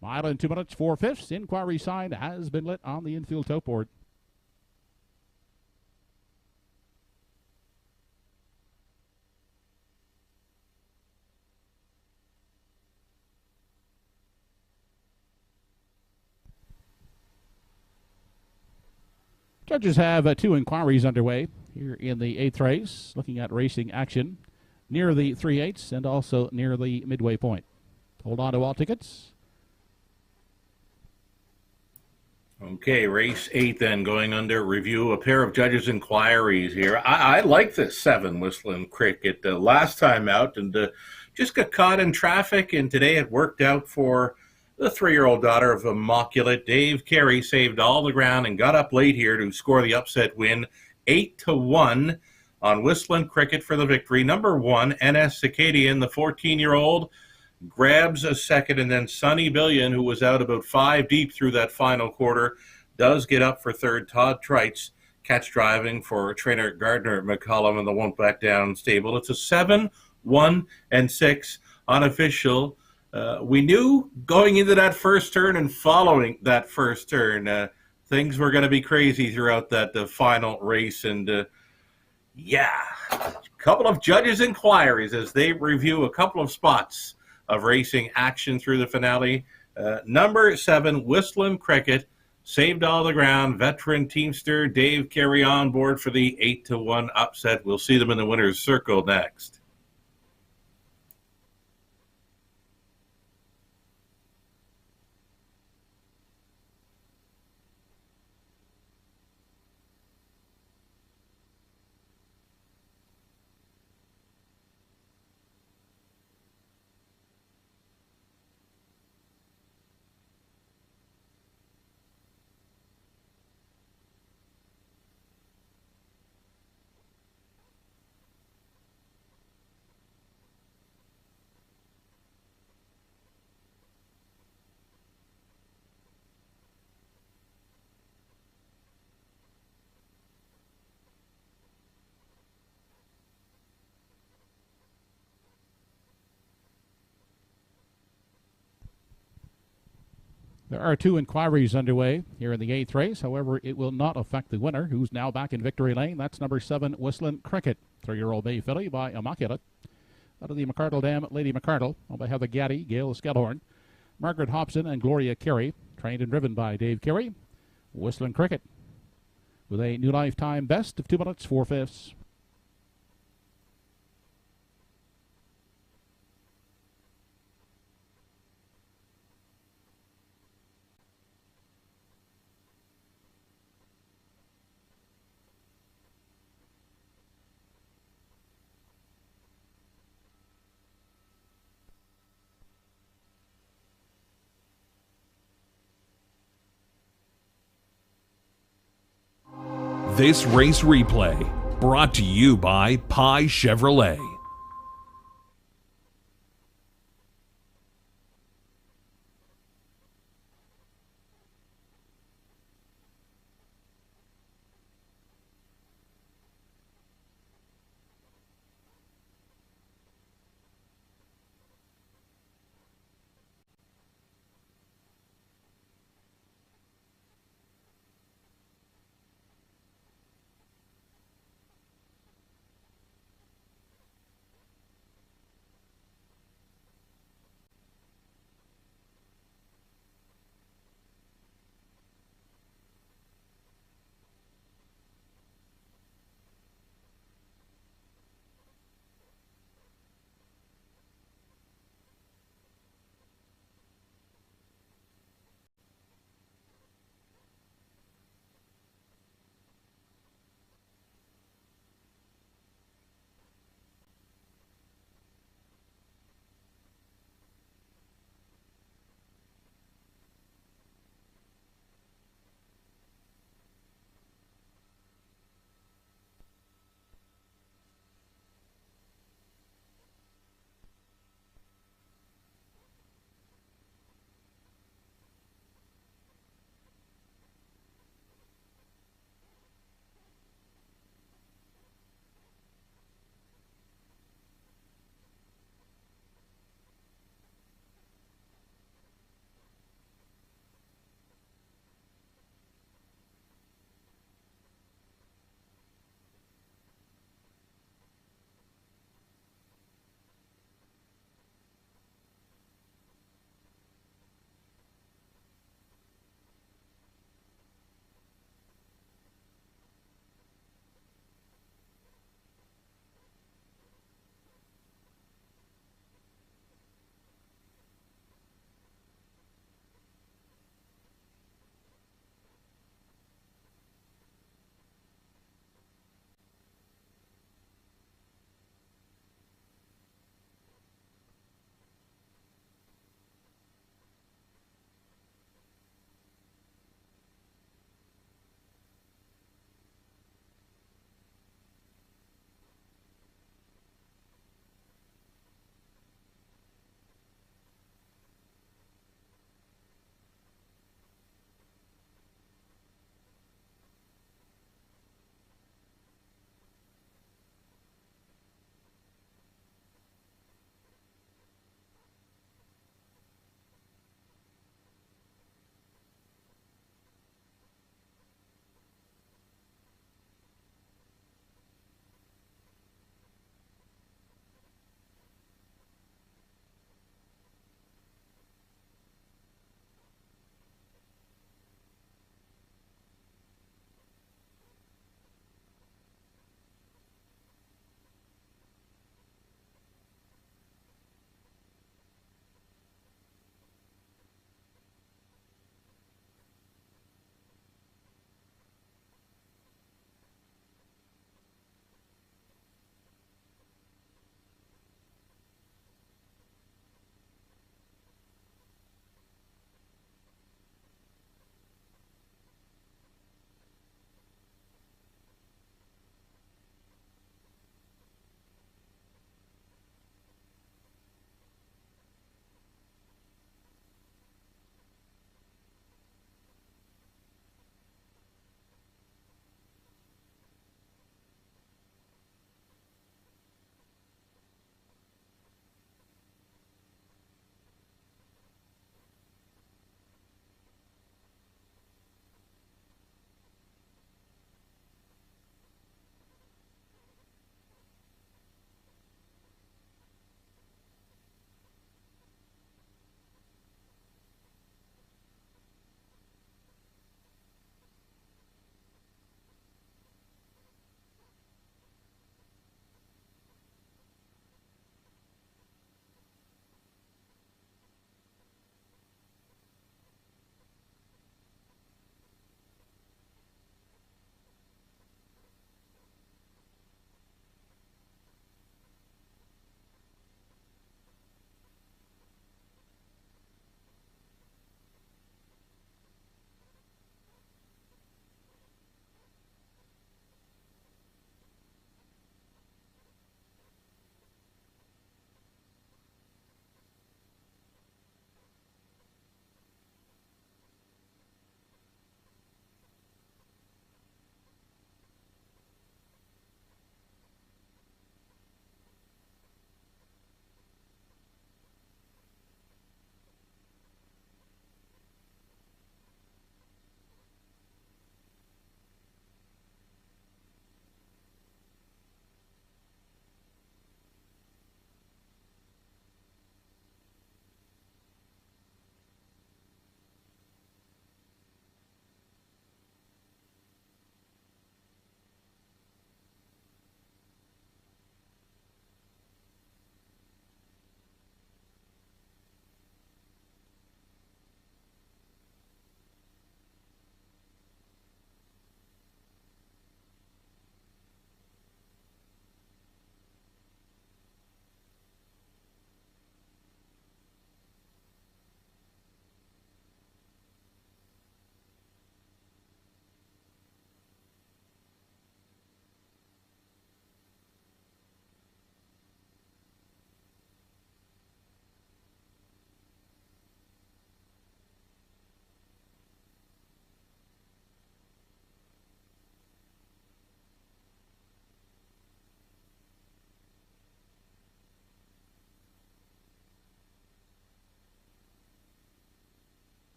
Mile and 2 minutes 4/5. Inquiry sign has been lit on the infield tote board. Judges have two inquiries underway here in the 8th race, looking at racing action near the 3/8 and also near the midway point. Hold on to all tickets. Okay, race 8 then going under review. A pair of judges' inquiries here. I like this 7 Whistling Cricket last time out and just got caught in traffic, and today it worked out for the 3-year-old daughter of Immaculate. Dave Carey saved all the ground and got up late here to score the upset win, 8-1 on Whistling Cricket for the victory. Number 1, NS Circadian, the 14-year-old, grabs a second, and then Sonny Billion, who was out about 5 deep through that final quarter, does get up for third. Todd Trites catch driving for trainer Gardner McCollum in the Won't Back Down stable. It's a 7, 1, and 6 unofficial. We knew going into that first turn and following that first turn, things were going to be crazy throughout that final race. And a couple of judges' inquiries as they review a couple of spots of racing action through the finale. Number 7, Whistling Cricket, saved all the ground. Veteran teamster Dave Carey on board for the 8-1 upset. We'll see them in the winner's circle next. There are two inquiries underway here in the 8th race. However, it will not affect the winner, who's now back in victory lane. That's number 7, Whistling Cricket, 3-year-old bay filly by Immaculate. Out of the McCardle Dam, Lady McCardle, owned by Heather Gaddy, Gail Skellhorn, Margaret Hobson, and Gloria Carey, trained and driven by Dave Carey. Whistling Cricket, with a new lifetime best of 2 minutes, 4/5. This race replay brought to you by Pie Chevrolet.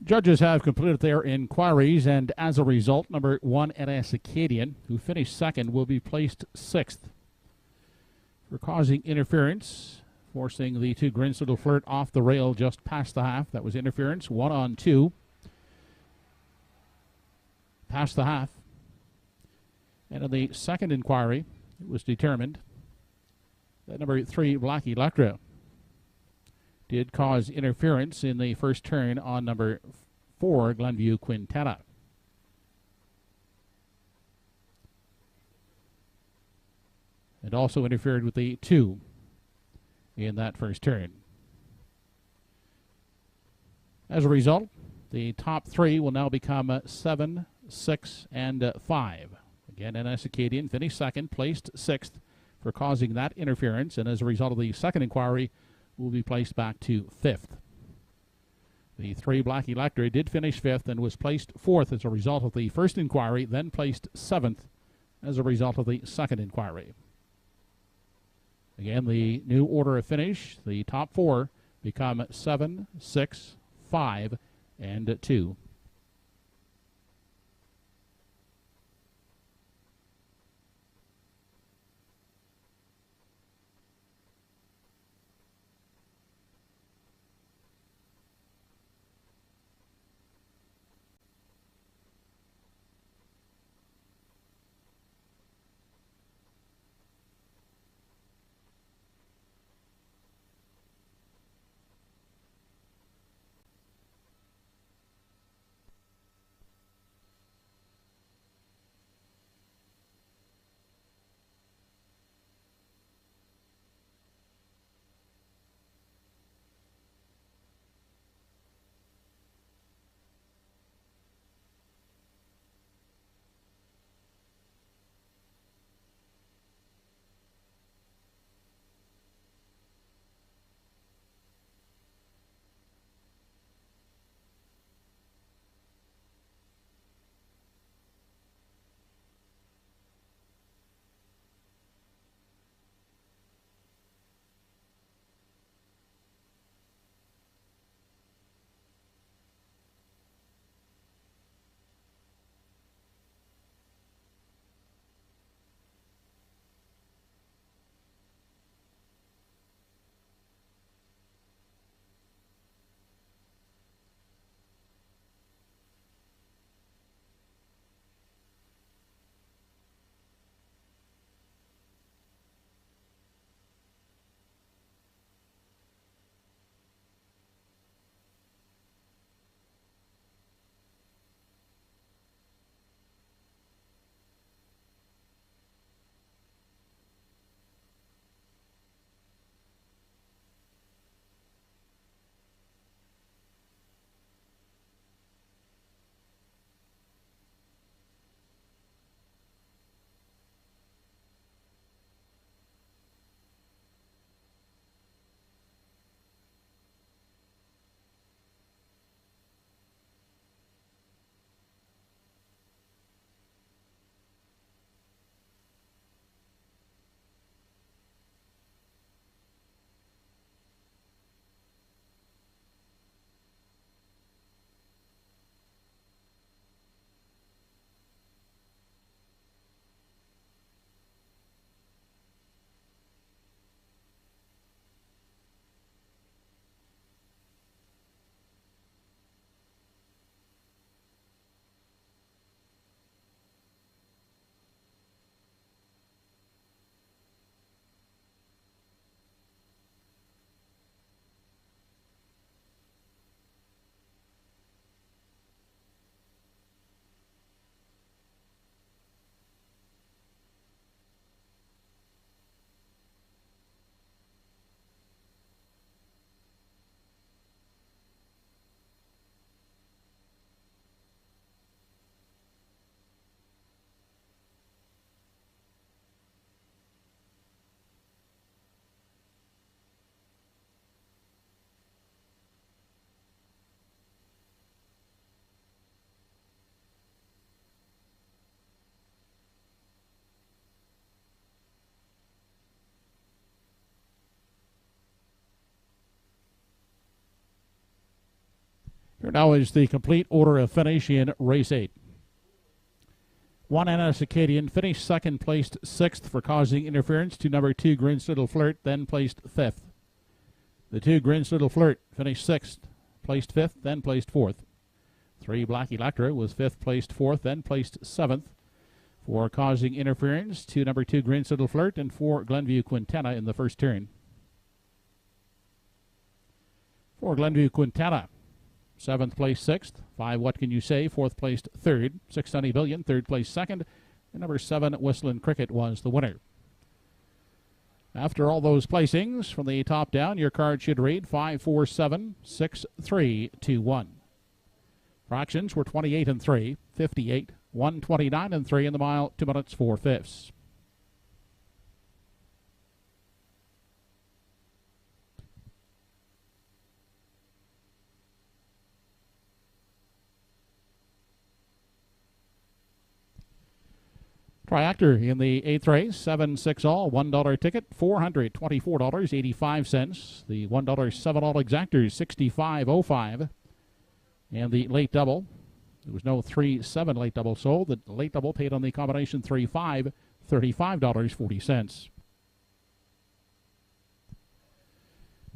Judges have completed their inquiries, and as a result, number 1 NS Acadian, who finished second, will be placed sixth for causing interference, forcing the two Grins to flirt off the rail just past the half. That was interference, 1 on 2. Past the half. And in the second inquiry, it was determined that number 3 Black Electra did cause interference in the first turn on number 4 Glenview Quintetta. And also interfered with the 2 in that first turn. As a result, the top 3 will now become 7, 6, and 5. Again, NS Acadian finished second, placed sixth for causing that interference, and as a result of the second inquiry, will be placed back to fifth. The 3 Black Electra did finish fifth and was placed fourth as a result of the first inquiry, then placed seventh as a result of the second inquiry. Again, the new order of finish, the top 4 become 7, 6, 5, and 2. Here now is the complete order of finish in race 8. 1 NS Acadian finished second, placed 6th for causing interference to number 2 Grin's Little Flirt, then placed 5th. The 2 Grin's Little Flirt finished 6th, placed 5th, then placed 4th. 3 Black Electra was 5th, placed 4th, then placed 7th for causing interference to number 2 Grin's Little Flirt, and 4 Glenview Quintana in the first turn. For Glenview Quintana, 7th place 6th, 5 What Can You Say, 4th placed 3rd, 6 Sunny Billion, 3rd place 2nd, and number 7 Whistling Cricket was the winner. After all those placings, from the top down, your card should read 5, 4, 7, 6, 3, 2, 1. Fractions were 28 and 3, 58, 129 and 3 in the mile, 2 minutes 4/5. Triactor in the 8th race, 7-6 all, $1 ticket, $424.85. The $1 7 all exactors, $65.05. And the late double, there was no 3-7 late double sold. The late double paid on the combination 3-5, $35.40.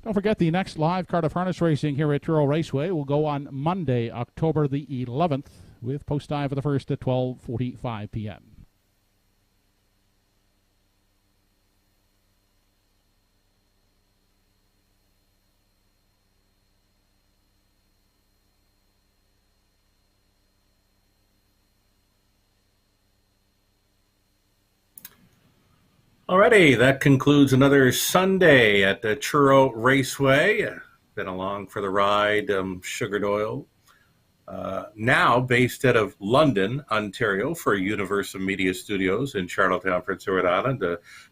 Don't forget the next live Cardiff Harness Racing here at Truro Raceway will go on Monday, October the 11th, with post time for the first at 12:45 p.m. Alrighty, that concludes another Sunday at the Truro Raceway. Been along for the ride, Sugar Doyle. Now based out of London, Ontario, for Universal Media Studios in Charlottetown, Prince Edward Island.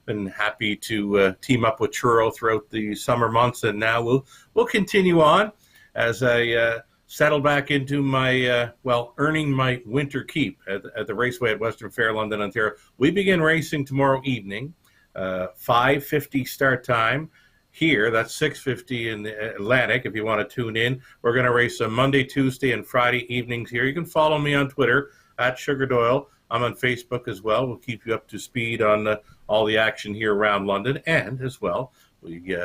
Been happy to team up with Truro throughout the summer months, and now we'll continue on as I settle back into my, earning my winter keep at the Raceway at Western Fair, London, Ontario. We begin racing tomorrow evening. 5:50 start time here. That's 6:50 in the Atlantic if you want to tune in. We're going to race on Monday, Tuesday, and Friday evenings here. You can follow me on Twitter at Sugar Doyle. I'm on Facebook as well. We'll keep you up to speed on all the action here around London. And as well, we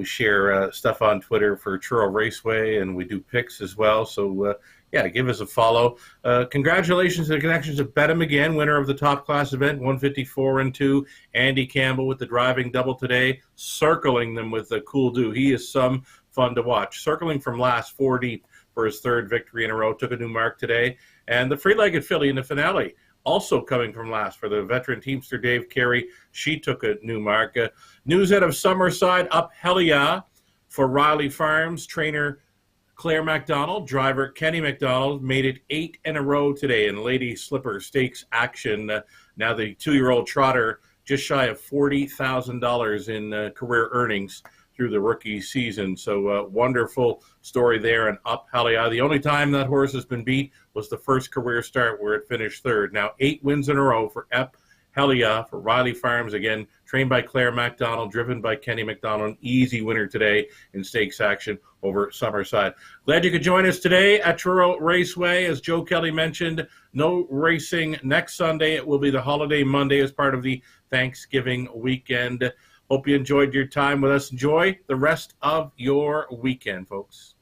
share stuff on Twitter for Truro Raceway, and we do picks as well. So, give us a follow. Congratulations to the connections of Betta McGinn, winner of the top class event, 154 and 2. Andy Campbell with the driving double today, circling them with a cool do. He is some fun to watch. Circling from last 4 deep for his 3rd victory in a row, took a new mark today. And the three-legged filly in the finale, also coming from last for the veteran teamster Dave Carey. She took a new mark. News out of Summerside, Up Helia for Riley Farms. Trainer Claire MacDonald, driver Kenny MacDonald made it 8 in a row today in Lady Slipper Stakes action. Now the 2-year-old trotter just shy of $40,000 in career earnings through the rookie season. So wonderful story there. And Up Helia, the only time that horse has been beat was the first career start where it finished 3rd. Now 8 wins in a row for Up Helia for Riley Farms, again, trained by Claire MacDonald, driven by Kenny MacDonald. An easy winner today in stakes action over Summerside. Glad you could join us today at Truro Raceway. As Joe Kelly mentioned, no racing next Sunday. It will be the holiday Monday as part of the Thanksgiving weekend. Hope you enjoyed your time with us. Enjoy the rest of your weekend, folks.